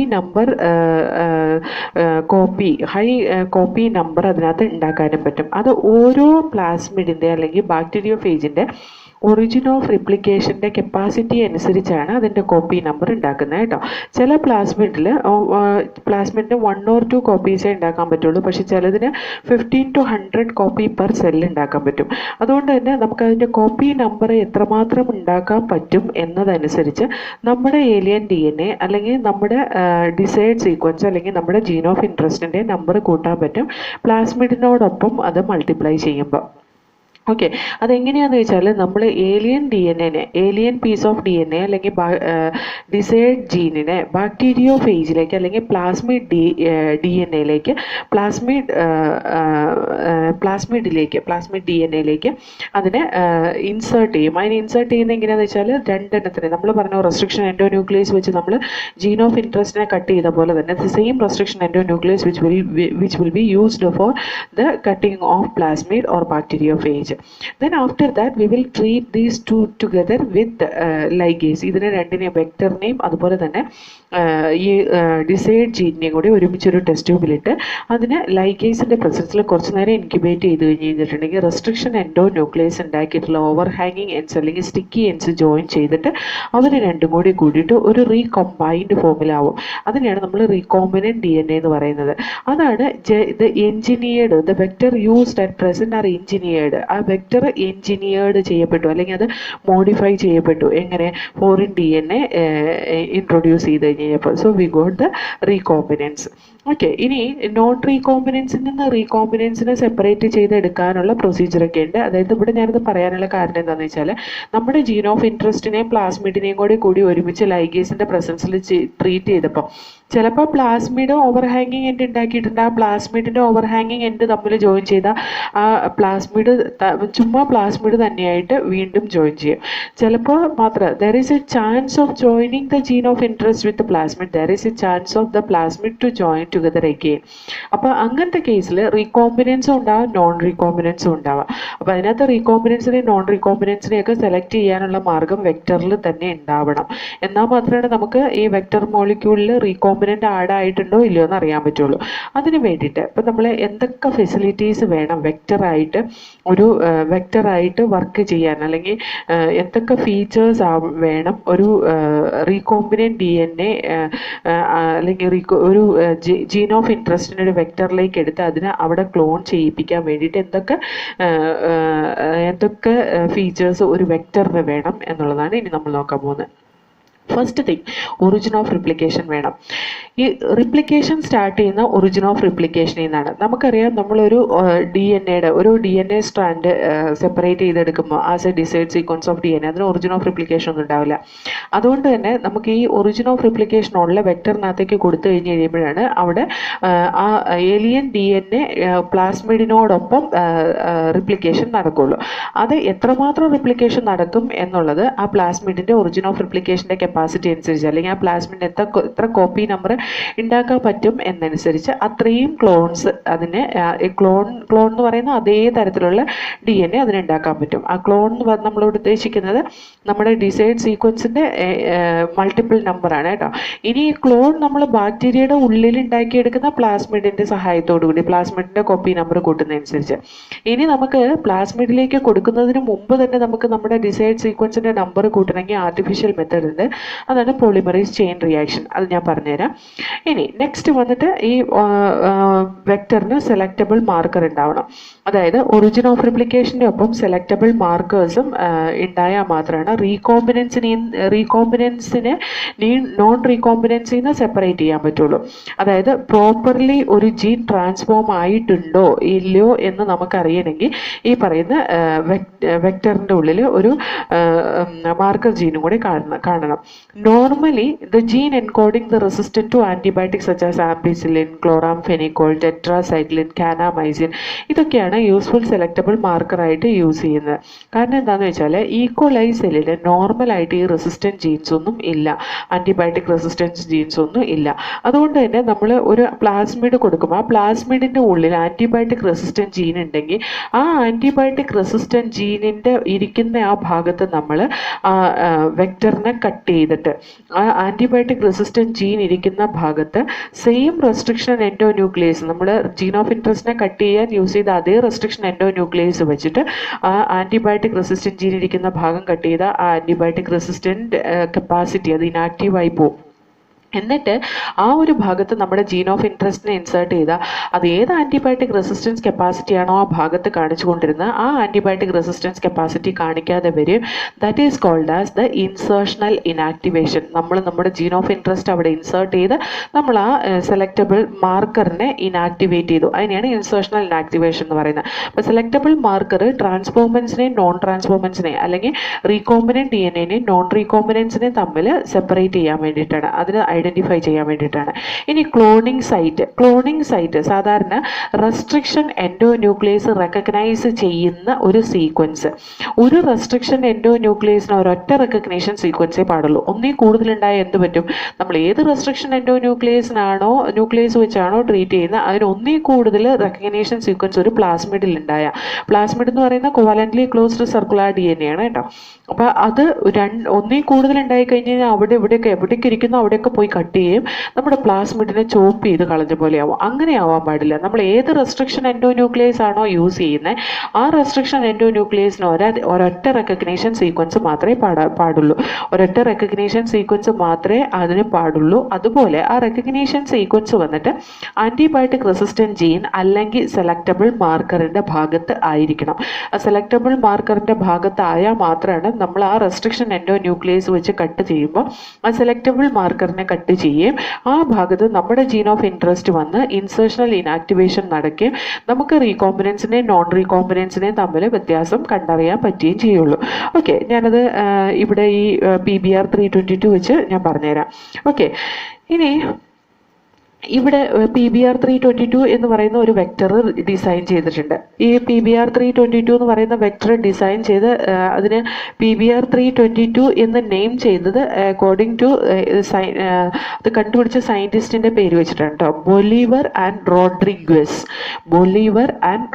കോപ്പി നമ്പർ അതിനകത്ത് ഉണ്ടാക്കാനും പറ്റും. അത് ഓരോ പ്ലാസ്മിഡിൻ്റെ അല്ലെങ്കിൽ ബാക്ടീരിയോഫേജിൻ്റെ ഒറിജിൻ ഓഫ് റിപ്ലിക്കേഷൻ്റെ കപ്പാസിറ്റി അനുസരിച്ചാണ് അതിൻ്റെ കോപ്പി നമ്പർ ഉണ്ടാക്കുന്നത് കേട്ടോ. ചില പ്ലാസ്മിഡിന് 1 or 2 കോപ്പീസേ ഉണ്ടാക്കാൻ പറ്റുള്ളൂ. പക്ഷേ ചിലതിന് 15 to 100 കോപ്പി പെർ സെല്ല് ഉണ്ടാക്കാൻ പറ്റും. അതുകൊണ്ട് തന്നെ നമുക്കതിൻ്റെ കോപ്പി നമ്പർ എത്രമാത്രം ഉണ്ടാക്കാൻ പറ്റും എന്നതനുസരിച്ച് നമ്മുടെ ഏലിയൻ DNA അല്ലെങ്കിൽ നമ്മുടെ ഡിസൈഡ് സീക്വൻസ് അല്ലെങ്കിൽ നമ്മുടെ ജീൻ ഓഫ് ഇൻട്രസ്റ്റിൻ്റെ നമ്പർ കൂട്ടാൻ പറ്റും പ്ലാസ്മിഡിനോടൊപ്പം അത് മൾട്ടിപ്ലൈ ചെയ്യുമ്പോൾ. ഓക്കെ, അതെങ്ങനെയാണെന്ന് വെച്ചാൽ നമ്മൾ ഏലിയൻ പീസ് ഓഫ് DNA അല്ലെങ്കിൽ ഡിസൈഡ് ജീനിനെ ബാക്ടീരിയോഫേജിലേക്ക് അല്ലെങ്കിൽ പ്ലാസ്മിഡ് DNAയിലേക്ക് പ്ലാസ്മിഡ് DNAയിലേക്ക് അതിനെ ഇൻസേർട്ട് ചെയ്യും. അതിനെ ഇൻസേർട്ട് ചെയ്യുന്നത് എങ്ങനെയാണെന്ന് വെച്ചാൽ രണ്ടെണ്ണത്തിന് നമ്മൾ പറഞ്ഞു റെസ്ട്രിക്ഷൻ എൻഡോന്യൂക്ലിയസ് വെച്ച് നമ്മൾ ജീൻ ഓഫ് ഇൻട്രസ്റ്റിനെ കട്ട് ചെയ്ത പോലെ തന്നെ the same restriction endonuclease which will be used for the cutting of plasmid or bacteriophage. Then after that we will treat these two together with ligase. ഇതിനെ രണ്ടിനെ വെക്ടറിനെയും അതുപോലെ തന്നെ ഈ ഡിസൈഡ് ജീനിനെയും കൂടി ഒരുമിച്ചൊരു ടെസ്റ്റ് ട്യൂബിലിട്ട് അതിന് ലൈഗേസിൻ്റെ പ്രസൻസിൽ കുറച്ച് നേരം ഇൻക്യുബേറ്റ് ചെയ്ത് കഴിഞ്ഞിട്ടുണ്ടെങ്കിൽ റെസ്ട്രിക്ഷൻ എൻഡോ ന്യൂക്ലിയസ് ഉണ്ടാക്കിയിട്ടുള്ള ഓവർ ഹാങ്ങിങ് എൻഡ്സ് അല്ലെങ്കിൽ സ്റ്റിക്കി എൻഡ്സ് ജോയിൻ ചെയ്തിട്ട് അവർ രണ്ടും കൂടി കൂടിയിട്ട് ഒരു റീകമ്പൈൻഡ് ഫോമിലാവും. അതിനെയാണ് നമ്മൾ റീകോമ്പിനൻറ്റ് DNA എന്ന് പറയുന്നത്. അതാണ് the engineered, the vector used at present are engineered. ആ വെക്ടർ എൻജിനീയർഡ് ചെയ്യപ്പെട്ടു അല്ലെങ്കിൽ അത് മോഡിഫൈ ചെയ്യപ്പെട്ടു. എങ്ങനെ? ഫോറിൻ DNA ഇൻട്രൊഡ്യൂസ് ചെയ്ത് കഴിഞ്ഞപ്പോൾ. So we got the recombinants. Okay, ഇനി നോൺ റീകോമ്പിനൻസിൽ നിന്ന് റീകോമ്പിനൻസിനെ സെപ്പറേറ്റ് ചെയ്തെടുക്കാനുള്ള പ്രൊസീജിയറൊക്കെ ഉണ്ട്. അതായത് ഇവിടെ ഞാനത് പറയാനുള്ള കാരണം എന്താണെന്ന് വെച്ചാൽ നമ്മുടെ ജീൻ ഓഫ് ഇൻട്രസ്റ്റിനെയും പ്ലാസ്മിഡിനെയും കൂടി ഒരുമിച്ച് ലൈഗേസിൻ്റെ പ്രസൻസിൽ ട്രീറ്റ് ചെയ്തപ്പോൾ ചിലപ്പോൾ പ്ലാസ്മിഡ് ഓവർ ഹാങ്ങിങ് എൻഡ് ഉണ്ടാക്കിയിട്ടുണ്ട്. ആ പ്ലാസ്മിഡിൻ്റെ ഓവർ ഹാങ്ങിങ് എൻഡ് തമ്മിൽ ജോയിൻ ചെയ്ത ആ പ്ലാസ്മിഡ് ചുമ്മാ പ്ലാസ്മിഡ് തന്നെയായിട്ട് വീണ്ടും ജോയിൻ ചെയ്യും. ചിലപ്പോൾ മാത്രം there is a chance of joining the gene of interest with plasmid, there is a chance of the plasmid to join together again. അപ്പോൾ അങ്ങനത്തെ കേസിൽ റീകോമ്പിനൻസും ഉണ്ടാവാം, നോൺ റീകോമ്പിനൻസും ഉണ്ടാവാം. അപ്പോൾ അതിനകത്ത് റീകോമ്പിനൻസിനെയും നോൺ റീകോമ്പിനൻസിനെയൊക്കെ സെലക്ട് ചെയ്യാനുള്ള മാർഗം വെക്ടറിൽ തന്നെ ഉണ്ടാവണം. എന്നാൽ മാത്രമേ നമുക്ക് ഈ വെക്ടർ മോളിക്യൂളിൽ റീകോമ്പിനൻ്റ് ആഡ് ആയിട്ടുണ്ടോ ഇല്ലയോ എന്ന് അറിയാൻ പറ്റുള്ളൂ. അതിന് വേണ്ടിയിട്ട് ഇപ്പം നമ്മൾ എന്തൊക്കെ ഫെസിലിറ്റീസ് വേണം വെക്ടറായിട്ട് ഒരു വെക്ടറായിട്ട് വർക്ക് ചെയ്യാൻ, അല്ലെങ്കിൽ എന്തൊക്കെ ഫീച്ചേഴ്സ് വേണം ഒരു റീകോമ്പിനൻ്റ് DNA അല്ലെങ്കിൽ ഒരു ജീൻ ഓഫ് ഇൻട്രസ്റ്റിൻ്റെ ഒരു വെക്ടറിലേക്ക് എടുത്ത് അതിനെ അവിടെ ക്ലോൺ ചെയ്യിപ്പിക്കാൻ വേണ്ടിയിട്ട് എന്തൊക്കെ ഫീച്ചേഴ്സ് ഒരു വെക്ടറിന് വേണം എന്നുള്ളതാണ് ഇനി നമ്മൾ നോക്കാൻ പോകുന്നത്. First thing, origin of replication വേണം. ഈ റിപ്ലിക്കേഷൻ സ്റ്റാർട്ട് ചെയ്യുന്ന ഒറിജിൻ ഓഫ് റിപ്ലിക്കേഷനിൽ നിന്നാണ്. നമുക്കറിയാം നമ്മളൊരു DNA സ്ട്രാൻഡ് സെപ്പറേറ്റ് ചെയ്തെടുക്കുമ്പോൾ as a desired sequence of DNA അതിന് ഒറിജിൻ ഓഫ് റിപ്ലിക്കേഷൻ ഒന്നും ഉണ്ടാവില്ല. അതുകൊണ്ട് തന്നെ നമുക്ക് ഈ ഒറിജിൻ ഓഫ് റിപ്ലിക്കേഷൻ ഉള്ള വെക്ടറിനകത്തേക്ക് കൊടുത്തു കഴിഞ്ഞ് കഴിയുമ്പോഴാണ് അവിടെ ആ ഏലിയൻ DNA പ്ലാസ്മിഡിനോടൊപ്പം റിപ്ലിക്കേഷൻ നടക്കുള്ളൂ. അത് എത്രമാത്രം റിപ്ലിക്കേഷൻ നടക്കും എന്നുള്ളത് ആ പ്ലാസ്മിഡിൻ്റെ ഒറിജിൻ ഓഫ് റിപ്ലിക്കേഷൻ്റെ കപ്പാസിറ്റി അനുസരിച്ച്, അല്ലെങ്കിൽ ആ പ്ലാസ്മിഡിന് എത്ര കോപ്പി നമ്പർ ഉണ്ടാക്കാൻ പറ്റും എന്നനുസരിച്ച് അത്രയും ക്ലോൺസ് അതിന് ക്ലോൺ എന്ന് പറയുന്ന അതേ തരത്തിലുള്ള DNA അതിനുണ്ടാക്കാൻ പറ്റും. ആ ക്ലോൺ എന്ന് പറഞ്ഞാൽ നമ്മളോട് ഉദ്ദേശിക്കുന്നത് നമ്മുടെ ഡിസൈഡ് സീക്വൻസിൻ്റെ മൾട്ടിപ്പിൾ നമ്പറാണ് കേട്ടോ. ഇനി ഈ ക്ലോൺ നമ്മൾ ബാക്ടീരിയയുടെ ഉള്ളിൽ ഉണ്ടാക്കിയെടുക്കുന്ന പ്ലാസ്മിഡിൻ്റെ സഹായത്തോടു കൂടി പ്ലാസ്മിഡിൻ്റെ കോപ്പി നമ്പർ കൂട്ടുന്നതനുസരിച്ച്, ഇനി നമുക്ക് പ്ലാസ്മിഡിലേക്ക് കൊടുക്കുന്നതിന് മുമ്പ് തന്നെ നമുക്ക് നമ്മുടെ ഡിസൈഡ് സീക്വൻസിൻ്റെ നമ്പർ കൂട്ടണമെങ്കിൽ ആർട്ടിഫിഷ്യൽ മെത്തേഡ് ഉണ്ട്. അതാണ് പോളിമറൈസ് ചെയിൻ റിയാക്ഷൻ. അത് ഞാൻ പറഞ്ഞുതരാം. ഇനി നെക്സ്റ്റ് വന്നിട്ട് ഈ വെക്ടറിന് സെലക്റ്റബിൾ മാർക്കർ ഉണ്ടാവണം. അതായത് ഒറിജിൻ ഓഫ് റിപ്ലിക്കേഷൻ്റെ ഒപ്പം സെലക്റ്റബിൾ മാർക്കേഴ്സും ഉണ്ടായാൽ മാത്രമാണ് റീകോമ്പിനൻസിനെ നോൺ റീകോമ്പിനൻസിൽ നിന്ന് സെപ്പറേറ്റ് ചെയ്യാൻ പറ്റുള്ളൂ. അതായത് പ്രോപ്പർലി ഒരു ജീൻ ട്രാൻസ്ഫോം ആയിട്ടുണ്ടോ ഇല്ലയോ എന്ന് നമുക്കറിയണമെങ്കിൽ ഈ പറയുന്ന വെക്ടറിൻ്റെ ഉള്ളിൽ ഒരു മാർക്കർ ജീനും കൂടി കാണണം. Normally the gene encoding the resistant to antibiotics such as ampicillin, chloramphenicol, tetracycline, kanamycin ഇതൊക്കെയാണ് യൂസ്ഫുൾ സെലക്റ്റബിൾ മാർക്കറായിട്ട് യൂസ് ചെയ്യുന്നത്. കാരണം എന്താണെന്ന് വെച്ചാൽ ഈക്കോലൈ സെല്ലിൽ നോർമലായിട്ട് ഈ റെസിസ്റ്റൻറ്റ് ജീൻസ് ഒന്നും ഇല്ല, ആൻറ്റിബയോട്ടിക് റെസിസ്റ്റൻസ് ജീൻസ് ഒന്നും ഇല്ല. അതുകൊണ്ട് തന്നെ നമ്മൾ ഒരു പ്ലാസ്മിഡ് കൊടുക്കുമ്പോൾ ആ പ്ലാസ്മിഡിൻ്റെ ഉള്ളിൽ ആൻറ്റിബയോട്ടിക് റെസിസ്റ്റൻറ്റ് ജീൻ ഉണ്ടെങ്കിൽ ആ ആൻറ്റിബയോട്ടിക് റെസിസ്റ്റൻറ്റ് ജീനിൻ്റെ ഇരിക്കുന്ന ആ ഭാഗത്ത് നമ്മൾ വെക്ടറിനെ കട്ട് ചെയ്തിട്ട് ആ ആൻറ്റിബയോട്ടിക് റെസിസ്റ്റൻറ്റ് ജീൻ ഇരിക്കുന്ന ഭാഗത്ത് സെയിം റെസ്ട്രിക്ഷൻ എൻഡോ ന്യൂക്ലിയസ് നമ്മൾ ജീൻ ഓഫ് ഇൻട്രസ്റ്റിനെ കട്ട് ചെയ്യാൻ യൂസ് ചെയ്ത അതേ റെസ്ട്രിക്ഷൻ എൻഡോ ന്യൂക്ലിയസ് വെച്ചിട്ട് ആ ആൻറ്റിബയോട്ടിക് റെസിസ്റ്റൻറ്റ് ജീൻ ഇരിക്കുന്ന ഭാഗം കട്ട് ചെയ്ത ആ ആൻറ്റിബയോട്ടിക് റെസിസ്റ്റൻറ്റ് കപ്പാസിറ്റി അത് ഇനാക്റ്റീവായി പോകും. എന്നിട്ട് ആ ഒരു ഭാഗത്ത് നമ്മുടെ ജീൻ ഓഫ് ഇൻട്രസ്റ്റിനെ ഇൻസേർട്ട് ചെയ്താൽ അത് ഏത് ആൻറ്റിബയോട്ടിക് റെസിസ്റ്റൻസ് കപ്പാസിറ്റി ആണോ ആ ഭാഗത്ത് കാണിച്ചുകൊണ്ടിരുന്നത് ആ ആൻറ്റിബയോട്ടിക് റെസിസ്റ്റൻസ് കപ്പാസിറ്റി കാണിക്കാതെ വരും. That is called as the insertional inactivation. നമ്മൾ നമ്മുടെ ജീൻ ഓഫ് ഇൻട്രസ്റ്റ് അവിടെ ഇൻസേർട്ട് ചെയ്ത് നമ്മൾ ആ സെലക്റ്റബിൾ മാർക്കറിനെ ഇനാക്ടിവേറ്റ് ചെയ്തു. അതിനെയാണ് ഇൻസേർഷണൽ ഇനാക്ടിവേഷൻ എന്ന് പറയുന്നത്. അപ്പോൾ സെലക്റ്റബിൾ മാർക്കർ ട്രാൻസ്ഫോമൻസിനെയും നോൺ ട്രാൻസ്ഫോമൻസിനെയും അല്ലെങ്കിൽ റീകോമ്പിനൻറ്റ് DNA നോൺ റീകോമ്പിനൻസിനെയും തമ്മിൽ സെപ്പറേറ്റ് ചെയ്യാൻ വേണ്ടിയിട്ടാണ്, അതിന് ഐഡൻറ്റിഫൈ ചെയ്യാൻ വേണ്ടിയിട്ടാണ്. ഇനി ക്ലോണിങ് സൈറ്റ് സാധാരണ റെസ്ട്രിക്ഷൻ എൻഡോ ന്യൂക്ലിയസ് റെക്കഗ്നൈസ് ചെയ്യുന്ന ഒരു സീക്വൻസ്. ഒരു റെസ്ട്രിക്ഷൻ എൻഡോ ന്യൂക്ലിയസിന് ഒരൊറ്റ റെക്കഗ്നേഷൻ സീക്വൻസേ പാടുള്ളൂ. ഒന്നീ കൂടുതലുണ്ടായാൽ എന്ത് പറ്റും, നമ്മൾ ഏത് റെസ്ട്രിക്ഷൻ എൻഡോ ന്യൂക്ലിയസ് വെച്ചാണോ ട്രീറ്റ് ചെയ്യുന്നത് അതിന് ഒന്നീ കൂടുതൽ റെക്കഗ്നേഷൻ സീക്വൻസ് ഒരു പ്ലാസ്മിഡിൽ ഉണ്ടായ, പ്ലാസ്മിഡ് എന്ന് പറയുന്ന കോവാലൻ്റ്ലി ക്ലോസ്ഡ് സർക്കുലർ DNA ആണ് കേട്ടോ. അപ്പോൾ അത് ഒന്നീ കൂടുതൽ ഉണ്ടായി കഴിഞ്ഞ് കഴിഞ്ഞാൽ എവിടേക്ക് ഇരിക്കുന്നു അവിടെയൊക്കെ പോയി പോയി കട്ട് ചെയ്യും, നമ്മുടെ പ്ലാസ്മിഡിനെ ചോപ്പ് ചെയ്ത് കളഞ്ഞ പോലെയാവും. അങ്ങനെ ആവാൻ പാടില്ല. നമ്മൾ ഏത് റെസ്ട്രിക്ഷൻ എൻഡോന്യൂക്ലിയസ് ആണോ യൂസ് ചെയ്യുന്നത്, ആ റെസ്ട്രിക്ഷൻ എൻഡോന്യൂക്ലിയസിന് ഒരൊറ്റ റെക്കഗ്നേഷൻ സീക്വൻസ് മാത്രമേ പാടുള്ളൂ. ഒരൊറ്റ റെക്കഗ്നേഷൻ സീക്വൻസ് മാത്രമേ അതിന് പാടുള്ളൂ. അതുപോലെ ആ റെക്കഗ്നേഷൻ സീക്വൻസ് വന്നിട്ട് ആൻറ്റിബയോട്ടിക് റെസിസ്റ്റൻറ്റ് ജീൻ അല്ലെങ്കിൽ സെലക്റ്റബിൾ മാർക്കറിൻ്റെ ഭാഗത്ത് ആയിരിക്കണം. ആ സെലക്റ്റബിൾ മാർക്കറിൻ്റെ ഭാഗത്തായാൽ മാത്രമാണ് നമ്മൾ ആ റെസ്ട്രിക്ഷൻ എൻഡോന്യൂക്ലിയസ് വെച്ച് കട്ട് ചെയ്യുമ്പോൾ ആ സെലക്റ്റബിൾ മാർക്കറിനെ കട്ട് ചെയ്യും. ആ ഭാഗത്ത് നമ്മുടെ ജീൻ ഓഫ് ഇൻട്രസ്റ്റ് വന്ന് ഇൻസേർഷണൽ ഇനാക്ടിവേഷൻ നടക്കുകയും നമുക്ക് റീകോമ്പിനൻസിനെയും നോൺ റീകോമ്പിനൻസിനെയും തമ്മിൽ വ്യത്യാസം കണ്ടറിയാൻ പറ്റുകയും ചെയ്യുള്ളൂ. ഓക്കെ, ഞാനത് ഇവിടെ ഈ PBR322 വെച്ച് ഞാൻ പറഞ്ഞുതരാം. ഓക്കെ, ഇനി ഇവിടെ PBR322 എന്ന് പറയുന്ന ഒരു വെക്ടർ ഡിസൈൻ ചെയ്തിട്ടുണ്ട്. ഈ PBR322 എന്ന് പറയുന്ന വെക്ടർ ഡിസൈൻ ചെയ്ത് അതിന് PBR322 എന്ന് നെയിം ചെയ്തത് അക്കോർഡിംഗ് ടു അത് കണ്ടുപിടിച്ച സയൻറ്റിസ്റ്റിൻ്റെ പേര് വെച്ചിട്ടാണ് കേട്ടോ. ബൊലീവർ ആൻഡ്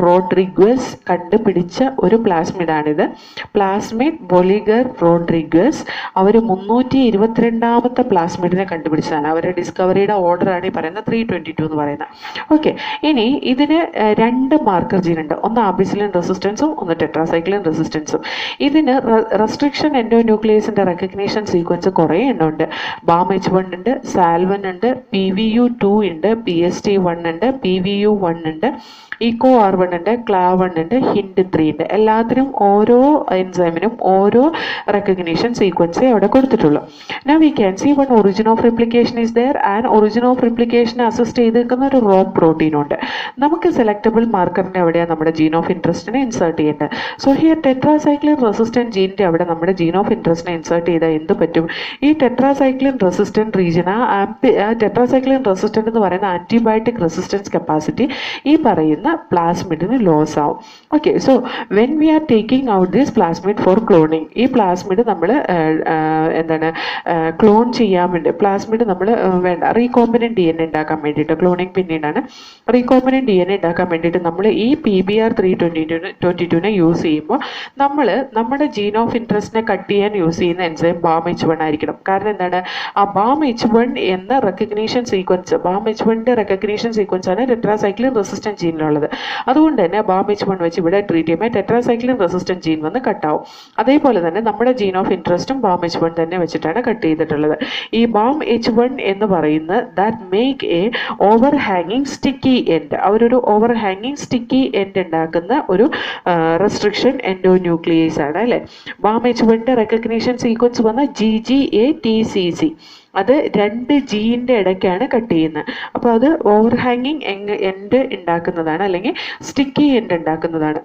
റോഡ്രിഗ്വസ് കണ്ടുപിടിച്ച ഒരു പ്ലാസ്മിഡാണിത്. പ്ലാസ്മിഡ് ബൊലിഗർ റോഡ്രിഗ്വസ് അവർ 322ാമത്തെ പ്ലാസ്മിഡിനെ കണ്ടുപിടിച്ചതാണ്. അവരുടെ ഡിസ്കവറിയുടെ ഓർഡറാണ് ഈ പറയുന്നത് 322 എന്ന് പറയുന്നത്. ഓക്കെ, ഇനി ഇതിന് 2 മാർക്കർ ജീൻ ഉണ്ട്. ഒന്ന് ആർബിസിലിൻ റെസിസ്റ്റൻസും ഒന്ന് ടെട്രാസൈക്ലിൻ റെസിസ്റ്റൻസും. ഇതിന് റെസ്ട്രിക്ഷൻ എൻഡോന്യൂക്ലിയസിന്റെ റെക്കഗ്നേഷൻ സീക്വൻസ് കുറേ എണ്ണമുണ്ട്. BAM-H1 ഉണ്ട്, SAL1 ഉണ്ട്, PVU2 ഉണ്ട്, PST1 ഉണ്ട്, PVU1 ഉണ്ട്, EcoR1 ഉണ്ട്, CLAV1 ഉണ്ട്, HIND3 ഉണ്ട്. എല്ലാത്തിനും ഓരോ എൻസൈമിനും ഓരോ റെക്കഗ്നേഷൻ സീക്വൻസേ അവിടെ കൊടുത്തിട്ടുള്ളൂ. Now we can see one origin of replication is there and origin of replication assist ചെയ്തിരിക്കുന്ന ഒരു റോ പ്രോട്ടീൻ ഉണ്ട്. നമുക്ക് സെലക്റ്റബിൾ മാർക്കറിൻ്റെ എവിടെയാണ് നമ്മുടെ ജീൻ ഓഫ് ഇൻട്രസ്റ്റിനെ ഇൻസേർട്ട് ചെയ്യേണ്ടത്. സോ ഹിയർ ടെട്രാസൈക്ലിൻ റെസിസ്റ്റൻറ്റ് ജീൻ്റെ അവിടെ നമ്മുടെ ജീൻ ഓഫ് ഇൻട്രസ്റ്റിനെ ഇൻസേർട്ട് ചെയ്താൽ എന്ത് പറ്റും? ഈ tetracycline resistant region, tetracycline resistant എന്ന് പറയുന്ന ആൻറ്റിബയോട്ടിക് റെസിസ്റ്റൻസ് കപ്പാസിറ്റി ഈ പറയുന്ന പ്ലാസ്മിഡിന് ലോസ് ആവും. Okay, so when we are taking out this plasmid for cloning, ഈ പ്ലാസ്മിഡ് നമ്മൾ ക്ലോൺ ചെയ്യാൻ വേണ്ടി പ്ലാസ്മിഡ് നമ്മൾ വേണ്ട റീകോമ്പിനൻറ്റ് DNA ഉണ്ടാക്കാൻ വേണ്ടിയിട്ട്, ക്ലോണിങ് പിന്നീടാണ്, റീകോമ്പിനൻറ്റ് DNA ഉണ്ടാക്കാൻ വേണ്ടിയിട്ട് നമ്മൾ ഈ PBR322 യൂസ് ചെയ്യുമ്പോൾ നമ്മൾ നമ്മുടെ ജീൻ ഓഫ് ഇൻട്രസ്റ്റിനെ കട്ട് ചെയ്യാൻ യൂസ് ചെയ്യുന്ന എൻസൈം BAM-H1 ആയിരിക്കണം. കാരണം എന്താണ്, ആ BAM-H1 എന്ന റെക്കഗ്നേഷൻ സീക്വൻസ്, BAM-H1ൻ്റെ റെക്കഗ്നേഷൻ സീക്വൻസ് ആണ് ടെട്രാസൈക്ലിൻ റെസിസ്റ്റൻറ്റ് ജീനിലുള്ളത്. അതുകൊണ്ട് തന്നെ BAM-H1 വെച്ച് ഇവിടെ ട്രീറ്റ് ചെയ്യുമ്പോൾ ടെട്രാസൈക്ലിൻ റെസിസ്റ്റൻറ്റ് ജീൻ വന്ന് കട്ടാവും. അതേപോലെ തന്നെ നമ്മുടെ ജീൻ ഓഫ് ഇൻട്രസ്റ്റും BAM-H1 തന്നെ വെച്ചിട്ടാണ് കട്ട് ചെയ്തിട്ടുള്ളത്. ഈ BAM-H1 എന്ന് പറയുന്നത് ദാറ്റ് മേക്ക് എ ഓവർ ഹാങ്ങിങ് സ്റ്റിക്കി എൻഡ്, അവരൊരു ഓവർ ഹാങ്ങിങ് സ്റ്റിക്കി എൻഡ് ഉണ്ടാക്കുന്ന ഒരു റെസ്ട്രിക്ഷൻ എൻഡോന്യൂക്ലിയേസ് ആണ് അല്ലേ. BAM-H1ൻ്റെ റെക്കഗ്നേഷൻ സീക്വൻസ് വന്ന GGA-TCC, അത് 2 ജീൻ്റെ ഇടയ്ക്കാണ് കട്ട് ചെയ്യുന്നത്. അപ്പോൾ അത് ഓവർ ഹാങ്ങിങ് എൻഡ് ഉണ്ടാക്കുന്നതാണ്, അല്ലെങ്കിൽ സ്റ്റിക്കി എൻഡ് ഉണ്ടാക്കുന്നതാണ്.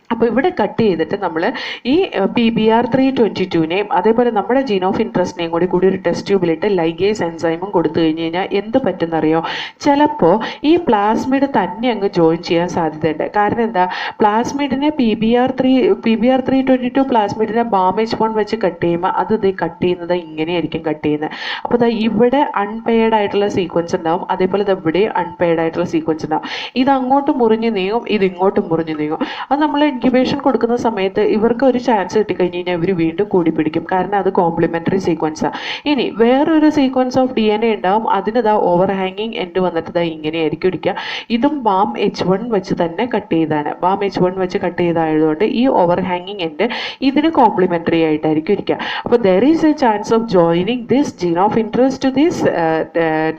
അപ്പോൾ ഇവിടെ കട്ട് ചെയ്തിട്ട് നമ്മൾ ഈ PBR322നെയും അതേപോലെ നമ്മുടെ ജീൻ ഓഫ് ഇൻട്രസ്റ്റിനെയും കൂടി ഒരു ടെസ്റ്റ് ട്യൂബിലിട്ട് ലൈഗേസ് എൻസൈമും കൊടുത്തു കഴിഞ്ഞ് കഴിഞ്ഞാൽ എന്ത് പറ്റുന്നറിയോ? ചിലപ്പോൾ ഈ പ്ലാസ്മിഡ് തന്നെ അങ്ങ് ജോയിൻ ചെയ്യാൻ സാധ്യതയുണ്ട്. കാരണം എന്താ, പ്ലാസ്മിഡിനെ PBR322 പ്ലാസ്മിഡിനെ BAM-H1 വെച്ച് കട്ട് ചെയ്യുമ്പോൾ അത് ഇത് കട്ട് ചെയ്യുന്നത് ഇങ്ങനെയായിരിക്കും കട്ട് ചെയ്യുന്നത്. അപ്പോൾ ഇതാ ഇവിടെ അൺപെയർഡ് ആയിട്ടുള്ള സീക്വൻസ് ഉണ്ടാവും, അതേപോലെ ഇവിടെ അൺപെയർഡ് ആയിട്ടുള്ള സീക്വൻസ് ഉണ്ടാവും. ഇത് അങ്ങോട്ടും മുറിഞ്ഞ് നീങ്ങും, ഇത് ഇങ്ങോട്ടും മുറിഞ്ഞ് നീങ്ങും. അത് നമ്മൾ ഇൻക്യുബേഷൻ കൊടുക്കുന്ന സമയത്ത് ഇവർക്ക് ഒരു ചാൻസ് കിട്ടിക്കഴിഞ്ഞ് കഴിഞ്ഞാൽ ഇവർ വീണ്ടും കൂടി പിടിക്കും. കാരണം അത് കോംപ്ലിമെൻ്ററി സീക്വൻസാണ്. ഇനി വേറൊരു സീക്വൻസ് ഓഫ് DNA ഉണ്ടാവും, അതിനിതാ ഓവർ ഹാങ്ങിങ് എൻഡ് വന്നിട്ട് ഇതാ ഇങ്ങനെയായിരിക്കും ഇരിക്കുക. ഇതും BAM-H1 വെച്ച് തന്നെ കട്ട് ചെയ്താണ്. BAM-H1 വെച്ച് കട്ട് ചെയ്തായതുകൊണ്ട് ഈ ഓവർ ഹാങ്ങിങ് എൻഡ് ഇതിന് കോംപ്ലിമെൻ്ററി ആയിട്ടായിരിക്കും ഇരിക്കുക. അപ്പോൾ there is a chance of joining this gene of interest to this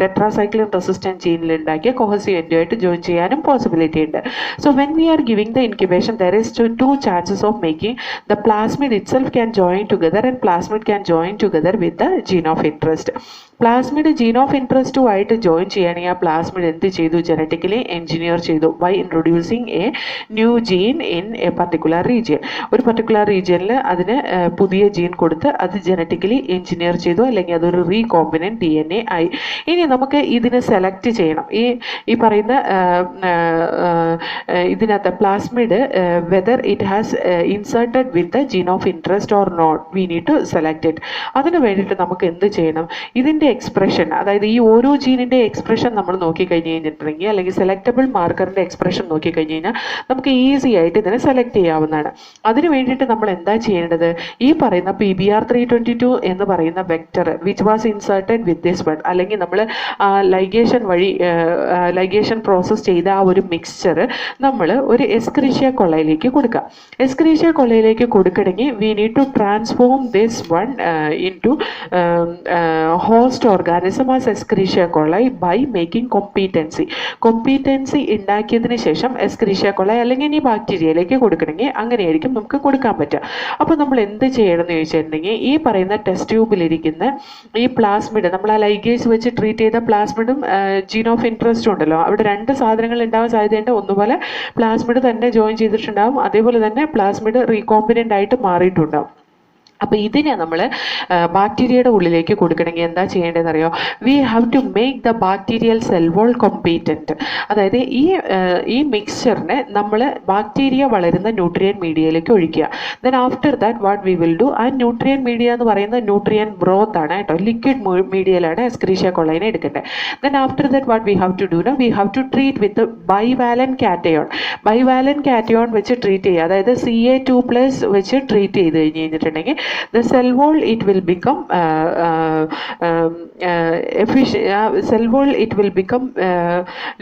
tetracycline resistant ജീനിൽ ഉണ്ടാക്കിയ കൊഹസീവ് എൻഡുമായിട്ട് ജോയിൻ ചെയ്യാനും പോസിബിലിറ്റി ഉണ്ട്. So when we are giving the incubation there is two chances of making the plasmid itself can join together and plasmid can join together with the gene of interest. Plasmid gene of ഇൻട്രസ്റ്റുമായിട്ട് join ചെയ്യുകയാണെങ്കിൽ ആ plasmid എന്ത് ചെയ്തു, genetically engineer ചെയ്തു by introducing a new gene in a particular region. ഒരു particular റീജിയനിൽ അതിന് പുതിയ ജീൻ കൊടുത്ത് അത് ജനറ്റിക്കലി എൻജിനീയർ ചെയ്തു, അല്ലെങ്കിൽ അതൊരു റീകോമ്പിനൻറ്റ് DNA ആയി. ഇനി നമുക്ക് ഇതിനെ സെലക്ട് ചെയ്യണം. ഈ പറയുന്ന ഇതിനകത്ത് plasmid whether it has inserted with the gene of interest or not, we need to select it. അതിന് വേണ്ടിയിട്ട് നമുക്ക് എന്ത് ചെയ്യണം, ഇതിൻ്റെ ജീനിൻ്റെ എക്സ്പ്രഷൻ, അതായത് ഈ ഓരോ ജീനിൻ്റെ എക്സ്പ്രഷൻ നമ്മൾ നോക്കിക്കഴിഞ്ഞ് കഴിഞ്ഞിട്ടുണ്ടെങ്കിൽ, അല്ലെങ്കിൽ സെലക്റ്റബിൾ മാർക്കറിൻ്റെ എക്സ്പ്രഷൻ നോക്കിക്കഴിഞ്ഞ് കഴിഞ്ഞാൽ നമുക്ക് ഈസി ആയിട്ട് ഇതിനെ സെലക്ട് ചെയ്യാവുന്നതാണ്. അതിന് വേണ്ടിയിട്ട് നമ്മൾ എന്താ ചെയ്യേണ്ടത്? ഈ പറയുന്ന PBR322 എന്ന് പറയുന്ന vector which was inserted with this one, അല്ലെങ്കിൽ നമ്മൾ ലൈഗേഷൻ വഴി ലൈഗേഷൻ പ്രോസസ്സ് ചെയ്ത ആ ഒരു മിക്സ്ചർ നമ്മൾ ഒരു എസ്ക്രീഷ്യ കൊളയിലേക്ക് കൊടുക്കുക. എസ്ക്രീഷ്യ കൊളയിലേക്ക് കൊടുക്കണമെങ്കിൽ we need to transform this one into host organism as Escherichia coli by making competency ഉണ്ടാക്കിയതിന് ശേഷം എസ്ക്രീഷ്യ കൊളൈ അല്ലെങ്കിൽ ഇനി ബാക്ടീരിയയിലേക്ക് കൊടുക്കണമെങ്കിൽ അങ്ങനെയായിരിക്കും നമുക്ക് കൊടുക്കാൻ പറ്റുക. അപ്പോൾ നമ്മൾ എന്ത് ചെയ്യണമെന്ന് ചോദിച്ചിട്ടുണ്ടെങ്കിൽ, ഈ പറയുന്ന ടെസ്റ്റ് ട്യൂബിലിരിക്കുന്ന ഈ പ്ലാസ്മിഡ്, നമ്മൾ ആ ലൈഗേസ് വെച്ച് ട്രീറ്റ് ചെയ്ത പ്ലാസ്മിഡും ജീൻ ഓഫ് ഇൻട്രസ്റ്റും ഉണ്ടല്ലോ, അവിടെ രണ്ട് സാധനങ്ങൾ ഉണ്ടാവാൻ സാധ്യതയുണ്ട്. ഒന്നുപോലെ പ്ലാസ്മിഡ് തന്നെ ജോയിൻ ചെയ്തിട്ടുണ്ടാവും, അതേപോലെ തന്നെ പ്ലാസ്മിഡ് റീകോമ്പിനൻ്റ് ആയിട്ട് മാറിയിട്ടുണ്ടാവും. അപ്പോൾ ഇതിനെ നമ്മൾ ബാക്ടീരിയയുടെ ഉള്ളിലേക്ക് കൊടുക്കണമെങ്കിൽ എന്താ ചെയ്യേണ്ടതെന്ന് അറിയോ? We have to make the bacterial cell wall competent. അതായത് ഈ മിക്സ്ചറിനെ നമ്മൾ ബാക്ടീരിയ വളരുന്ന ന്യൂട്രിയൻ മീഡിയയിലേക്ക് ഒഴിക്കുക. Then after that what we will do, ആ ന്യൂട്രിയൻ മീഡിയ എന്ന് പറയുന്നത് ന്യൂട്രിയൻ ബ്രോത്ത് ആണ് കേട്ടോ, ലിക്വിഡ് മീഡിയയിലാണ് എസ്ക്രീഷ്യ കൊളൈനെ എടുക്കേണ്ടത്. Then after that what we have to do, we have to treat with bivalent cation വെച്ച് ട്രീറ്റ് ചെയ്യുക. അതായത് Ca2+ വെച്ച് ട്രീറ്റ് ചെയ്ത് കഴിഞ്ഞിട്ടുണ്ടെങ്കിൽ the cell wall it will become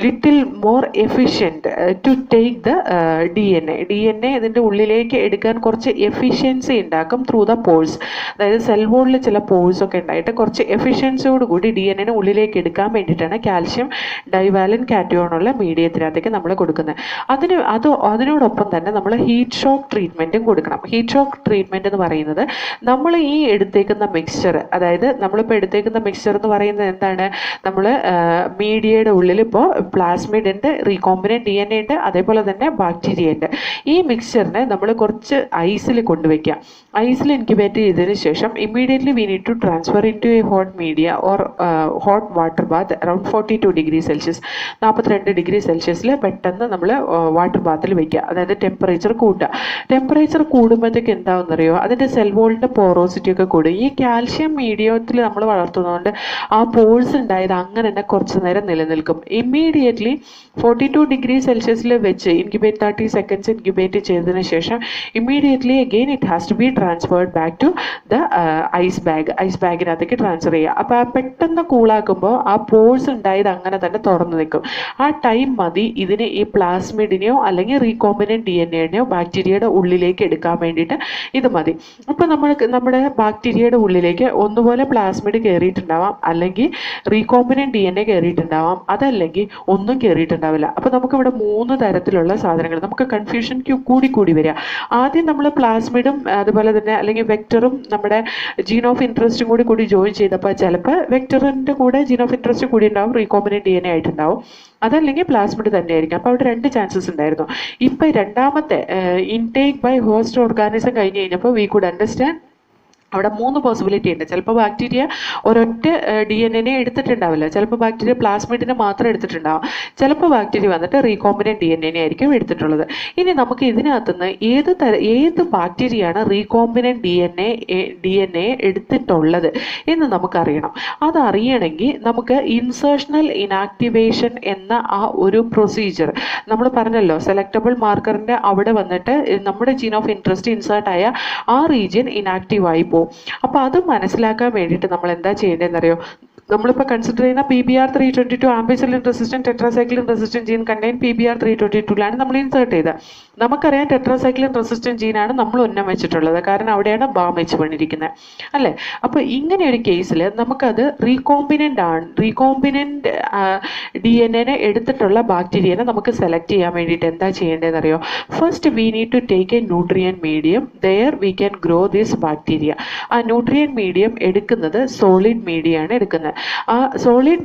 little more efficient to take the DNA ഇതിൻ്റെ ഉള്ളിലേക്ക് എടുക്കാൻ കുറച്ച് എഫിഷ്യൻസി ഉണ്ടാക്കും ത്രൂ ദ പോഴ്സ്. അതായത് സെൽ വോളിൽ ചില പോഴ്സ് ഒക്കെ ഉണ്ടായിട്ട് കുറച്ച് എഫിഷ്യൻസിയോട് കൂടി DNA ഉള്ളിലേക്ക് എടുക്കാൻ വേണ്ടിയിട്ടാണ് കാൽഷ്യം ഡൈവാലൻ കാറ്റയോണുള്ള മീഡിയത്തിനകത്തേക്ക് നമ്മൾ കൊടുക്കുന്നത്. അതിനോടൊപ്പം തന്നെ നമ്മൾ ഹീറ്റ് ഷോക്ക് ട്രീറ്റ്മെൻറ്റും കൊടുക്കണം. ഹീറ്റ് ഷോക്ക് ട്രീറ്റ്മെൻറ്റ് എന്ന് പറയുന്നത്, നമ്മൾ ഈ എടുത്തേക്കുന്ന മിക്സ്ചർ, അതായത് നമ്മളിപ്പോൾ എടുത്തേക്കുന്ന മിക്സ്ചർ എന്ന് പറയുന്നത് എന്താണ്? നമ്മൾ മീഡിയയുടെ ഉള്ളിൽ ഇപ്പോൾ പ്ലാസ്മിഡ് ഉണ്ട്, റീകോമ്പിനൻ്റ് DNA ഉണ്ട്, അതേപോലെ തന്നെ ബാക്ടീരിയ ഉണ്ട്. ഈ മിക്സ്ചറിനെ നമ്മൾ കുറച്ച് ഐസിൽ കൊണ്ടുവയ്ക്കുക. ഐസിൽ ഇൻക്യുബേറ്റ് ചെയ്തതിന് ശേഷം immediately we need to transfer into a hot media or hot water bath around 42 degree Celsius, 42 degree സെൽഷ്യസിൽ പെട്ടെന്ന് നമ്മൾ വാട്ടർ ബാത്തിൽ വയ്ക്കുക. അതായത് ടെമ്പറേച്ചർ കൂട്ടുക. ടെമ്പറേച്ചർ കൂടുമ്പോഴത്തേക്ക് എന്താണെന്നറിയോ? അതിൻ്റെ സെൽ വോളിൻ്റെ പോറോസിറ്റി ഒക്കെ കൂടും. ഈ കാൽഷ്യം മീഡിയത്തിൽ നമ്മൾ വളർത്തുന്നതുകൊണ്ട് ആ പോഴ്സ് ഉണ്ടായത് അങ്ങനെ തന്നെ കുറച്ച് നേരം നിലനിൽക്കും. ഇമ്മീഡിയറ്റ്ലി 42 ഡിഗ്രി സെൽഷ്യസിൽ വെച്ച് ഇൻക്യുബേറ്റ് 30 സെക്കൻഡ്സ് ഇൻക്യുബേറ്റ് ചെയ്തതിന് ശേഷം immediately again it has to be transferred back to the ice ബാഗിനകത്തേക്ക് ട്രാൻസ്ഫർ ചെയ്യുക. അപ്പോൾ ആ പെട്ടെന്ന് കൂളാക്കുമ്പോൾ ആ പോഴ്സ് ഉണ്ടായത് അങ്ങനെ തന്നെ തുറന്നു നിൽക്കും. ആ ടൈം മതി ഇതിന് ഈ പ്ലാസ്മിഡിനെയോ അല്ലെങ്കിൽ റീകോമ്പിനൻ്റ് DNA ബാക്ടീരിയയുടെ ഉള്ളിലേക്ക് എടുക്കാൻ വേണ്ടിയിട്ട് ഇത് മതി. അപ്പോൾ നമ്മുടെ ബാക്ടീരിയയുടെ ഉള്ളിലേക്ക് ഒന്നുപോലെ പ്ലാസ്മിഡ് കയറിയിട്ടുണ്ടാവാം, അല്ലെങ്കിൽ റീകോമ്പിനൻ്റ് DNA കയറിയിട്ടുണ്ടാവാം, അതല്ലെങ്കിൽ ഒന്നും കയറിയിട്ടുണ്ടാവില്ല. അപ്പോൾ നമുക്കിവിടെ 3 തരത്തിലുള്ള സാധനങ്ങൾ, നമുക്ക് കൺഫ്യൂഷൻ കൂടി വരിക. ആദ്യം നമ്മൾ പ്ലാസ്മിഡും അതുപോലെ തന്നെ അല്ലെങ്കിൽ വെക്ടറും നമ്മുടെ ജീൻ ഓഫ് ഇൻട്രസ്റ്റും കൂടി ജോയിൻ ചെയ്തപ്പോൾ ചിലപ്പോൾ വെക്ടറിൻ്റെ കൂടെ ജീൻ ഓഫ് ഇൻട്രസ്റ്റ് കൂടി ഉണ്ടാവും, റീകോമ്പിനൻ്റ് DNA ആയിട്ടുണ്ടാവും, അതല്ലെങ്കിൽ പ്ലാസ്മിഡ് തന്നെ ആയിരിക്കും. അപ്പോൾ അവിടെ 2 ചാൻസസ് ഉണ്ടായിരുന്നു. ഇപ്പോൾ രണ്ടാമത്തെ ഇൻടേക്ക് ബൈ ഹോസ്റ്റ് ഓർഗാനിസം കഴിഞ്ഞ് കഴിഞ്ഞപ്പോൾ വി കുഡ് അണ്ടർസ്റ്റാൻഡ് അവിടെ 3 പോസിബിലിറ്റി ഉണ്ട്. ചിലപ്പോൾ ബാക്ടീരിയ ഒരൊറ്റ DNA എടുത്തിട്ടുണ്ടാവില്ല, ചിലപ്പോൾ ബാക്ടീരിയ പ്ലാസ്മിഡിനെ മാത്രം എടുത്തിട്ടുണ്ടാവും, ചിലപ്പോൾ ബാക്ടീരിയ വന്നിട്ട് റീകോമ്പിനൻ്റ് DNA ആയിരിക്കും എടുത്തിട്ടുള്ളത്. ഇനി നമുക്ക് ഇതിനകത്തുനിന്ന് ഏത് ബാക്ടീരിയയാണ് റീകോമ്പിനൻ്റ് DNA എടുത്തിട്ടുള്ളത് എന്ന് നമുക്കറിയണം. അതറിയണമെങ്കിൽ നമുക്ക് ഇൻസേർഷണൽ ഇനാക്ടിവേഷൻ എന്ന ആ ഒരു പ്രൊസീജിയർ നമ്മൾ പറഞ്ഞല്ലോ, സെലക്റ്റബിൾ മാർക്കറിൻ്റെ അവിടെ വന്നിട്ട് നമ്മുടെ ജീൻ ഓഫ് ഇൻട്രസ്റ്റ് ഇൻസേർട്ടായ ആ റീജിയൻ ഇനാക്റ്റീവ് ആയി പോകും. അപ്പോൾ അത് മനസ്സിലാക്കാൻ വേണ്ടിയിട്ട് നമ്മൾ എന്താ ചെയ്യേണ്ടതെന്നറിയോ? നമ്മളിപ്പോൾ കൺസിഡർ ചെയ്യുന്ന PBR322 ampicillin resistant tetracycline resistant gene contain PBR322 നമ്മൾ ഇൻസേർട്ട് ചെയ്തത്. നമുക്കറിയാം ടെട്രാസൈക്ലിൻ റെസിസ്റ്റൻറ്റ് ജീനാണ് നമ്മൾ ഉന്നം വെച്ചിട്ടുള്ളത്, കാരണം അവിടെയാണ് ബാം വെച്ച് പണിയിരിക്കുന്നത് അല്ലേ. അപ്പോൾ ഇങ്ങനെ ഒരു കേസിൽ നമുക്കത് റീകോമ്പിനൻ്റ് DNA എടുത്തിട്ടുള്ള ബാക്ടീരിയനെ നമുക്ക് സെലക്ട് ചെയ്യാൻ വേണ്ടിയിട്ട് എന്താ ചെയ്യേണ്ടതെന്നറിയോ? First we need to take a nutrient medium, there we can grow this bacteria. ആ ന്യൂട്രിയൻ മീഡിയം എടുക്കുന്നത് സോളിഡ് മീഡിയമാണ് എടുക്കുന്നത്. ആ സോളിഡ്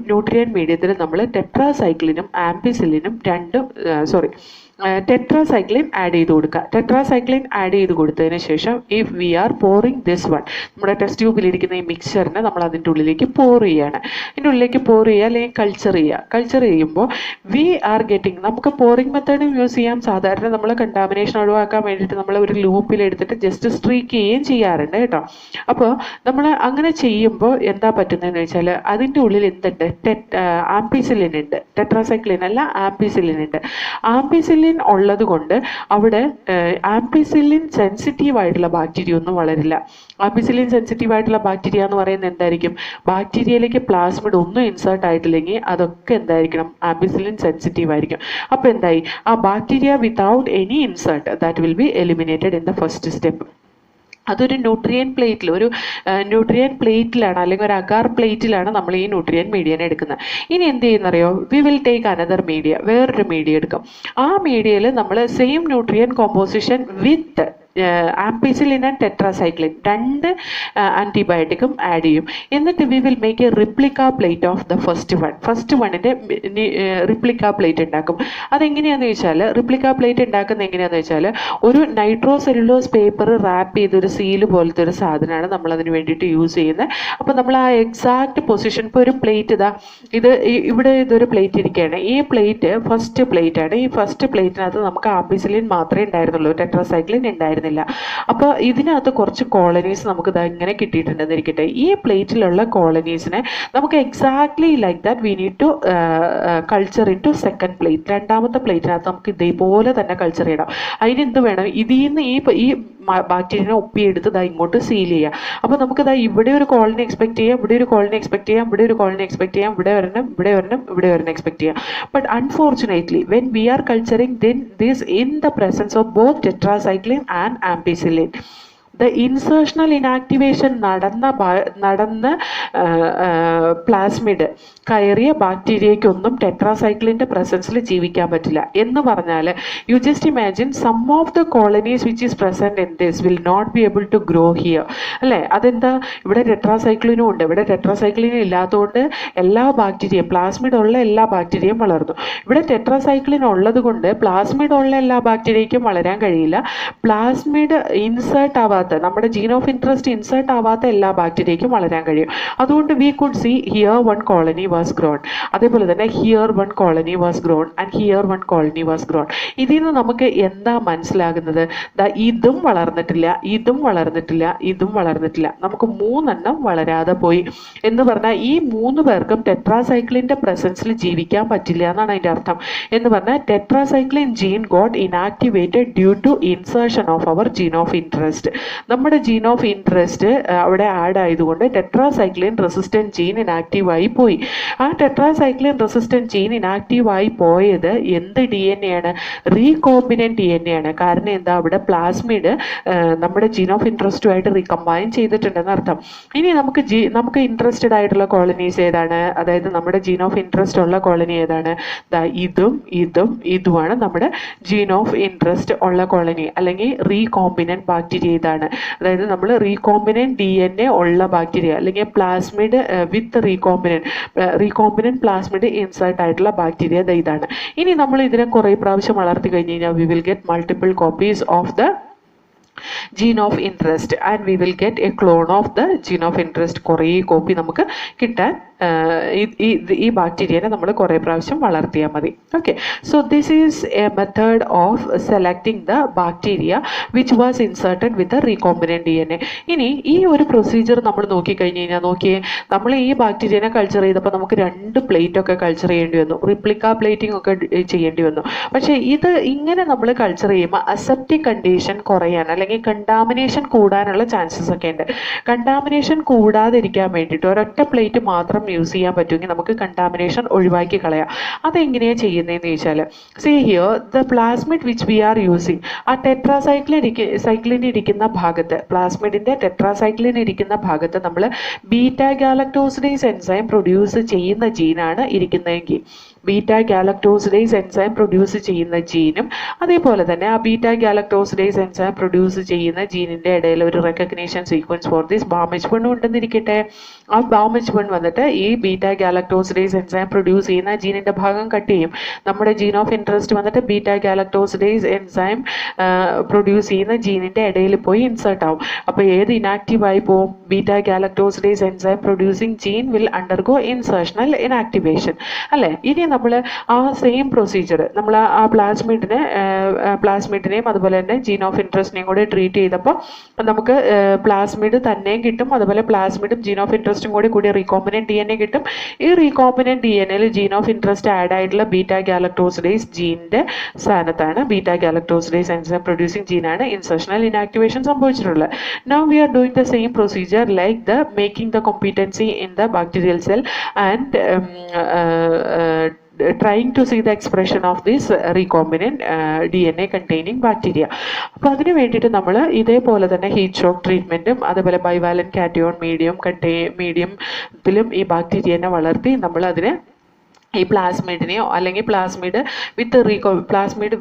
ന്യൂട്രിയൻ മീഡിയത്തിൽ നമ്മൾ ടെട്രാസൈക്ലിനും ആംബിസിലിനും ടെട്രാസൈക്ലിൻ ആഡ് ചെയ്ത് കൊടുക്കുക. ടെട്രാസൈക്ലിൻ ആഡ് ചെയ്ത് കൊടുത്തതിന് ശേഷം if we are pouring this one, നമ്മുടെ ടെസ്റ്റ് ട്യൂബിലിരിക്കുന്ന ഈ മിക്സ്ചറിനെ നമ്മൾ അതിൻ്റെ ഉള്ളിലേക്ക് പോർ ചെയ്യാണ്. അതിൻ്റെ ഉള്ളിലേക്ക് പോർ ചെയ്യുക അല്ലെങ്കിൽ കൾച്ചർ ചെയ്യുക. കൾച്ചർ ചെയ്യുമ്പോൾ വി ആർ ഗെറ്റിംഗ്, നമുക്ക് പോറിങ് മെത്തേഡും യൂസ് ചെയ്യാം. സാധാരണ നമ്മൾ കണ്ടാമിനേഷൻ ഒഴിവാക്കാൻ വേണ്ടിയിട്ട് നമ്മൾ ഒരു ലൂപ്പിൽ എടുത്തിട്ട് ജസ്റ്റ് സ്ട്രീക്ക് ചെയ്യുകയും ചെയ്യാറുണ്ട് കേട്ടോ. അപ്പോൾ നമ്മൾ അങ്ങനെ ചെയ്യുമ്പോൾ എന്താ പറ്റുന്നതെന്ന് വെച്ചാൽ അതിൻ്റെ ഉള്ളിൽ എന്തുണ്ട്, ആംപിസിലിൻ ഉണ്ട്. ടെട്രാസൈക്ലിൻ അല്ല, ആംപിസിലിൻ ഉണ്ട്. ആംപിസിലിൻ ഉള്ളത് കൊണ്ട് അവിടെ ആംപിസിലിൻ സെൻസിറ്റീവ് ആയിട്ടുള്ള ബാക്ടീരിയ ഒന്നും വളരില്ല. ആംപിസിലിൻ സെൻസിറ്റീവ് ആയിട്ടുള്ള ബാക്ടീരിയ എന്ന് പറയുന്നത് എന്തായിരിക്കും, ബാക്ടീരിയയിലേക്ക് പ്ലാസ്മിഡ് ഒന്നും ഇൻസേർട്ട് ആയിട്ടില്ലെങ്കിൽ അതൊക്കെ എന്തായിരിക്കണം, ആംപിസിലിൻ സെൻസിറ്റീവ് ആയിരിക്കും. അപ്പോൾ എന്തായി, ആ bacteria without any insert that will be eliminated in the first step. അതൊരു ന്യൂട്രിയൻ പ്ലേറ്റിൽ, ഒരു ന്യൂട്രിയൻ പ്ലേറ്റിലാണ് അല്ലെങ്കിൽ ഒരു അഗാർ പ്ലേറ്റിലാണ് നമ്മൾ ഈ ന്യൂട്രിയൻ മീഡിയനെ എടുക്കുന്നത്. ഇനി എന്ത് ചെയ്യുന്നറിയോ, we will take another media, വേറൊരു മീഡിയ എടുക്കും. ആ മീഡിയയിൽ നമ്മൾ same nutrient composition with ampicillin and tetracycline രണ്ട് ആൻറ്റിബയോട്ടിക്കും ആഡ് ചെയ്യും. എന്നിട്ട് we will make a replica plate of the first വണ്ണിൻ്റെ റിപ്ലിക്ക പ്ലേറ്റ് ഉണ്ടാക്കും. അതെങ്ങനെയാണെന്ന് വെച്ചാൽ, റിപ്ലിക്ക പ്ലേറ്റ് ഉണ്ടാക്കുന്നത് എങ്ങനെയാണെന്ന് വെച്ചാൽ, ഒരു നൈട്രോസെല്ലുലോസ് പേപ്പർ റാപ്പ് ചെയ്തൊരു സീല് പോലത്തെ ഒരു സാധനമാണ് നമ്മൾ അതിന് വേണ്ടിയിട്ട് യൂസ് ചെയ്യുന്നത്. അപ്പോൾ നമ്മൾ ആ എക്സാക്ട് പൊസിഷൻ, ഇപ്പോൾ ഒരു പ്ലേറ്റ് ഇവിടെ ഇതൊരു പ്ലേറ്റ് ഇരിക്കുകയാണ്. ഈ പ്ലേറ്റ് ഫസ്റ്റ് പ്ലേറ്റ് ആണ്. ഈ ഫസ്റ്റ് പ്ലേറ്റിനകത്ത് നമുക്ക് ആംപിസിലിൻ മാത്രമേ ഉണ്ടായിരുന്നുള്ളൂ, ടെട്രാസൈക്ലിൻ ഉണ്ടായിരുന്നില്ല. അപ്പോൾ ഇതിനകത്ത് കുറച്ച് കോളനീസ് നമുക്ക് ഇങ്ങനെ കിട്ടിയിട്ടുണ്ടെന്നിരിക്കട്ടെ. ഈ പ്ലേറ്റിലുള്ള കോളനീസിനെ നമുക്ക് exactly like that we need to culture into second plate. രണ്ടാമത്തെ പ്ലേറ്റിനകത്ത് നമുക്ക് ഇതേപോലെ തന്നെ കൾച്ചർ ചെയ്യണം. അതിനെന്ത് വേണം, ഇതിൽ നിന്ന് ഈ ബാക്ടീരിയനെ ഒപ്പിയെടുത്ത് ഇങ്ങോട്ട് സീൽ ചെയ്യുക. അപ്പോൾ നമുക്ക് ഇവിടെ ഒരു കോളനി എക്സ്പെക്ട് ചെയ്യാം, ഇവിടെ ഒരു കോളനി എക്സ്പെക്ട് ചെയ്യാം, ഇവിടെ ഒരു കോളനി എക്സ്പെക്ട് ചെയ്യാം, ഇവിടെ വരണം എക്സ്പെക്ട് ചെയ്യാം. But unfortunately when we are culturing this in the presence of both tetracycline and ampicillin, the insertional inactivation നടന്ന പ്ലാസ്മിഡ് കയറിയ ബാക്ടീരിയയ്ക്കൊന്നും ടെട്രാസൈക്ലിൻ്റെ പ്രസൻസിൽ ജീവിക്കാൻ പറ്റില്ല. എന്ന് പറഞ്ഞാൽ you just imagine some of the colonies which is present in this will not be able to grow here, അല്ലേ? അതെന്താ, ഇവിടെ ടെട്രാസൈക്ലിനും ഉണ്ട്. ഇവിടെ ടെട്രാസൈക്ലിനും ഇല്ലാത്തതുകൊണ്ട് എല്ലാ ബാക്ടീരിയയും, പ്ലാസ്മിഡ് ഉള്ള എല്ലാ ബാക്ടീരിയയും വളർന്നു. ഇവിടെ ടെട്രാസൈക്ലിൻ ഉള്ളത് കൊണ്ട് പ്ലാസ്മിഡ് ഉള്ള എല്ലാ ബാക്ടീരിയയ്ക്കും വളരാൻ കഴിയില്ല. പ്ലാസ്മിഡ് ഇൻസേർട്ട് ആവാത്ത, നമ്മുടെ ജീൻ ഓഫ് ഇൻട്രസ്റ്റ് ഇൻസേർട്ട് ആവാത്ത എല്ലാ ബാക്ടീരിയയ്ക്കും വളരാൻ കഴിയും. അതുകൊണ്ട് we could C here one colony was grown, അതേപോലെ തന്നെ here one colony was grown and here one colony was grown. ഇതിൽ നിന്ന് നമുക്ക് എന്താ മനസ്സിലാകുന്നത്, ഇതും വളർന്നിട്ടില്ല, ഇതും വളർന്നിട്ടില്ല, ഇതും വളർന്നിട്ടില്ല, നമുക്ക് മൂന്നെണ്ണം വളരാതെ പോയി എന്ന് പറഞ്ഞാൽ ഈ മൂന്ന് പേർക്കും ടെട്രാസൈക്ലിൻ്റെ പ്രസൻസിൽ ജീവിക്കാൻ പറ്റില്ല എന്നാണ് അതിൻ്റെ അർത്ഥം. എന്ന് പറഞ്ഞാൽ tetracycline gene got inactivated due to insertion of our gene of interest. നമ്മുടെ ജീൻ ഓഫ് ഇൻട്രസ്റ്റ് അവിടെ ആഡ് ആയതുകൊണ്ട് ടെട്രാസൈക്ലിൻ റെസിസ്റ്റൻറ്റ് ജീൻ ഇനാക്റ്റീവായി പോയി. ആ ടെട്രാസൈക്ലിൻ റെസിസ്റ്റൻറ്റ് ജീൻ ഇനാക്റ്റീവായി പോയത് എന്ത് ഡി എൻ എ ആണ്, റീകോമ്പിനൻറ്റ് ഡി എൻ എ ആണ്. കാരണം എന്താ, അവിടെ പ്ലാസ്മിഡ് നമ്മുടെ ജീൻ ഓഫ് ഇൻട്രസ്റ്റുമായിട്ട് റീകമ്പൈൻ ചെയ്തിട്ടുണ്ടെന്ന് അർത്ഥം. ഇനി നമുക്ക് ഇൻട്രസ്റ്റഡ് ആയിട്ടുള്ള കോളനീസ് ഏതാണ്, അതായത് നമ്മുടെ ജീൻ ഓഫ് ഇൻട്രസ്റ്റ് ഉള്ള കോളനി ഏതാണ്, ഇതുമാണ് നമ്മുടെ ജീൻ ഓഫ് ഇൻട്രസ്റ്റ് ഉള്ള കോളനി, അല്ലെങ്കിൽ റീകോമ്പിനൻറ്റ് ബാക്ടീരിയ ഇതാണ്. അതായത് നമ്മൾ റീകോമ്പിനൻറ്റ് ഡി എൻ എ ഉള്ള ബാക്ടീരിയ അല്ലെങ്കിൽ plasmid with recombinant plasmid insert ആയിട്ടുള്ള ബാക്ടീരിയ ഇതാണ്. ഇനി നമ്മൾ ഇതിനെ കുറേ പ്രാവശ്യം വളർത്തി കഴിഞ്ഞ് കഴിഞ്ഞാൽ we will get multiple copies of the gene of interest and we will get a clone of the gene of interest. കുറേ കോപ്പി നമുക്ക് കിട്ടാൻ ഈ ബാക്ടീരിയനെ നമ്മൾ കുറേ പ്രാവശ്യം വളർത്തിയാൽ മതി. Okay, so this is A method of selecting the bacteria which was inserted with recombinant D N A. ഇനി ഈ ഒരു പ്രൊസീജിയർ നമ്മൾ നോക്കിക്കഴിഞ്ഞ് കഴിഞ്ഞാൽ, നമ്മൾ ഈ ബാക്ടീരിയനെ കൾച്ചർ ചെയ്തപ്പോൾ നമുക്ക് 2 പ്ലേറ്റൊക്കെ കൾച്ചർ ചെയ്യേണ്ടി വന്നു, റിപ്ലിക്ക പ്ലേറ്റിംഗ് ഒക്കെ ചെയ്യേണ്ടി വന്നു. പക്ഷേ ഇത് ഇങ്ങനെ നമ്മൾ കൾച്ചർ ചെയ്യുമ്പോൾ അസെപ്റ്റിക് കണ്ടീഷൻ കുറയാൻ അല്ലെങ്കിൽ കണ്ടാമിനേഷൻ കൂടാനുള്ള ചാൻസസ് ഒക്കെ ഉണ്ട്. കണ്ടാമിനേഷൻ കൂടാതിരിക്കാൻ വേണ്ടിയിട്ട് ഒരൊറ്റ പ്ലേറ്റ് മാത്രം യൂസ് ചെയ്യാൻ പറ്റുമെങ്കിൽ നമുക്ക് കണ്ടാമിനേഷൻ ഒഴിവാക്കി കളയാം. അതെങ്ങനെയാണ് ചെയ്യുന്നതെന്ന് ചോദിച്ചാൽ, see here the plasmid which we are using, ആ ടെട്രാസൈക്ലിൻ ഇരിക്കുന്ന ഭാഗത്ത്, പ്ലാസ്മിഡിൻ്റെ ടെട്രാസൈക്ലിൻ ഇരിക്കുന്ന ഭാഗത്ത് നമ്മൾ ബീറ്റാ ഗാലക്ടോസിഡേസ് എൻസൈം പ്രൊഡ്യൂസ് ചെയ്യുന്ന ജീനാണ് ഇരിക്കുന്നതെങ്കിൽ ബീറ്റ ഗാലക്ടോസിഡേസ് എൻസൈം പ്രൊഡ്യൂസ് ചെയ്യുന്ന ജീനും അതേപോലെ തന്നെ ആ ബീറ്റ ഗാലക്ടോസിഡേസ് എൻസൈം പ്രൊഡ്യൂസ് ചെയ്യുന്ന ജീനിൻ്റെ ഇടയിൽ ഒരു recognition sequence for this BAM-H1 ഉണ്ടെന്നിരിക്കട്ടെ. ആ BAM-H1 വന്നിട്ട് ഈ ബീറ്റ ഗാലക്ടോസിഡേസ് എൻസൈം പ്രൊഡ്യൂസ് ചെയ്യുന്ന ജീനിൻ്റെ ഭാഗം കട്ട് ചെയ്യും. നമ്മുടെ ജീൻ ഓഫ് ഇൻട്രസ്റ്റ് വന്നിട്ട് ബീറ്റ ഗാലക്ടോസിഡേസ് എൻസൈം പ്രൊഡ്യൂസ് ചെയ്യുന്ന ജീനിൻ്റെ ഇടയിൽ പോയി ഇൻസേർട്ട് ആവും. അപ്പോൾ ഏത് ഇനാക്റ്റീവ് ആയി പോവും? Beta galactosidase enzyme producing gene will undergo insertional inactivation അല്ലേ. ഇനി നമ്മൾ ആ സെയിം പ്രൊസീജിയർ നമ്മൾ ആ പ്ലാസ്മിഡിനെയും അതുപോലെ തന്നെ ജീൻ ഓഫ് ഇൻട്രസ്റ്റിനെയും കൂടെ ട്രീറ്റ് ചെയ്തപ്പോൾ നമുക്ക് പ്ലാസ്മിഡ് തന്നെയും കിട്ടും, അതുപോലെ പ്ലാസ്മിഡും ജീൻ ഓഫ് ഇൻട്രസ്റ്റും കൂടി റീകോമ്പിനന്റ് DNA കിട്ടും. ഈ റീകോമ്പിനന്റ് DNAയിൽ ജീൻ ഓഫ് ഇൻട്രസ്റ്റ് ആഡ് ആയിട്ടുള്ള ബീറ്റ ഗാലക്ടോസിഡേസ് ജീനിന്റെ സ്ഥാനത്താണ് ബീറ്റ ഗാലക്ടോസിഡേസ് എൻസൈം പ്രൊഡ്യൂസിങ് ജീനാണ് ഇൻസർഷണൽ ഇനാക്ടിവേഷൻ സംഭവിച്ചിട്ടുള്ളത്. Now we are doing the same procedure like the making the competency in the bacterial cell and trying to see the expression of this recombinant DNA containing bacteria. അപ്പോൾ അതിന് വേണ്ടിയിട്ട് നമ്മൾ ഇതേപോലെ തന്നെ heat shock ട്രീറ്റ്മെൻറ്റും അതുപോലെ bivalent cation മീഡിയത്തിലും ഈ ബാക്ടീരിയനെ വളർത്തി നമ്മൾ അതിനെ ഈ പ്ലാസ്മിഡിനെയോ അല്ലെങ്കിൽ പ്ലാസ്മിഡ്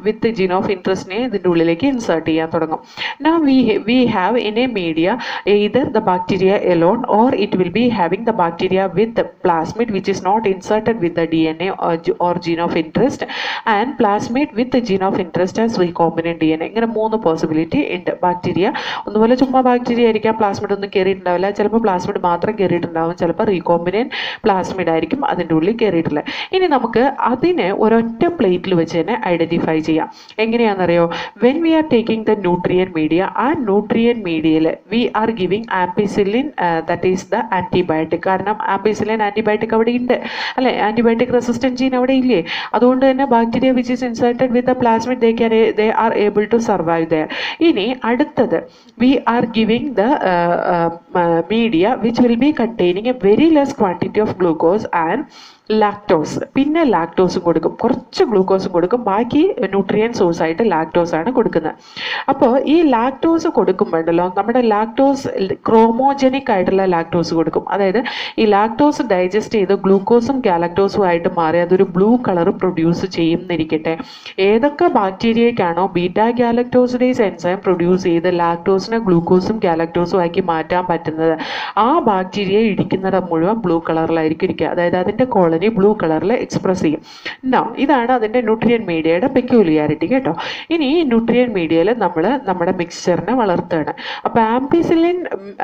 വിത്ത് ജീൻ ഓഫ് ഇൻട്രസ്റ്റിനെ ഇതിൻ്റെ ഉള്ളിലേക്ക് ഇൻസേർട്ട് ചെയ്യാൻ തുടങ്ങും. Now we have in a media either the bacteria alone or it will be having the bacteria with the plasmid which is not inserted with the DNA or gene of interest and plasmid with the gene of interest as recombinant DNA. ഇങ്ങനെ 3 possibility ഉണ്ട്. Bacteria ഒന്നുപോലെ ചുമ്മാ bacteria ആയിരിക്കാം, plasmid ഒന്നും കയറിയിട്ടുണ്ടാവില്ല, ചിലപ്പോൾ plasmid മാത്രം കയറിയിട്ടുണ്ടാവും, ചിലപ്പോൾ recombinant plasmid ആയിരിക്കും അതിൻ്റെ ഉള്ളിൽ കയറിയിട്ടുള്ളത്. ഇനി നമുക്ക് അതിനെ ഒരൊറ്റ പ്ലേറ്റിൽ വെച്ച് തന്നെ ഐഡന്റിഫൈ ചെയ്യാം. എങ്ങനെയാണെന്നറിയോ? When we are taking the nutrient media, ആ ന്യൂട്രിയൻ മീഡിയയിൽ we are giving ampicillin, that is the antibiotic. കാരണം ആംപിസിലിൻ ആൻറ്റിബയോട്ടിക് അവിടെ ഉണ്ട് അല്ലെ, ആൻറ്റിബയോട്ടിക് റെസിസ്റ്റൻറ്റ് ജീൻ അവിടെ ഇല്ലേ. അതുകൊണ്ട് തന്നെ bacteria which is inserted with the plasmid they are able to survive there. ഇനി അടുത്തത് we are giving the media which will be containing a very less quantity of glucose and lactose. പിന്നെ ലാക്ടോസും കൊടുക്കും, കുറച്ച് ഗ്ലൂക്കോസും കൊടുക്കും, ബാക്കി ന്യൂട്രിയൻ സോഴ്സ് ആയിട്ട് lactose ആണ് കൊടുക്കുന്നത്. അപ്പോൾ ഈ ലാക്ടോസ് കൊടുക്കുമ്പോഴല്ലോ നമ്മുടെ ലാക്ടോസ് ക്രോമോജനിക് ആയിട്ടുള്ള ലാക്ടോസ് കൊടുക്കും. അതായത് ഈ ലാക്ടോസ് ഡൈജസ്റ്റ് ചെയ്ത് ഗ്ലൂക്കോസും ഗാലക്ടോസും ആയിട്ട് മാറി അതൊരു ബ്ലൂ കളർ പ്രൊഡ്യൂസ് ചെയ്യുന്നിരിക്കട്ടെ. ഏതൊക്കെ ബാക്ടീരിയക്കാണോ ബീറ്റ ഗാലക്ടോസിഡേസ് എൻസൈം പ്രൊഡ്യൂസ് ചെയ്ത് ലാക്ടോസിനെ ഗ്ലൂക്കോസും ഗാലക്ടോസും ആക്കി മാറ്റാൻ പറ്റുന്നത്, ആ ബാക്ടീരിയ ഇരിക്കുന്നിടം മുഴുവൻ ബ്ലൂ കളറിലായിരിക്കും ഇരിക്കുക. അതായത് അതിൻ്റെ ബ്ലൂ കളറിൽ എക്സ്പ്രസ് ചെയ്യും. ഇതാണ് അതിൻ്റെ ന്യൂട്രിയൻ മീഡിയയുടെ പെക്യൂലിയാരിറ്റി കേട്ടോ. ഇനി ഈ ന്യൂട്രിയൻ മീഡിയയിൽ നമ്മൾ നമ്മുടെ മിക്സ്ചറിനെ വളർത്തുകയാണ്. അപ്പോൾ ആംപിസിലിൻ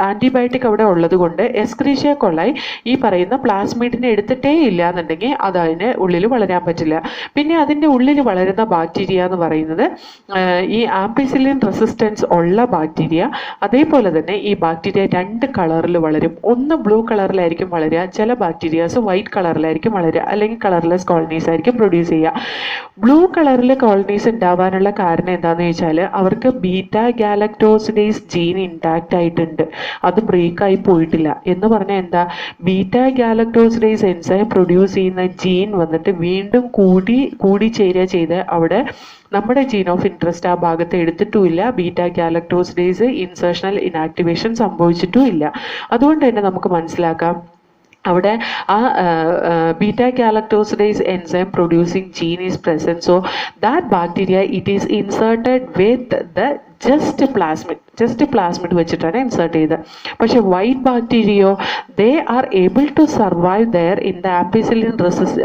ആൻറ്റിബയോട്ടിക് അവിടെ ഉള്ളത് കൊണ്ട് എസ്ക്രീഷ്യ കൊളൈ ഈ പറയുന്ന പ്ലാസ്മിഡിനെ എടുത്തിട്ടേ ഇല്ല എന്നുണ്ടെങ്കിൽ അത് അതിന് ഉള്ളിൽ വളരാൻ പറ്റില്ല. പിന്നെ അതിൻ്റെ ഉള്ളിൽ വളരുന്ന ബാക്ടീരിയ എന്ന് പറയുന്നത് ഈ ആംപിസിലിൻ റെസിസ്റ്റൻസ് ഉള്ള ബാക്ടീരിയ. അതേപോലെ തന്നെ ഈ ബാക്ടീരിയ 2 കളറിൽ വളരും. ഒന്ന് ബ്ലൂ കളറിലായിരിക്കും വളരുക, ചില ബാക്ടീരിയാസ് വൈറ്റ് കളറിലായിരിക്കും വളരുക, അല്ലെങ്കിൽ കളർലെസ് കോളനീസ് ആയിരിക്കും പ്രൊഡ്യൂസ് ചെയ്യുക. ബ്ലൂ കളറിൽ കോളനീസ് ഉണ്ടാവാനുള്ള കാരണം എന്താണെന്ന് ചോദിച്ചാൽ അവർക്ക് ബീറ്റ ഗാലക്ടോസിഡേസ് ജീൻ ഇൻടാക്റ്റ് ആയിട്ടുണ്ട്, അത് ബ്രേക്കായി പോയിട്ടില്ല. എന്ന് പറഞ്ഞാൽ എന്താ, ബീറ്റ ഗാലക്ടോസിഡേസ് എൻസൈം പ്രൊഡ്യൂസ് ചെയ്യുന്ന ജീൻ വന്നിട്ട് വീണ്ടും കൂടിച്ചേരുക ചെയ്ത് അവിടെ നമ്മുടെ ജീൻ ഓഫ് ഇൻട്രസ്റ്റ് ആ ഭാഗത്ത് എടുത്തിട്ടുമില്ല, ബീറ്റ ഗാലക്ടോസിഡേസ് ഇൻസേർഷണൽ ഇനാക്ടിവേഷൻ സംഭവിച്ചിട്ടും ഇല്ല. അതുകൊണ്ട് തന്നെ നമുക്ക് മനസ്സിലാക്കാം അവിടെ ആ beta galactosidase enzyme producing gene is present. So that bacteria it is inserted with the just plasmid വെച്ചിട്ടാണ് ഇൻസേർട്ട് ചെയ്തത്. പക്ഷെ വൈറ്റ് ബാക്ടീരിയോ they are able to survive there in the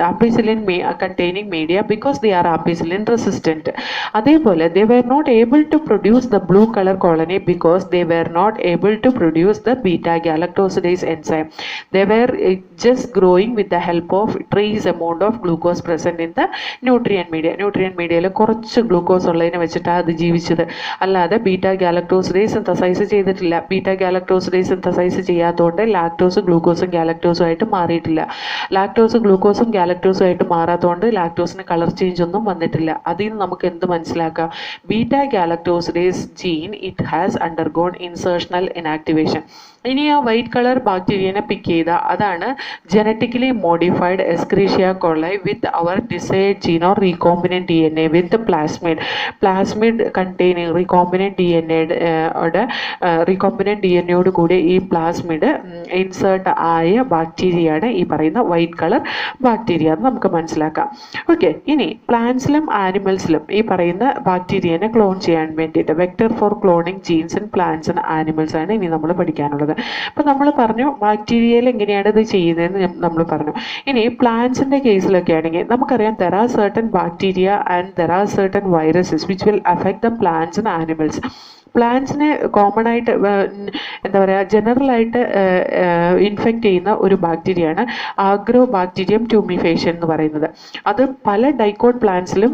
ampicillin containing media because they are ampicillin resistant. അതേപോലെ they were not able to produce the blue colour colony because they were not able to produce the beta galactosidase enzyme. They were just growing with the help of trace amount of glucose present in the nutrient media. Nutrient media കുറച്ച് glucose ഉള്ളതിനെ വെച്ചിട്ടാണ് അത് ജീവിച്ചത്, അല്ലാതെ beta galactosidase synthesise ചെയ്തിട്ടില്ല. Beta galactosidase synthesise ചെയ്യാത്തതുകൊണ്ട് lactose ഗ്ലൂക്കോസും ഗാലക്ടോസും ആയിട്ട് മാറിയിട്ടില്ല. ലാക്ടോസ് ഗ്ലൂക്കോസും ഗാലക്ടോസും ആയിട്ട് മാറാത്തതുകൊണ്ട് ലാക്ടോസിന് കളർ ചേഞ്ച് ഒന്നും വന്നിട്ടില്ല. അതിൽ നിന്ന് നമുക്ക് എന്ത് മനസ്സിലാക്കാം? Beta galactosidase gene it has undergone insertional inactivation. ഇനി ആ വൈറ്റ് കളർ ബാക്ടീരിയനെ പിക്ക് ചെയ്ത അതാണ് genetically modified Escherichia coli with our desired gene or recombinant DNA with plasmid containing recombinant DNA recombinant DNA കൂടി ഈ പ്ലാസ്മിഡ് ഇൻസേർട്ട് ആയ ബാക്ടീരിയയാണ് ഈ പറയുന്ന വൈറ്റ് കളർ ബാക്ടീരിയ എന്ന് നമുക്ക് മനസ്സിലാക്കാം. ഓക്കെ, ഇനി പ്ലാന്റ്സിലും ആനിമൽസിലും ഈ പറയുന്ന ബാക്ടീരിയനെ ക്ലോൺ ചെയ്യാൻ വേണ്ടിയിട്ട് vector for cloning genes in plants and animals ആണ് ഇനി നമ്മൾ പഠിക്കാനുള്ളത്. അപ്പം നമ്മൾ പറഞ്ഞു ബാക്ടീരിയയിൽ എങ്ങനെയാണ് ഇത് ചെയ്യുന്നതെന്ന് നമ്മൾ പറഞ്ഞു. ഇനി പ്ലാന്റ്സിൻ്റെ കേസിലൊക്കെ ആണെങ്കിൽ നമുക്കറിയാം there are certain bacteria and there are certain viruses which will affect the plants and animals. പ്ലാന്റ്സിനെ കോമൺ ആയിട്ട് എന്താ പറയുക ജനറലായിട്ട് ഇൻഫെക്റ്റ് ചെയ്യുന്ന ഒരു ബാക്ടീരിയയാണ് ആഗ്രോ ബാക്ടീരിയം ട്യൂമിഫേഷ്യൻ എന്ന് പറയുന്നത്. അത് പല ഡൈക്കോട്ട് പ്ലാന്റ്സിലും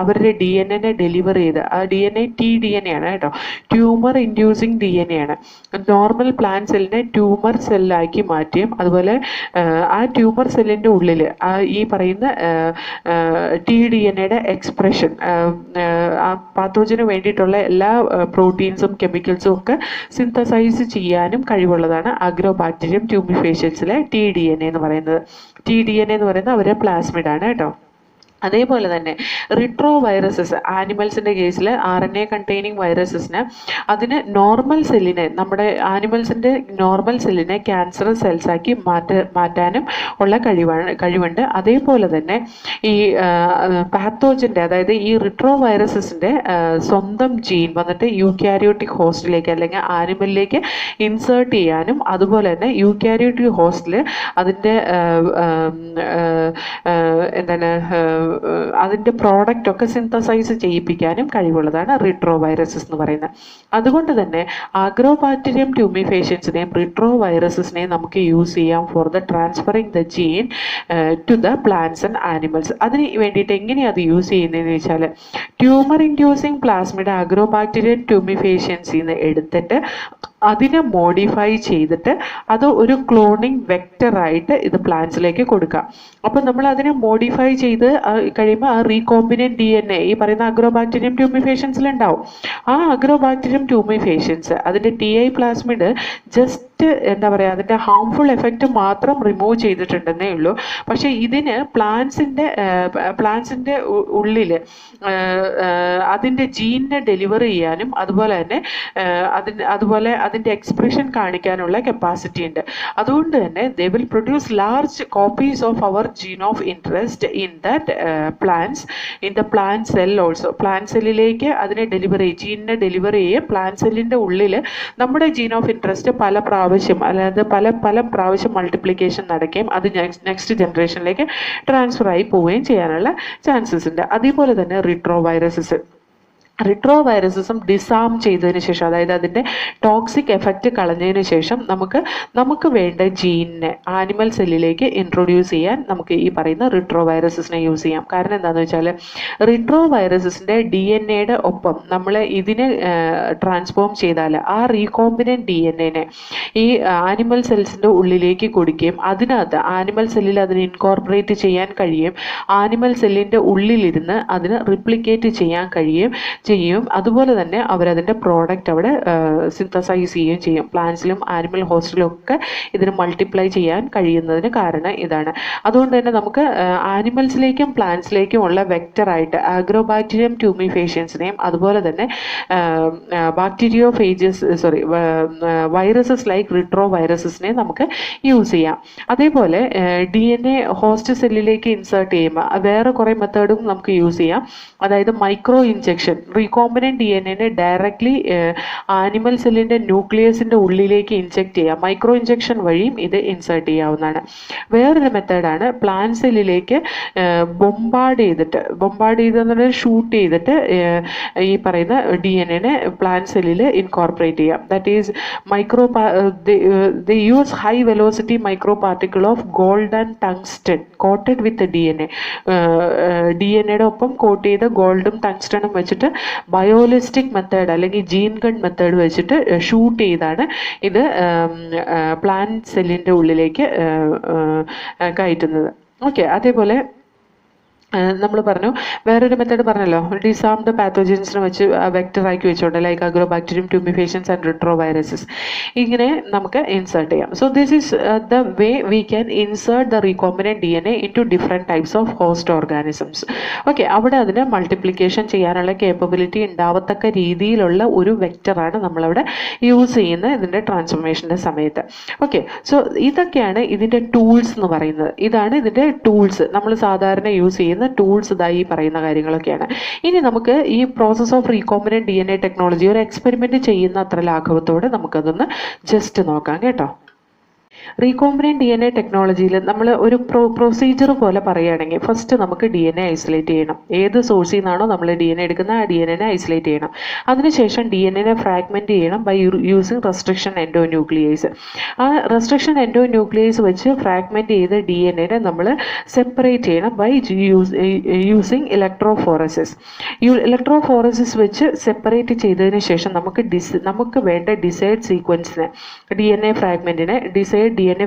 അവരുടെ DNA ഡെലിവർ ചെയ്ത് ആ DNA TDNA ആണ് കേട്ടോ, ട്യൂമർ ഇൻഡ്യൂസിങ് DNA ആണ്. നോർമൽ പ്ലാന്റ് സെല്ലിനെ ട്യൂമർ സെല്ലാക്കി മാറ്റിയും അതുപോലെ ആ ട്യൂമർ സെല്ലിൻ്റെ ഉള്ളിൽ ഈ പറയുന്ന TDNA എക്സ്പ്രഷൻ ആ പാത്തോജന് വേണ്ടിയിട്ടുള്ള എല്ലാ പ്രോട്ടീൻസും കെമിക്കൽസും ഒക്കെ സിന്തസൈസ് ചെയ്യാനും കഴിവുള്ളതാണ് അഗ്രോബാക്ടീരിയം ട്യൂമിഫേഷ്യൻസിലെ TDNA എന്ന് പറയുന്നത്. TDNA എന്ന് പറയുന്നത് അവരുടെ പ്ലാസ്മിഡാണ് കേട്ടോ. അതേപോലെ തന്നെ റിട്രോ വൈറസസ് ആനിമൽസിൻ്റെ കേസിൽ RNA കണ്ടെയ്നിങ് വൈറസസിന് അതിന് നോർമൽ സെല്ലിനെ നമ്മുടെ ആനിമൽസിൻ്റെ നോർമൽ സെല്ലിനെ ക്യാൻസറസ് സെൽസാക്കി മാറ്റാനും ഉള്ള കഴിവുണ്ട്. അതേപോലെ തന്നെ ഈ പാത്തോജൻ്റെ അതായത് ഈ റിട്രോ വൈറസസിൻ്റെ സ്വന്തം ജീൻ വന്നിട്ട് യൂക്യാരിയോട്ടിക് ഹോസ്റ്റിലേക്ക് അല്ലെങ്കിൽ ആനിമലിലേക്ക് ഇൻസേർട്ട് ചെയ്യാനും അതുപോലെ തന്നെ യൂക്യാരിയോട്ടിക് ഹോസ്റ്റിൽ അതിൻ്റെ എന്താണ് അതിൻ്റെ പ്രോഡക്റ്റ് ഒക്കെ സിന്തസൈസ് ചെയ്യിപ്പിക്കാനും കഴിവുള്ളതാണ് റിട്രോ വൈറസസ് എന്ന് പറയുന്നത്. അതുകൊണ്ട് തന്നെ ആഗ്രോബാക്ടീരിയം ട്യൂമിഫേഷ്യൻസിനെയും റിട്രോ വൈറസസിനെയും നമുക്ക് യൂസ് ചെയ്യാം for the transferring the gene to the plants and animals. അതിന് വേണ്ടിയിട്ട് എങ്ങനെയാണ് അത് യൂസ് ചെയ്യുന്നതെന്ന് വെച്ചാൽ ട്യൂമർ ഇൻഡ്യൂസിങ് പ്ലാസ്മിഡ് ആഗ്രോബാക്ടീരിയം ട്യൂമിഫേഷ്യൻസിന്ന് എടുത്തിട്ട് അതിനെ മോഡിഫൈ ചെയ്തിട്ട് അത് ഒരു ക്ലോണിങ് വെക്ടറായിട്ട് ഇത് പ്ലാന്റ്സിലേക്ക് കൊടുക്കാം. അപ്പോൾ നമ്മൾ അതിനെ മോഡിഫൈ ചെയ്ത് കഴിയുമ്പോൾ ആ റീകോമ്പിനന്റ് DNA ഈ പറയുന്ന അഗ്രോബാക്ടീരിയം ട്യൂമിഫേഷ്യൻസിൽ ഉണ്ടാവും. ആ അഗ്രോബാക്ടീരിയം ട്യൂമിഫേഷ്യൻസ് അതിൻ്റെ TI പ്ലാസ്മിഡ് ജസ്റ്റ് എന്താ പറയുക അതിൻ്റെ ഹാംഫുൾ എഫക്റ്റ് മാത്രം റിമൂവ് ചെയ്തിട്ടുണ്ടെന്നേ ഉള്ളൂ. പക്ഷേ ഇതിന് പ്ലാന്റ്സിൻ്റെ ഉള്ളിൽ അതിൻ്റെ ജീനിനെ ഡെലിവർ ചെയ്യാനും അതുപോലെ തന്നെ അതുപോലെ അതിൻ്റെ എക്സ്പ്രഷൻ കാണിക്കാനുള്ള കപ്പാസിറ്റി ഉണ്ട്. അതുകൊണ്ട് തന്നെ they will produce large copies of our gene of interest in that plants in the plant cell also. Plant സെല്ലിലേക്ക് അതിനെ ജീനിനെ ഡെലിവർ ചെയ്യുക. പ്ലാന്റ് സെല്ലിൻ്റെ ഉള്ളിൽ നമ്മുടെ ജീൻ ഓഫ് ഇൻട്രസ്റ്റ് പല പ്രാവശ്യം അല്ലാതെ പല പ്രാവശ്യം മൾട്ടിപ്ലിക്കേഷൻ നടക്കുകയും അത് നെക്സ്റ്റ് ജനറേഷനിലേക്ക് ട്രാൻസ്ഫർ ആയി പോവുകയും ചെയ്യാനുള്ള ചാൻസസ് ഉണ്ട്. അതേപോലെ തന്നെ റിട്രോ വൈറസസും ഡിസാം ചെയ്തതിന് ശേഷം അതായത് അതിൻ്റെ ടോക്സിക് എഫക്റ്റ് കളഞ്ഞതിന് ശേഷം നമുക്ക് വേണ്ട ജീനിനെ ആനിമൽ സെല്ലിലേക്ക് ഇൻട്രൊഡ്യൂസ് ചെയ്യാൻ നമുക്ക് ഈ പറയുന്ന റിട്രോ വൈറസസിനെ യൂസ് ചെയ്യാം. കാരണം എന്താണെന്ന് വെച്ചാൽ റിട്രോ വൈറസസിൻ്റെ DNA ഒപ്പം നമ്മൾ ഇതിനെ ട്രാൻസ്ഫോം ചെയ്താൽ ആ റീകോമ്പിനന്റ് DNA ഈ ആനിമൽ സെൽസിൻ്റെ ഉള്ളിലേക്ക് കൊടുക്കുകയും അതിനകത്ത് ആനിമൽ സെല്ലിൽ അതിനെ ഇൻകോർപ്പറേറ്റ് ചെയ്യാൻ കഴിയും. ആനിമൽ സെല്ലിൻ്റെ ഉള്ളിലിരുന്ന് അതിന് റിപ്ലിക്കേറ്റ് ചെയ്യാൻ കഴിയും. അതുപോലെ തന്നെ അവരതിൻ്റെ പ്രോഡക്റ്റ് അവിടെ സിന്തസൈസ് ചെയ്യുകയും ചെയ്യും. പ്ലാന്റ്സിലും ആനിമൽ ഹോസ്റ്റിലും ഒക്കെ ഇതിന് മൾട്ടിപ്ലൈ ചെയ്യാൻ കഴിയുന്നതിന് കാരണം ഇതാണ്. അതുകൊണ്ട് തന്നെ നമുക്ക് ആനിമൽസിലേക്കും പ്ലാന്റ്സിലേക്കും ഉള്ള വെക്ടറായിട്ട് ആഗ്രോബാക്ടീരിയം ട്യൂമിഫേഷ്യൻസിനെയും അതുപോലെ തന്നെ വൈറസസ് ലൈക്ക് റിട്രോ വൈറസസിനെയും നമുക്ക് യൂസ് ചെയ്യാം. അതേപോലെ DNA ഹോസ്റ്റ് സെല്ലിലേക്ക് ഇൻസേർട്ട് ചെയ്യുമ്പോൾ വേറെ കുറേ മെത്തേഡും നമുക്ക് യൂസ് ചെയ്യാം. അതായത് micro injection recombinant DNA directly animal സെല്ലിൻ്റെ ന്യൂക്ലിയസിൻ്റെ ഉള്ളിലേക്ക് ഇൻജെക്ട് ചെയ്യാം. മൈക്രോ ഇഞ്ചെക്ഷൻ വഴിയും ഇത് ഇൻസേർട്ട് ചെയ്യാവുന്നതാണ്. വേറൊരു മെത്തേഡാണ് പ്ലാന്റ് സെല്ലിലേക്ക് ബൊമ്പാർഡ് ചെയ്തെന്ന് ഷൂട്ട് ചെയ്തിട്ട് ഈ പറയുന്ന DNA പ്ലാന്റ് സെല്ലിൽ ഇൻകോർപ്പറേറ്റ് ചെയ്യാം. That is they use high velocity micro particle of gold and tungsten coated with DNA ഒപ്പം കോട്ട് ചെയ്ത ഗോൾഡും ടങ്സ്റ്റണും വെച്ചിട്ട് ബയോളിസ്റ്റിക് മെത്തേഡ് അല്ലെങ്കിൽ ജീൻ ഗൺ മെത്തേഡ് വെച്ചിട്ട് ഷൂട്ട് ചെയ്താണ് ഇത് പ്ലാന്റ് സെല്ലിൻ്റെ ഉള്ളിലേക്ക് കയറ്റുന്നത്. ഓക്കെ, അതേപോലെ നമ്മൾ പറഞ്ഞു വേറൊരു മെത്തേഡ് പറഞ്ഞല്ലോ, ഡിസാംഡ് പാത്തോജൻസിനെ വെച്ച് വെക്ടറാക്കി വെച്ചോണ്ട് like Agrobacterium, tumefaciens and retro viruses ഇങ്ങനെ നമുക്ക് ഇൻസേർട്ട് ചെയ്യാം. So this is the way we can insert the recombinant DNA in different types of host organisms. Okay, അവിടെ അതിന് മൾട്ടിപ്ലിക്കേഷൻ ചെയ്യാനുള്ള കേപ്പബിലിറ്റി ഉണ്ടാവത്തക്ക രീതിയിലുള്ള ഒരു വെക്ടറാണ് നമ്മളവിടെ യൂസ് ചെയ്യുന്നത് ഇതിൻ്റെ ട്രാൻസ്ഫോർമേഷൻ്റെ സമയത്ത്. ഓക്കെ, സോ ഇതൊക്കെയാണ് ഇതിൻ്റെ ടൂൾസ് എന്ന് പറയുന്നത്. ഇതാണ് ഇതിൻ്റെ ടൂൾസ്, നമ്മൾ സാധാരണ യൂസ് ചെയ്യുന്ന ടൂൾസ് ഇതായി പറയുന്ന കാര്യങ്ങളൊക്കെയാണ്. ഇനി നമുക്ക് ഈ process of recombinant DNA technology ഒരു എക്സ്പെരിമെൻറ്റ് ചെയ്യുന്ന അത്ര ലാഘവത്തോടെ നമുക്കതൊന്ന് ജസ്റ്റ് നോക്കാം കേട്ടോ. റീകോമ്പിനൻറ്റ് DNA ടെക്നോളജിയിൽ നമ്മൾ ഒരു പ്രൊസീജിയർ പോലെ പറയുകയാണെങ്കിൽ ഫസ്റ്റ് നമുക്ക് DNA ഐസൊലേറ്റ് ചെയ്യണം. ഏത് സോഴ്സിൽ നിന്നാണോ നമ്മൾ DNA എടുക്കുന്ന ആ DNA ഐസൊലേറ്റ് ചെയ്യണം. അതിനുശേഷം DNA ഫ്രാഗ്മെൻറ്റ് ചെയ്യണം ബൈ യൂസിങ് റെസ്ട്രിക്ഷൻ എൻഡോന്യൂക്ലിയേസ്. ആ റെസ്ട്രിക്ഷൻ എൻഡോന്യൂക്ലിയേസ് വെച്ച് ഫ്രാഗ്മെൻറ്റ് ചെയ്ത് DNA നമ്മൾ സെപ്പറേറ്റ് ചെയ്യണം ബൈ യൂസിങ് ഇലക്ട്രോഫോറസിസ്. ഇലക്ട്രോഫോറസിസ് വെച്ച് സെപ്പറേറ്റ് ചെയ്തതിന് ശേഷം നമുക്ക് വേണ്ട ഡിസൈഡ് സീക്വൻസിനെ DNA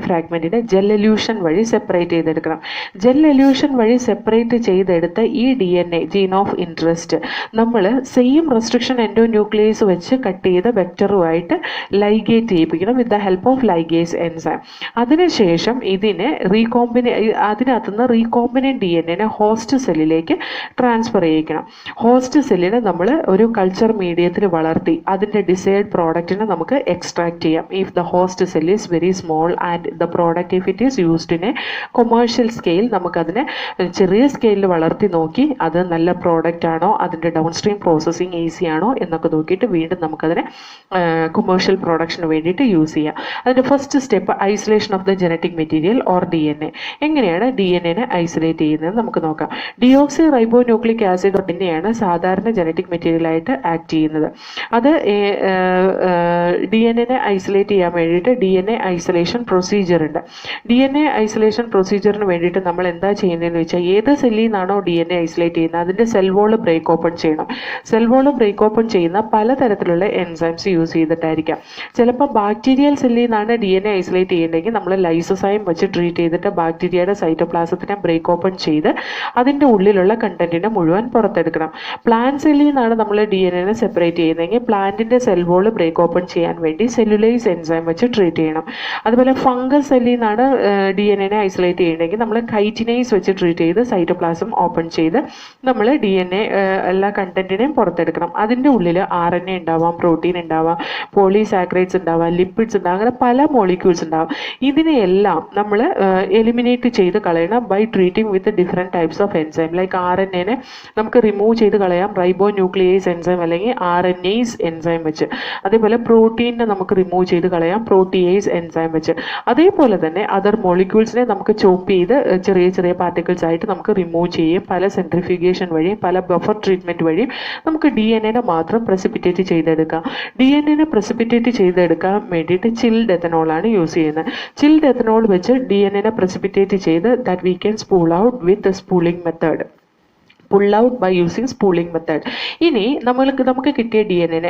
ഫ്രാഗ്മെൻറ്റിനെ ജെൽ എല്യൂഷൻ വഴി സെപ്പറേറ്റ് ചെയ്തെടുക്കണം. ജെൽ എല്യൂഷൻ വഴി സെപ്പറേറ്റ് ചെയ്തെടുത്ത ഈ DNA ജീൻ ഓഫ് ഇൻട്രസ്റ്റ് നമ്മൾ സെയിം റെസ്ട്രിക്ഷൻ എൻഡോന്യൂക്ലിയേസ് വെച്ച് കട്ട് ചെയ്ത വെക്ടറുമായിട്ട് ലൈഗേറ്റ് ചെയ്യിപ്പിക്കണം with the help of ligase enzyme. അതിനുശേഷം ഇതിനെ അതിനകത്തുനിന്ന് റീകോമ്പിനൻറ്റ് DNA ഹോസ്റ്റ് സെല്ലിലേക്ക് ട്രാൻസ്ഫർ ചെയ്യിക്കണം. ഹോസ്റ്റ് സെല്ലിനെ നമ്മൾ ഒരു കൾച്ചർ മീഡിയത്തിൽ വളർത്തി അതിൻ്റെ ഡിസൈഡ് പ്രോഡക്റ്റിനെ നമുക്ക് എക്സ്ട്രാക്ട് ചെയ്യാം. If the host cell is very small and the product if it is used in A commercial scale നമുക്കതിനെ ചെറിയ സ്കെയിലിൽ വളർത്തി നോക്കി അത് നല്ല പ്രോഡക്റ്റ് ആണോ, അതിൻ്റെ ഡൗൺ സ്ട്രീം പ്രോസസ്സിങ് ഈസി ആണോ എന്നൊക്കെ നോക്കിയിട്ട് വീണ്ടും നമുക്കതിനെ കൊമേഴ്ഷ്യൽ പ്രൊഡക്ഷന് വേണ്ടിയിട്ട് യൂസ് ചെയ്യാം. അതിൻ്റെ first step isolation of the genetic material or DNA. എങ്ങനെയാണ് DNA ഐസൊലേറ്റ് ചെയ്യുന്നത് നമുക്ക് നോക്കാം. ഡിയോക്സി റൈബോ ന്യൂക്ലിക് ആസിഡ് തന്നെയാണ് സാധാരണ ജനറ്റിക് മെറ്റീരിയലായിട്ട് ആക്ട് ചെയ്യുന്നത്. അത് DNA ഐസൊലേറ്റ് ചെയ്യാൻ വേണ്ടിയിട്ട് DNA ഐസൊലേഷൻ പ്രൊസീജിയർ ഉണ്ട്. DNA ഐസൊലേഷൻ പ്രൊസീജിയറിന് വേണ്ടിയിട്ട് നമ്മൾ എന്താ ചെയ്യുന്നതെന്ന് വെച്ചാൽ ഏത് സെല്ലിൽ നിന്നാണോ DNA ഐസൊലേറ്റ് ചെയ്യുന്നത് അതിൻ്റെ സെൽ വോൾ ബ്രേക്ക് ഓപ്പൺ ചെയ്യണം. സെൽ വോൾ ബ്രേക്ക് ഓപ്പൺ ചെയ്യുന്ന പലതരത്തിലുള്ള എൻസൈംസ് യൂസ് ചെയ്തിട്ടായിരിക്കാം. ചിലപ്പോൾ ബാക്ടീരിയൽ സെല്ലിൽ നിന്നാണ് DNA ഐസൊലേറ്റ് ചെയ്യേണ്ടതെങ്കിൽ നമ്മൾ ലൈസോസൈം വെച്ച് ട്രീറ്റ് ചെയ്തിട്ട് ബാക്ടീരിയയുടെ സൈറ്റോപ്ലാസത്തിനെ ബ്രേക്ക് ഓപ്പൺ ചെയ്ത് അതിൻ്റെ ഉള്ളിലുള്ള കണ്ടന്റിനെ മുഴുവൻ പുറത്തെടുക്കണം. പ്ലാന്റ് സെല്ലിൽ നിന്നാണ് നമ്മൾ DNA സെപ്പറേറ്റ് ചെയ്യുന്നതെങ്കിൽ പ്ലാന്റിൻ്റെ സെൽ വോൾ ബ്രേക്ക് ഓപ്പൺ ചെയ്യാൻ വേണ്ടി സെല്ലുലൈസ് എൻസൈം വെച്ച് ട്രീറ്റ് ചെയ്യണം. അതുപോലെ ഫംഗസ് സെല്ലിൽ നിന്നാണ് DNA ഐസൊലേറ്റ് ചെയ്യണമെങ്കിൽ നമ്മൾ കൈറ്റിനൈസ് വെച്ച് ട്രീറ്റ് ചെയ്ത് സൈറ്റോപ്ലാസം ഓപ്പൺ ചെയ്ത് നമ്മൾ DNA എല്ലാ കണ്ടന്റിനെയും പുറത്തെടുക്കണം. അതിൻ്റെ ഉള്ളിൽ RNA ഉണ്ടാവാം, പ്രോട്ടീൻ ഉണ്ടാവാം, പോളിസാക്കറൈഡ്സ് ഉണ്ടാവാം, ലിപ്പിഡ്സ് ഉണ്ടാവാം, അങ്ങനെ പല മോളിക്യൂൾസ് ഉണ്ടാവാം. ഇതിനെയെല്ലാം നമ്മൾ എലിമിനേറ്റ് ചെയ്ത് കളയണം by treating with different types of enzyme. Like RNA നമുക്ക് റിമൂവ് ചെയ്ത് കളയാം റൈബോ ന്യൂക്ലിയേസ് എൻസൈം അല്ലെങ്കിൽ RNase എൻസൈം വെച്ച്. അതേപോലെ പ്രോട്ടീനെ നമുക്ക് റിമൂവ് ചെയ്ത് കളയാം പ്രോട്ടിയേസ് എൻസൈം വെച്ച്. അതേപോലെ തന്നെ അതർ മോളിക്യൂൾസിനെ നമുക്ക് ചോപ്പ് ചെയ്ത് ചെറിയ ചെറിയ പാർട്ടിക്കിൾസ് ആയിട്ട് നമുക്ക് റിമൂവ് ചെയ്യും. പല സെൻട്രിഫ്യൂഗേഷൻ വഴിയും പല ബഫർ ട്രീറ്റ്മെൻറ്റ് വഴിയും നമുക്ക് DNA മാത്രം പ്രസിപ്പിറ്റേറ്റ് ചെയ്തെടുക്കാം. DNA പ്രസിപ്പിറ്റേറ്റ് ചെയ്തെടുക്കാൻ വേണ്ടിയിട്ട് ചിൽഡ് എത്തനോളാണ് യൂസ് ചെയ്യുന്നത്. ചിൽഡ് എത്തനോൾ വെച്ച് DNA പ്രസിപ്പിറ്റേറ്റ് ചെയ്ത് that we can spool out with spooling method. Pull out by using spooling method. ഇനി നമുക്ക് കിട്ടിയ DNA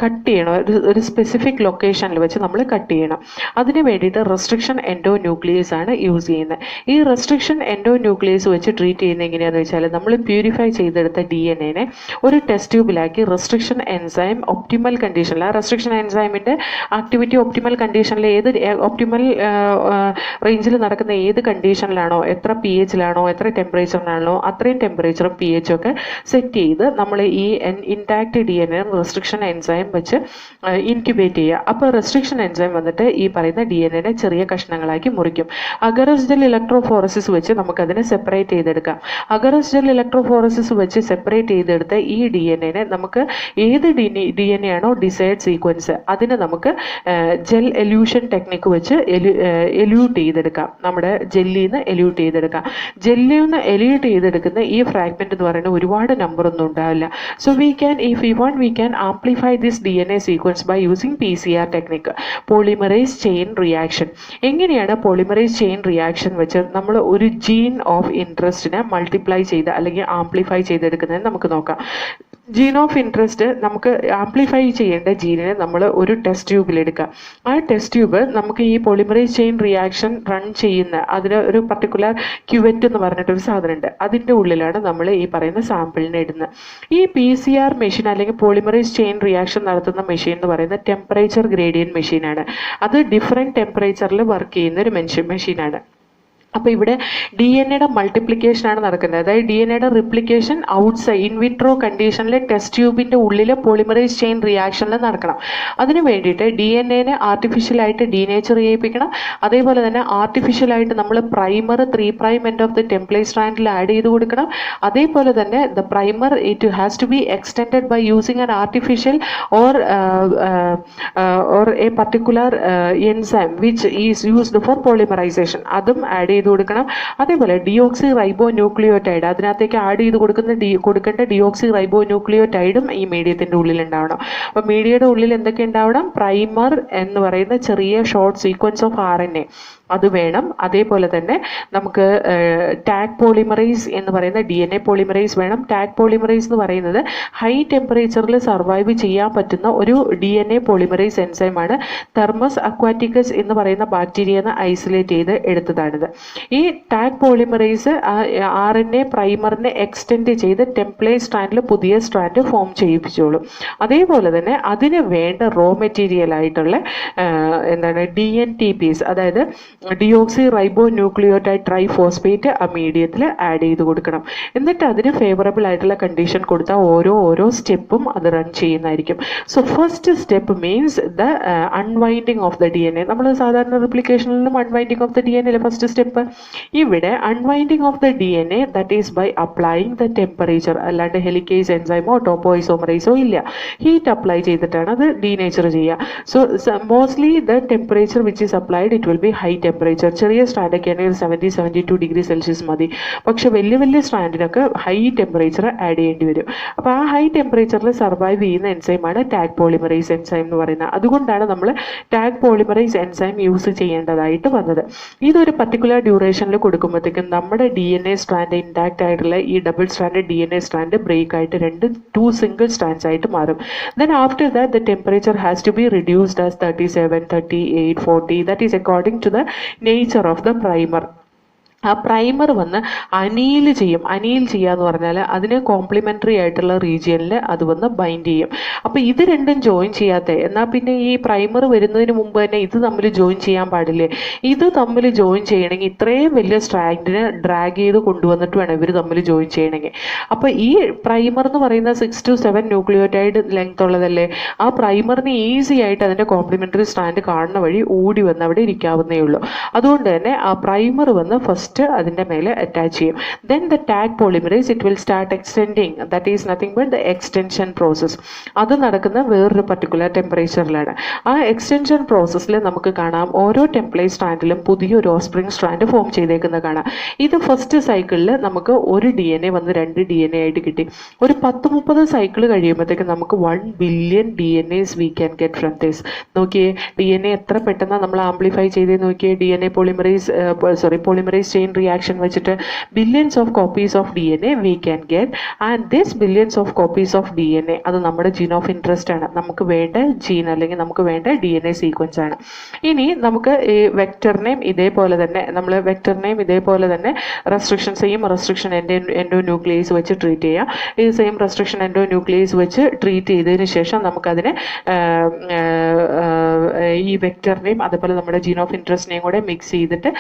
കട്ട് ചെയ്യണം. ഒരു സ്പെസിഫിക് ലൊക്കേഷനിൽ വെച്ച് നമ്മൾ കട്ട് ചെയ്യണം. അതിന് വേണ്ടിയിട്ട് റെസ്ട്രിക്ഷൻ എൻഡോന്യൂക്ലിയേസ് ആണ് യൂസ് ചെയ്യുന്നത്. ഈ റെസ്ട്രിക്ഷൻ എൻഡോന്യൂക്ലിയേസ് വെച്ച് ട്രീറ്റ് ചെയ്യുന്നത് എങ്ങനെയാണെന്ന് വെച്ചാൽ നമ്മൾ പ്യൂരിഫൈ ചെയ്തെടുത്ത DNA ഒരു ടെസ്റ്റ് ട്യൂബിലാക്കി റെസ്ട്രിക്ഷൻ എൻസൈം ഒപ്റ്റിമൽ കണ്ടീഷനിൽ ആ റെസ്ട്രിക്ഷൻ എൻസൈമിൻ്റെ ആക്ടിവിറ്റി ഒപ്റ്റിമൽ കണ്ടീഷനിൽ ഏത് ഒപ്റ്റിമൽ റേഞ്ചിൽ നടക്കുന്ന ഏത് കണ്ടീഷനിലാണോ, എത്ര pHലാണോ, എത്ര ടെമ്പറേച്ചറിലാണോ അത്രയും ടെമ്പറേച്ചറും pH ഒക്കെ സെറ്റ് ചെയ്ത് നമ്മൾ ഈ ഇൻടാക്ട് DNA റെസ്ട്രിക്ഷൻ എൻസൈം വെച്ച് ഇൻക്യുബേറ്റ് ചെയ്യുക. അപ്പോൾ റെസ്ട്രിക്ഷൻ എൻസൈം വന്നിട്ട് ഈ പറയുന്ന DNA ചെറിയ കഷ്ണങ്ങളാക്കി മുറിക്കും. അഗറസ് ജെൽ ഇലക്ട്രോഫോറസിസ് വെച്ച് നമുക്കതിനെ സെപ്പറേറ്റ് ചെയ്തെടുക്കാം. അഗറസ് ജെൽ ഇലക്ട്രോഫോറസിസ് വെച്ച് സെപ്പറേറ്റ് ചെയ്തെടുത്ത ഈ DNA നമുക്ക് ഏത് DNA ആണോ ഡിസൈഡ് സീക്വൻസ് അതിനെ നമുക്ക് ജെൽ എല്യൂഷൻ ടെക്നിക്ക് വെച്ച് എല്യൂട്ട് ചെയ്തെടുക്കാം. നമ്മുടെ ജെല്ലിൽ നിന്ന് എല്യൂട്ട് ചെയ്തെടുക്കാം. ജെല്ലിൽ നിന്ന് എല്യൂട്ട് ചെയ്തെടുക്കുന്ന ഈ ഫ്രാഗ്മെന്റ് എന്ന് പറയുന്നത് ഒരുപാട് നമ്പർ ഒന്നും ഉണ്ടാവില്ല. So we can amplify this DNA sequence by using PCR technique, polymerase chain reaction. എങ്ങനെയാണ് പോളിമറൈസ് ചെയിൻ റിയാക്ഷൻ വെച്ച് നമ്മൾ ഒരു ജീൻ ഓഫ് ഇൻട്രസ്റ്റിനെ മൾട്ടിപ്ലൈ ചെയ്ത് അല്ലെങ്കിൽ ആംപ്ലിഫൈ ചെയ്തെടുക്കുന്നതെന്ന് നമുക്ക് നോക്കാം. ജീൻ ഓഫ് ഇൻട്രസ്റ്റ് നമുക്ക് ആംപ്ലിഫൈ ചെയ്യേണ്ട ജീനിനെ നമ്മൾ ഒരു ടെസ്റ്റ് ട്യൂബിൽ എടുക്കുക. ആ ടെസ്റ്റ് ട്യൂബ് നമുക്ക് ഈ പോളിമറൈസ് ചെയിൻ റിയാക്ഷൻ റൺ ചെയ്യുന്ന അതിന് ഒരു പർട്ടിക്കുലർ ക്യുവറ്റ് എന്ന് പറഞ്ഞിട്ടൊരു സാധനമുണ്ട്. അതിൻ്റെ ഉള്ളിലാണ് നമ്മൾ ഈ പറയുന്ന സാമ്പിളിനെ ഇടുന്നത്. ഈ PCR മെഷീൻ അല്ലെങ്കിൽ പോളിമറൈസ് ചെയിൻ റിയാക്ഷൻ നടത്തുന്ന മെഷീൻ എന്ന് പറയുന്നത് ടെമ്പറേച്ചർ ഗ്രേഡിയൻ മെഷീനാണ്. അത് ഡിഫറെൻറ്റ് ടെമ്പറേച്ചറിൽ വർക്ക് ചെയ്യുന്ന ഒരു മെഷീനാണ്. അപ്പോൾ ഇവിടെ DNA മൾട്ടിപ്ലിക്കേഷനാണ് നടക്കുന്നത്. അതായത് DNA റിപ്ലിക്കേഷൻ ഔട്ട്സൈഡ് ഇൻവിട്രോ കണ്ടീഷനിൽ ടെസ്റ്റ് ട്യൂബിൻ്റെ ഉള്ളിൽ പോളിമറൈസ് ചെയിൻ റിയാക്ഷനിൽ നടക്കണം. അതിന് വേണ്ടിയിട്ട് DNA ആർട്ടിഫിഷ്യലായിട്ട് ഡീനേച്ചർ ചെയ്യിപ്പിക്കണം. അതേപോലെ തന്നെ ആർട്ടിഫിഷ്യലായിട്ട് നമ്മൾ primer 3' end of the template സ്ട്രാൻഡിൽ ആഡ് ചെയ്ത് കൊടുക്കണം. അതേപോലെ തന്നെ the primer it has to be extended by using an artificial or a particular enzyme which is used for polymerization, അതും ആഡ് ചെയ്ത് കൊടുക്കണം. അതേപോലെ ഡിയോക്സി റൈബോ ന്യൂക്ലിയോടൈഡ് അതിനകത്തേക്ക് ആഡ് ചെയ്ത് കൊടുക്കേണ്ട ഡിയോക്സി റൈബോ ന്യൂക്ലിയോടൈഡും ഈ മീഡിയത്തിൻ്റെ ഉള്ളിൽ ഉണ്ടാവണം. അപ്പോൾ മീഡിയയുടെ ഉള്ളിൽ എന്തൊക്കെ ഉണ്ടാവണം? പ്രൈമർ എന്ന് പറയുന്ന ചെറിയ ഷോർട്ട് സീക്വൻസ് ഓഫ് RNA അത് വേണം. അതേപോലെ തന്നെ നമുക്ക് ടാഗ് പോളിമറൈസ് എന്ന് പറയുന്ന DNA പോളിമറൈസ് വേണം. ടാഗ് പോളിമറൈസ് എന്ന് പറയുന്നത് ഹൈ ടെമ്പറേച്ചറിൽ സർവൈവ് ചെയ്യാൻ പറ്റുന്ന ഒരു DNA പോളിമറൈസ് എൻസൈമാണ്. തെർമസ് അക്വാറ്റിക്കസ് എന്ന് പറയുന്ന ബാക്ടീരിയന്ന് ഐസൊലേറ്റ് ചെയ്ത് എടുത്തതാണിത്. ഈ ടാഗ് പോളിമറൈസ് RNA പ്രൈമറിനെ എക്സ്റ്റെൻഡ് ചെയ്ത് ടെംപ്ലേറ്റ് സ്ട്രാൻഡിൽ പുതിയ സ്ട്രാൻഡ് ഫോം ചെയ്യിപ്പിച്ചോളും. അതേപോലെ തന്നെ അതിന് വേണ്ട റോ മെറ്റീരിയൽ ആയിട്ടുള്ള DNTPs അതായത് ഡിയോക്സി റൈബോ ന്യൂക്ലിയോടൈഡ് ട്രൈഫോസ്ഫേറ്റ് ആ മീഡിയത്തിൽ ആഡ് ചെയ്ത് കൊടുക്കണം. എന്നിട്ട് അതിന് ഫേവറബിൾ ആയിട്ടുള്ള കണ്ടീഷൻ കൊടുത്താൽ ഓരോ സ്റ്റെപ്പും അത് റൺ ചെയ്യുന്നതായിരിക്കും. So first step means the unwinding of the DNA. നമ്മൾ സാധാരണ റിപ്ലിക്കേഷനിലും അൺവൈൻഡിങ് ഓഫ് ദ DNA അല്ലേ ഫസ്റ്റ് സ്റ്റെപ്പ്. ഇവിടെ unwinding of the DNA that is by applying the temperature. അല്ലാണ്ട് ഹെലിക്കേസ് എൻസൈമോ ടോപ്പോഐസോമറൈസോ ഇല്ല. ഹീറ്റ് അപ്ലൈ ചെയ്തിട്ടാണ് അത് ഡീനേച്ചർ ചെയ്യുക. So mostly the temperature which is applied it will be high temperature. ചെറിയ സ്റ്റാൻഡൊക്കെ ആണെങ്കിൽ 70-72 ഡിഗ്രി സെൽഷ്യസ് മതി. പക്ഷെ വലിയ സ്റ്റാൻഡിനൊക്കെ ഹൈ ടെമ്പറേച്ചർ ആഡ് ചെയ്യേണ്ടി വരും. അപ്പോൾ ആ ഹൈ ടെമ്പറേച്ചറിൽ സർവൈവ് ചെയ്യുന്ന എൻസൈമാണ് ടാഗ് പോളിമറൈസ് എൻസൈം എന്ന് പറയുന്നത്. അതുകൊണ്ടാണ് നമ്മൾ ടാഗ് പോളിമറൈസ് എൻസൈം യൂസ് ചെയ്യേണ്ടതായിട്ട് വന്നത്. ഇതൊരു പർട്ടിക്കുലർ ഡ്യൂറേഷനിൽ കൊടുക്കുമ്പോഴത്തേക്കും നമ്മുടെ DNA സ്ട്രാൻഡ് ഇൻടാക്റ്റ് ആയിട്ടുള്ള ഈ double strand DNA strand break ആയിട്ട് 2 സിംഗിൾ സ്ട്രാൻഡ്സ് ആയിട്ട് മാറും. Then after that the temperature has to be reduced as 37, 38, 40. That is according to the nature of the primer. ആ പ്രൈമർ വന്ന് anneal ചെയ്യുക എന്ന് പറഞ്ഞാൽ അതിന് കോംപ്ലിമെൻ്ററി ആയിട്ടുള്ള റീജിയനിൽ അത് വന്ന് ബൈൻഡ് ചെയ്യും. അപ്പോൾ ഇത് രണ്ടും ജോയിൻ ചെയ്യാത്ത എന്നാൽ പിന്നെ ഈ പ്രൈമർ വരുന്നതിന് മുമ്പ് തന്നെ ഇത് തമ്മിൽ ജോയിൻ ചെയ്യാൻ പാടില്ലേ? ഇത് തമ്മിൽ ജോയിൻ ചെയ്യണമെങ്കിൽ ഇത്രയും വലിയ സ്ട്രാൻഡിനെ ഡ്രാഗ് ചെയ്ത് കൊണ്ടുവന്നിട്ട് വേണം ഇവർ തമ്മിൽ ജോയിൻ ചെയ്യണമെങ്കിൽ. അപ്പോൾ ഈ പ്രൈമർ എന്ന് പറയുന്ന 6 to 7 ന്യൂക്ലിയോടൈഡ് ലെങ്ത് ഉള്ളതല്ലേ. ആ പ്രൈമറിന് ഈസി ആയിട്ട് അതിൻ്റെ കോംപ്ലിമെൻ്ററി സ്ട്രാൻഡ് കാണുന്ന വഴി ഓടി വന്ന് അവിടെ ഇരിക്കാവുന്നേ ഉള്ളൂ. അതുകൊണ്ട് തന്നെ ആ പ്രൈമർ വന്ന് ഫസ്റ്റ് അതിൻ്റെ മേലെ അറ്റാച്ച് ചെയ്യും. Then the Taq polymerase it will start extending. That is nothing but the extension process. അത് നടക്കുന്ന വേറൊരു പർട്ടിക്കുലർ ടെമ്പറേച്ചറിലാണ്. ആ എക്സ്റ്റൻഷൻ പ്രോസസ്സിൽ നമുക്ക് കാണാം ഓരോ ടെംപ്ലേറ്റ് സ്ട്രാൻഡിലും പുതിയൊരു ഓസ്പ്രിങ് സ്ട്രാൻഡ് ഫോം ചെയ്തേക്കുന്നത് കാണാം. ഇത് ഫസ്റ്റ് സൈക്കിളിൽ നമുക്ക് ഒരു DNA വന്ന് 2 DNA ആയിട്ട് കിട്ടി. ഒരു 10-30 സൈക്കിൾ കഴിയുമ്പോഴത്തേക്ക് നമുക്ക് 1 billion DNAs we can get from this. നോക്കിയേ DNA എത്ര പെട്ടെന്ന് നമ്മൾ ആംപ്ലിഫൈ ചെയ്തേ നോക്കിയേ. DNA പോളിമറൈസ് ചെയിൻ റിയാക്ഷൻ വെച്ചിട്ട് billions of copies of DNA we can get. And this billions of copies of DNA അത് നമ്മുടെ ജീൻ ഓഫ് ഇൻട്രസ്റ്റ് ആണ്. നമുക്ക് വേണ്ട ജീൻ അല്ലെങ്കിൽ നമുക്ക് വേണ്ട DNA സീക്വൻസ് ആണ്. ഇനി നമുക്ക് ഈ വെക്ടറിനെയും ഇതേപോലെ തന്നെ റെസ്ട്രിക്ഷൻ എൻഡോ ന്യൂക്ലിയസ് വെച്ച് ട്രീറ്റ് ചെയ്യാം. ഈ സെയിം റെസ്ട്രിക്ഷൻ എൻഡോ ന്യൂക്ലിയസ് വെച്ച് ട്രീറ്റ് ചെയ്തതിന് ശേഷം നമുക്കതിനെ ഈ വെക്ടറിനെയും അതുപോലെ നമ്മുടെ ജീൻ ഓഫ് ഇൻട്രസ്റ്റിനെയും കൂടെ മിക്സ് ചെയ്തിട്ട്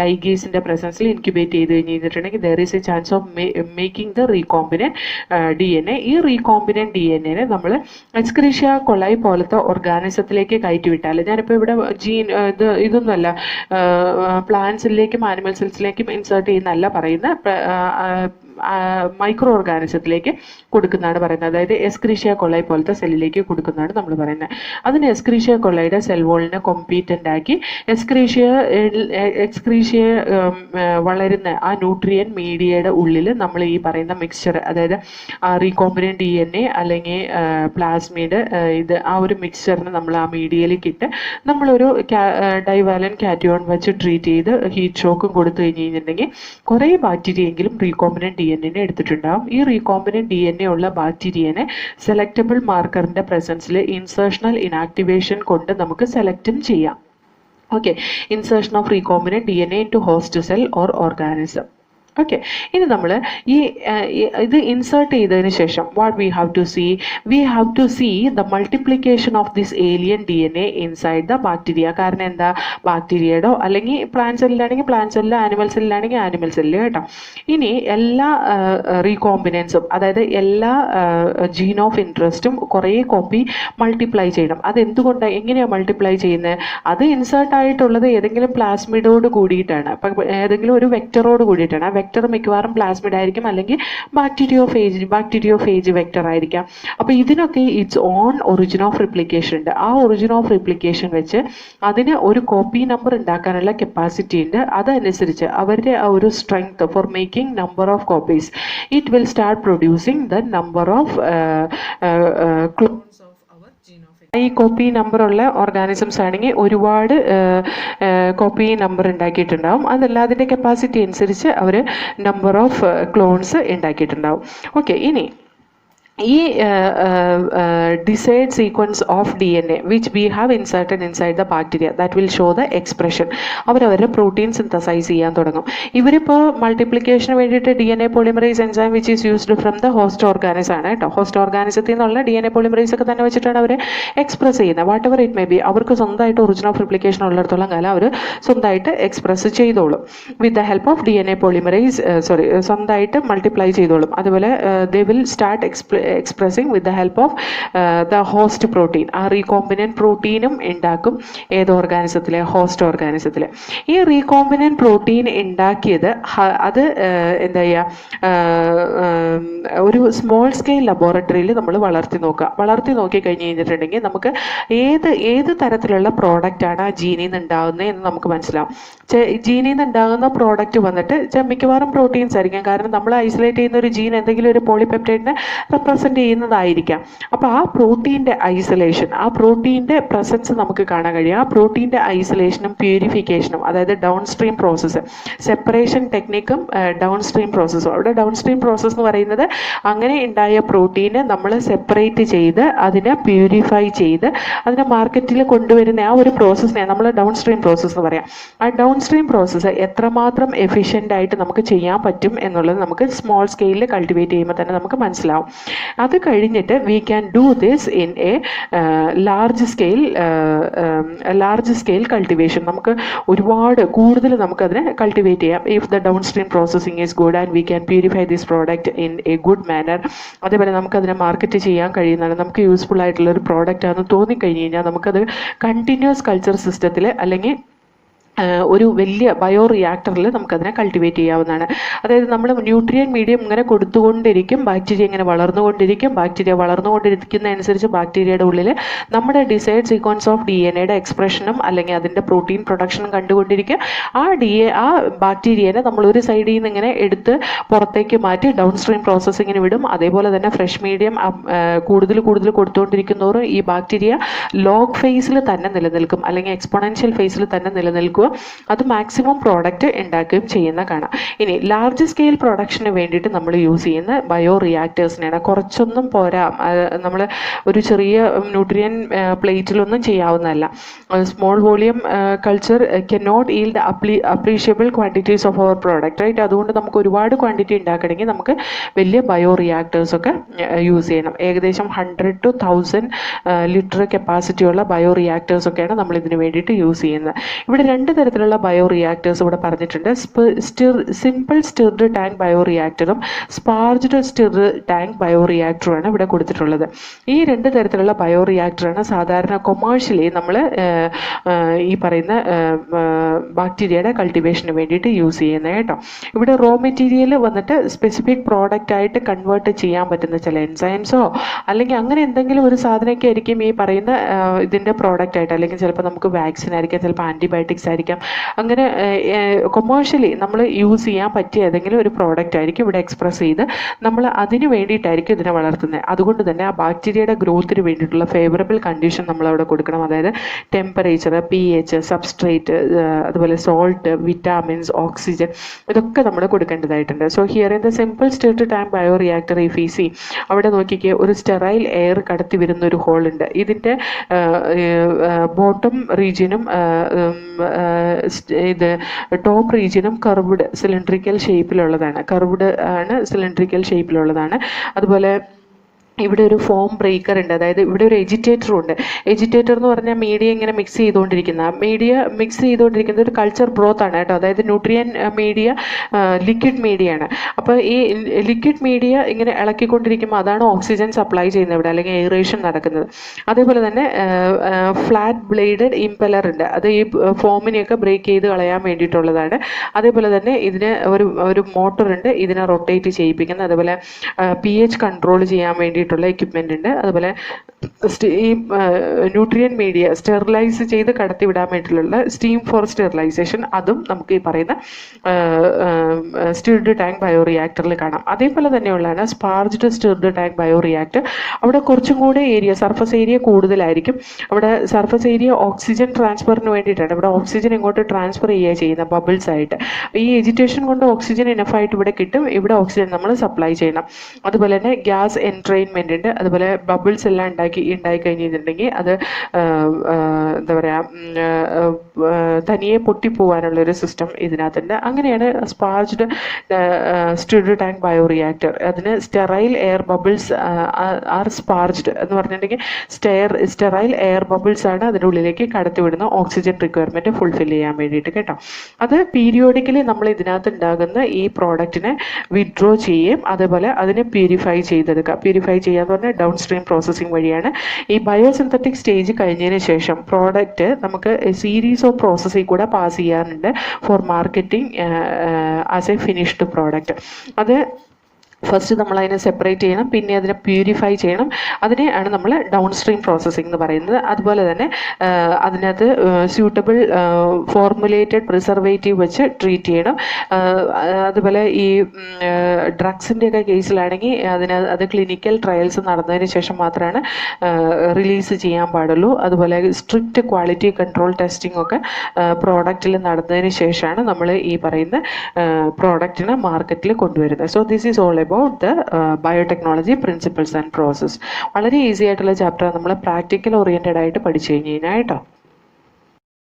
ലൈഗേസിൻ്റെ പ്രസൻസിൽ ഇൻക്യുബേറ്റ് ചെയ്ത് കഴിഞ്ഞിട്ടുണ്ടെങ്കിൽ there is a chance of making the recombinant DNA. ഈ റീകോമ്പിനൻറ്റ് DNAനെ നമ്മൾ എസ്ക്രീഷ്യ കൊളൈ പോലത്തെ ഓർഗാനിസത്തിലേക്ക് കയറ്റിവിട്ടാൽ, ഞാനിപ്പോൾ ഇവിടെ ഇതൊന്നുമല്ല പ്ലാന്റ്സിലേക്കും ആനിമൽ സെൽസിലേക്കും ഇൻസേർട്ട് ചെയ്യുന്നതല്ല പറയുന്ന മൈക്രോ ഓർഗാനിസത്തിലേക്ക് കൊടുക്കുന്നതാണ് പറയുന്നത്. അതായത് എസ്ക്രീഷ്യ കൊളൈ പോലത്തെ സെല്ലിലേക്ക് കൊടുക്കുന്നതാണ് നമ്മൾ പറയുന്നത്. അതിന് എസ്ക്രീഷ്യ കൊളൈയുടെ സെൽ വോളിനെ കോമ്പീറ്റൻ്റ് ആക്കി എക്സ്ക്രീഷ്യ വളരുന്ന ആ ന്യൂട്രിയൻ മീഡിയയുടെ ഉള്ളിൽ നമ്മൾ ഈ പറയുന്ന മിക്സ്ചർ, അതായത് റീകോമ്പിനൻറ്റ് DNA അല്ലെങ്കിൽ പ്ലാസ്മീഡ് ആ ഒരു മിക്സ്ചറിന് നമ്മൾ ആ മീഡിയയിലേക്ക് ഇട്ട് നമ്മളൊരു ഡൈവാലൻ കാറ്റയോൺ വെച്ച് ട്രീറ്റ് ചെയ്ത് ഹീറ്റ് ഷോക്കും കൊടുത്തു കഴിഞ്ഞിട്ടുണ്ടെങ്കിൽ കുറേ ബാക്ടീരിയെങ്കിലും റീകോമ്പിനൻറ്റ് DNA എടുത്തിട്ടുണ്ടാവും. ഈ റീകോമ്പിനന്റ് DNA ഉള്ള ബാക്ടീരിയനെ സെലക്റ്റബിൾ മാർക്കറിന്റെ പ്രസൻസിൽ ഇൻസേർഷണൽ ഇനാക്ടിവേഷൻ കൊണ്ട് നമുക്ക് സെലക്റ്റും ചെയ്യാം. Okay, insertion of recombinant DNA into host cell or organism. Okay, ഇനി നമ്മൾ ഇത് ഇൻസേർട്ട് ചെയ്തതിന് ശേഷം what we have to see the multiplication of this alien DNA inside the bacteria. കാരണം എന്താ, ബാക്ടീരിയയുടെയോ അല്ലെങ്കിൽ പ്ലാന്റ് സെല്ലിലാണെങ്കിൽ പ്ലാന്റ് സെല്ല്, ആനിമൽ സെല്ലിലാണെങ്കിൽ ആനിമൽ സെല്ല് കേട്ടോ. ഇനി എല്ലാ റീകോമ്പിനൻസും, അതായത് എല്ലാ ജീൻ ഓഫ് ഇൻട്രസ്റ്റും കുറേ കോപ്പി മൾട്ടിപ്ലൈ ചെയ്യണം. അതെന്തുകൊണ്ടാണ്, എങ്ങനെയാണ് മൾട്ടിപ്ലൈ ചെയ്യുന്നത്? അത് ഇൻസേർട്ട് ആയിട്ടുള്ളത് ഏതെങ്കിലും പ്ലാസ്മിഡോട് കൂടിയിട്ടാണ്, അപ്പം ഏതെങ്കിലും ഒരു വെക്ടറോട് കൂടിയിട്ടാണ്. ആ വെക്ടർ മിക്കവാറും പ്ലാസ്മിഡ് ആയിരിക്കും, അല്ലെങ്കിൽ ബാക്ടീരിയോഫേജ് വെക്ടർ ആയിരിക്കാം. അപ്പോൾ ഇതിനൊക്കെ it's own origin of replication ഉണ്ട്. ആ ഒറിജിൻ ഓഫ് റിപ്ലിക്കേഷൻ വെച്ച് അതിന് ഒരു കോപ്പി നമ്പർ ഉണ്ടാക്കാനുള്ള കപ്പാസിറ്റി ഉണ്ട്. അതനുസരിച്ച് അവരുടെ ആ ഒരു strength for making number of copies, it will start producing the number of clones of our genome. ഈ കോപ്പി നമ്പർ ഉള്ള ഓർഗാനിസംസ് ആണെങ്കിൽ ഒരുപാട് കോപ്പി നമ്പർ ഉണ്ടാക്കിയിട്ടുണ്ടാവും. അതല്ല അതിൻ്റെ കപ്പാസിറ്റി അനുസരിച്ച് അവർ നമ്പർ ഓഫ് ക്ലോൺസ് ഉണ്ടാക്കിയിട്ടുണ്ടാവും. ഓക്കെ, ഇനി ഈ desired sequence of DNA which we have inserted inside the bacteria that will show the expression. അവരവരുടെ പ്രോട്ടീൻ സിന്തസൈസ് ചെയ്യാൻ തുടങ്ങും. ഇവരിപ്പോൾ മൾട്ടിപ്ലിക്കേഷന് വേണ്ടിയിട്ട് DNA polymerase enzyme which is used from the host organism ആണ് കേട്ടോ. ഹോസ്റ്റ് ഓർഗാനിസത്തിൽ നിന്നുള്ള DNA polymerase ഒക്കെ തന്നെ വെച്ചിട്ടാണ് അവർ എക്സ്പ്രസ് ചെയ്യുന്നത്. What ever it may B, അവർക്ക് സ്വന്തമായിട്ട് ഒറിജിൻ ഓഫ് റിപ്ലിക്കേഷൻ ഉള്ളിടത്തോളം കാലം അവർ സ്വന്തമായിട്ട് എക്സ്പ്രസ് ചെയ്തോളും. വിത്ത് the help of DNA polymerase സ്വന്തമായിട്ട് മൾട്ടിപ്ലൈ ചെയ്തോളും. അതുപോലെ they will start expressing with the help of the host protein. ആ റീകോമ്പിനന്റ് പ്രോട്ടീനും ഉണ്ടാക്കും ഏത് ഓർഗാനിസത്തിലെ, ഹോസ്റ്റ് ഓർഗാനിസത്തിലെ. ഈ റീകോമ്പിനന്റ് പ്രോട്ടീൻ ഉണ്ടാക്കിയത് അത് എന്താ ചെയ്യുക, ഒരു സ്മോൾ സ്കെയിൽ ലബോറട്ടറിയിൽ നമ്മൾ വളർത്തി നോക്കി കഴിഞ്ഞ് കഴിഞ്ഞിട്ടുണ്ടെങ്കിൽ നമുക്ക് ഏത് തരത്തിലുള്ള പ്രോഡക്റ്റാണ് ആ ജീനിൽ നിന്ന് ഉണ്ടാകുന്നത് എന്ന് നമുക്ക് മനസ്സിലാവും. ജീനിൽ നിന്ന് ഉണ്ടാകുന്ന പ്രോഡക്റ്റ് വന്നിട്ട് മിക്കവാറും പ്രോട്ടീൻസ് ആയിരിക്കും. കാരണം നമ്മൾ ഐസൊലേറ്റ് ചെയ്യുന്ന ഒരു ജീൻ എന്തെങ്കിലും ഒരു പോളിപെപ്റ്റൈഡിനെ റെപ്രസെൻറ്റ് ചെയ്യുന്നതായിരിക്കാം. അപ്പോൾ ആ പ്രോട്ടീൻ്റെ ഐസൊലേഷൻ, ആ പ്രോട്ടീൻ്റെ പ്രസൻസ് നമുക്ക് കാണാൻ കഴിയും. ആ പ്രോട്ടീൻ്റെ ഐസൊലേഷനും പ്യൂരിഫിക്കേഷനും, അതായത് ഡൗൺ സ്ട്രീം പ്രോസസ്സ്, സെപ്പറേഷൻ ടെക്നിക്കും ഡൗൺ സ്ട്രീം പ്രോസസ്സും. അവിടെ ഡൗൺ സ്ട്രീം പ്രോസസ്സ് എന്ന് പറയുന്നത് അങ്ങനെ ഉണ്ടായ പ്രോട്ടീനെ നമ്മൾ സെപ്പറേറ്റ് ചെയ്ത് അതിനെ പ്യൂരിഫൈ ചെയ്ത് അതിനെ മാർക്കറ്റിൽ കൊണ്ടുവരുന്ന ആ ഒരു പ്രോസസ്സിനെ നമ്മൾ ഡൗൺ സ്ട്രീം പ്രോസസ്സ് എന്ന് പറയാം. ആ ഡൗൺ സ്ട്രീം പ്രോസസ്സ് എത്രമാത്രം എഫിഷ്യൻ്റ് ആയിട്ട് നമുക്ക് ചെയ്യാൻ പറ്റും എന്നുള്ളത് നമുക്ക് സ്മോൾ സ്കെയിലിൽ കൾട്ടിവേറ്റ് ചെയ്യുമ്പോൾ തന്നെ നമുക്ക് മനസ്സിലാവും. അത് കഴിഞ്ഞിട്ട് we can do this in a large scale cultivation. നമുക്ക് ഒരുപാട് കൂടുതൽ നമുക്കതിനെ കൾട്ടിവേറ്റ് ചെയ്യാം. If the Dawn stream processing is good and we can purify this product in A good manner. അതേപോലെ നമുക്കതിനെ മാർക്കറ്റ് ചെയ്യാൻ കഴിയുന്നതാണ്, നമുക്ക് യൂസ്ഫുൾ ആയിട്ടുള്ള ഒരു പ്രോഡക്റ്റ് ആണെന്ന് തോന്നിക്കഴിഞ്ഞ് കഴിഞ്ഞാൽ നമുക്കത് കണ്ടിന്യൂസ് കൾച്ചർ സിസ്റ്റത്തിൽ അല്ലെങ്കിൽ ഒരു വലിയ ബയോ റിയാക്ടറിൽ നമുക്കതിനെ കൾട്ടിവേറ്റ് ചെയ്യാവുന്നതാണ്. അതായത് നമ്മൾ ന്യൂട്രിയൻ മീഡിയം ഇങ്ങനെ കൊടുത്തുകൊണ്ടിരിക്കും, ബാക്ടീരിയ ഇങ്ങനെ വളർന്നുകൊണ്ടിരിക്കും. ബാക്ടീരിയ വളർന്നുകൊണ്ടിരിക്കുന്നതനുസരിച്ച് ബാക്ടീരിയയുടെ ഉള്ളിൽ നമ്മുടെ ഡിസൈഡ് സീക്വൻസ് ഓഫ് DNA എക്സ്പ്രഷനും അല്ലെങ്കിൽ അതിൻ്റെ പ്രോട്ടീൻ പ്രൊഡക്ഷനും കണ്ടുകൊണ്ടിരിക്കുക. ആ ബാക്ടീരിയനെ നമ്മൾ ഒരു സൈഡിൽ നിന്ന് ഇങ്ങനെ എടുത്ത് പുറത്തേക്ക് മാറ്റി ഡൗൺ സ്ട്രീം പ്രോസസ്സിങ്ങിന് വിടും. അതേപോലെ തന്നെ ഫ്രഷ് മീഡിയം കൂടുതൽ കൊടുത്തുകൊണ്ടിരിക്കുന്നവരും ഈ ബാക്ടീരിയ ലോഗ് ഫേസിൽ തന്നെ നിലനിൽക്കും, അല്ലെങ്കിൽ എക്സ്പോണൻഷ്യൽ ഫേസിൽ തന്നെ നിലനിൽക്കുക. അത് മാക്സിമം പ്രോഡക്റ്റ് ഉണ്ടാക്കുകയും ചെയ്യുന്ന കാണാം. ഇനി ലാർജ് സ്കെയിൽ പ്രൊഡക്ഷന് വേണ്ടിയിട്ട് നമ്മൾ യൂസ് ചെയ്യുന്ന ബയോ റിയാക്ടേഴ്സിനെയാണ്. കുറച്ചൊന്നും പോരാ, നമ്മൾ ഒരു ചെറിയ ന്യൂട്രിയൻ പ്ലേറ്റിലൊന്നും ചെയ്യാവുന്നതല്ല. Small volume culture can not yield appreciable quantities of our product, right. അതുകൊണ്ട് നമുക്ക് ഒരുപാട് ക്വാണ്ടിറ്റി ഉണ്ടാക്കണമെങ്കിൽ നമുക്ക് വലിയ ബയോ റിയാക്ടേഴ്സൊക്കെ യൂസ് ചെയ്യണം. ഏകദേശം 100 to 1000 ലിറ്റർ കപ്പാസിറ്റിയുള്ള ബയോ റിയാക്ടേഴ്സൊക്കെയാണ് നമ്മൾ ഇതിന് വേണ്ടിയിട്ട് യൂസ് ചെയ്യുന്നത്. ഇവിടെ രണ്ട് തരത്തിലുള്ള ബയോ റിയാക്ടേഴ്സ് ഇവിടെ പറഞ്ഞിട്ടുണ്ട്. സിമ്പിൾ സ്റ്റിർഡ് ടാങ്ക് ബയോ റിയാക്ടറും സ്പാർജ്ഡ് സ്റ്റിർഡ് ടാങ്ക് ബയോ റിയാക്ടറുമാണ് ഇവിടെ കൊടുത്തിട്ടുള്ളത്. ഈ രണ്ട് തരത്തിലുള്ള ബയോ റിയാക്ടറാണ് സാധാരണ കൊമേഴ്ഷ്യലി നമ്മൾ ഈ പറയുന്ന ബാക്ടീരിയയുടെ കൾട്ടിവേഷന് വേണ്ടിയിട്ട് യൂസ് ചെയ്യുന്നത് കേട്ടോ. ഇവിടെ റോ മെറ്റീരിയൽ വന്നിട്ട് സ്പെസിഫിക് പ്രോഡക്റ്റ് ആയിട്ട് കൺവേർട്ട് ചെയ്യാൻ പറ്റുന്ന ചില എൻസൈംസോ അല്ലെങ്കിൽ അങ്ങനെ എന്തെങ്കിലും ഒരു സാധനമൊക്കെ ആയിരിക്കും ഈ പറയുന്ന ഇതിൻ്റെ പ്രോഡക്റ്റ് ആയിട്ട്, അല്ലെങ്കിൽ ചിലപ്പോൾ നമുക്ക് വാക്സിൻ ആയിരിക്കാം, ചിലപ്പോൾ ആൻറ്റിബയോട്ടിക്സ് ആയിരിക്കാം, ആയിരിക്കാം. അങ്ങനെ കൊമേഴ്ഷ്യലി നമ്മൾ യൂസ് ചെയ്യാൻ പറ്റിയ ഏതെങ്കിലും ഒരു പ്രോഡക്റ്റ് ആയിരിക്കും ഇവിടെ എക്സ്പ്രസ് ചെയ്ത് നമ്മൾ അതിന് വേണ്ടിയിട്ടായിരിക്കും ഇതിനെ വളർത്തുന്നത്. അതുകൊണ്ട് തന്നെ ആ ബാക്ടീരിയയുടെ ഗ്രോത്തിന് വേണ്ടിയിട്ടുള്ള ഫേവറബിൾ കണ്ടീഷൻ നമ്മൾ അവിടെ കൊടുക്കണം. അതായത് ടെമ്പറേച്ചർ, pH, സബ്സ്ട്രേറ്റ്, അതുപോലെ സോൾട്ട്, വിറ്റാമിൻസ്, ഓക്സിജൻ, ഇതൊക്കെ നമ്മൾ കൊടുക്കേണ്ടതായിട്ടുണ്ട്. So here in the simple stirred tank bioreactor if you see, അവിടെ നോക്കിക്കേ ഒരു സ്റ്റെറൈൽ എയർ കടത്തി വരുന്ന ഒരു ഹോൾ ഉണ്ട്. ഇതിൻ്റെ ബോട്ടം റീജിയനും ഇത് ടോപ്പ് റീജിയനും കർവ്ഡ് സിലിണ്ട്രിക്കൽ ഷേപ്പിലുള്ളതാണ്. കർവ്ഡ് ആണ്, സിലിണ്ട്രിക്കൽ ഷേപ്പിലുള്ളതാണ്. അതുപോലെ ഇവിടെ ഒരു ഫോം ബ്രേക്കർ ഉണ്ട്. അതായത് ഇവിടെ ഒരു എജിറ്റേറ്ററും ഉണ്ട്. എജിറ്റേറ്റർ എന്ന് പറഞ്ഞാൽ മീഡിയ ഇങ്ങനെ മിക്സ് ചെയ്തുകൊണ്ടിരിക്കുന്ന, മീഡിയ മിക്സ് ചെയ്തുകൊണ്ടിരിക്കുന്നത് ഒരു കൾച്ചർ ബ്രോത്ത് ആണ് കേട്ടോ. അതായത് ന്യൂട്രിയൻ മീഡിയ ലിക്വിഡ് മീഡിയ ആണ്. അപ്പോൾ ഈ ലിക്വിഡ് മീഡിയ ഇങ്ങനെ ഇളക്കിക്കൊണ്ടിരിക്കുമ്പോൾ അതാണ് ഓക്സിജൻ സപ്ലൈ ചെയ്യുന്നത് ഇവിടെ, അല്ലെങ്കിൽ എയറേഷൻ നടക്കുന്നത്. അതേപോലെ തന്നെ ഫ്ലാറ്റ് ബ്ലേഡഡ് ഇംപെലർ ഉണ്ട്. അത് ഈ ഫോമിനെയൊക്കെ ബ്രേക്ക് ചെയ്ത് കളയാൻ വേണ്ടിയിട്ടുള്ളതാണ്. അതേപോലെ തന്നെ ഇതിന് ഒരു മോട്ടർ ഉണ്ട്, ഇതിനെ റൊട്ടേറ്റ് ചെയ്യിപ്പിക്കുന്നത്. അതുപോലെ pH കൺട്രോൾ ചെയ്യാൻ വേണ്ടി എക്യുപ്മെന്റ് ഉണ്ട്. അതുപോലെ ഈ ന്യൂട്രിയൻ മീഡിയ സ്റ്റെറിലൈസ് ചെയ്ത് കടത്തിവിടാൻ വേണ്ടിയിട്ടുള്ള സ്റ്റീം ഫോർ സ്റ്റെറിലൈസേഷൻ, അതും നമുക്ക് ഈ പറയുന്ന സ്റ്റിർഡ് ടാങ്ക് ബയോ റിയാക്ടറിൽ കാണാം. അതേപോലെ തന്നെയുള്ളതാണ് സ്പാർജ്ഡ് സ്റ്റിർഡ് ടാങ്ക് ബയോ റിയാക്ടർ. അവിടെ കുറച്ചും കൂടെ ഏരിയ, സർഫസ് ഏരിയ കൂടുതലായിരിക്കും. അവിടെ സർഫസ് ഏരിയ ഓക്സിജൻ ട്രാൻസ്ഫറിന് വേണ്ടിയിട്ടാണ്. ഇവിടെ ഓക്സിജൻ ഇങ്ങോട്ട് ട്രാൻസ്ഫർ ചെയ്യുക ചെയ്യുന്ന ബബിൾസ് ആയിട്ട്. ഈ എജിറ്റേഷൻ കൊണ്ട് ഓക്സിജൻ ഇനഫായിട്ട് ഇവിടെ കിട്ടും. ഇവിടെ ഓക്സിജൻ നമ്മൾ സപ്ലൈ ചെയ്യണം. അതുപോലെ തന്നെ ഗ്യാസ് എൻട്രെയിൻമെന്റ് ഉണ്ട്. അതുപോലെ ബബിൾസ് എല്ലാം ഉണ്ടായി കഴിഞ്ഞിട്ടുണ്ടെങ്കിൽ അത് എന്താ പറയുക, തനിയെ പൊട്ടിപ്പോവാനുള്ളൊരു സിസ്റ്റം ഇതിനകത്തുണ്ട്. അങ്ങനെയാണ് സ്പാർജ്ഡ് സ്റ്റിർഡ് ടാങ്ക് ബയോ റിയാക്ടർ. അതിന് സ്റ്റെറൈൽ എയർ ബബിൾസ് ആർ സ്പാർജ്ഡ് എന്ന് പറഞ്ഞിട്ടുണ്ടെങ്കിൽ സ്റ്റെറൈൽ എയർ ബബിൾസ് ആണ് അതിൻ്റെ ഉള്ളിലേക്ക് കടത്തിവിടുന്ന ഓക്സിജൻ റിക്വയർമെൻറ്റ് ഫുൾഫിൽ ചെയ്യാൻ വേണ്ടിയിട്ട് കേട്ടോ. അത് പീരിയോഡിക്കലി നമ്മൾ ഇതിനകത്ത് ഉണ്ടാകുന്ന ഈ പ്രോഡക്റ്റിനെ വിഡ്രോ ചെയ്യും. അതേപോലെ അതിനെ പ്യൂരിഫൈ ചെയ്തെടുക്കുക. പ്യൂരിഫൈ ചെയ്യാന്ന് പറഞ്ഞാൽ ഡൗൺ സ്ട്രീം പ്രോസസ്സിംഗ് വഴിയാണ്. ഈ ബയോസിന്തറ്റിക് സ്റ്റേജ് കഴിഞ്ഞതിന് ശേഷം പ്രോഡക്റ്റ് നമുക്ക് സീരീസ് ഓഫ് പ്രോസസ്സിൽ കൂടെ പാസ് ചെയ്യാറുണ്ട് four marketing as A finished product. അത് ഫസ്റ്റ് നമ്മൾ അതിനെ സെപ്പറേറ്റ് ചെയ്യണം, പിന്നെ അതിനെ പ്യൂരിഫൈ ചെയ്യണം. അതിനെയാണ് നമ്മൾ ഡൗൺ സ്ട്രീം പ്രോസസ്സിംഗ് എന്ന് പറയുന്നത്. അതുപോലെ തന്നെ അതിനകത്ത് സ്യൂട്ടബിൾ ഫോർമുലേറ്റഡ് പ്രിസർവേറ്റീവ് വെച്ച് ട്രീറ്റ് ചെയ്യണം. അതുപോലെ ഈ ഡ്രഗ്സിൻ്റെയൊക്കെ കേസിലാണെങ്കിൽ അത് ക്ലിനിക്കൽ ട്രയൽസ് നടന്നതിന് ശേഷം മാത്രമാണ് റിലീസ് ചെയ്യാൻ പാടുള്ളൂ. അതുപോലെ സ്ട്രിക്റ്റ് ക്വാളിറ്റി കൺട്രോൾ ടെസ്റ്റിംഗ് ഒക്കെ പ്രോഡക്റ്റിൽ നടന്നതിന് ശേഷമാണ് നമ്മൾ ഈ പറയുന്ന പ്രോഡക്റ്റിനെ മാർക്കറ്റിൽ കൊണ്ടുവരുന്നത്. So this is all about the biotechnology principles and process. വളരെ ഈസി ആയിട്ടുള്ള ചാപ്റ്റർ നമ്മൾ പ്രാക്ടിക്കൽ ഓറിയൻറ്റഡ് ആയിട്ട് പഠിച്ചു കഴിഞ്ഞാൽ കേട്ടോ.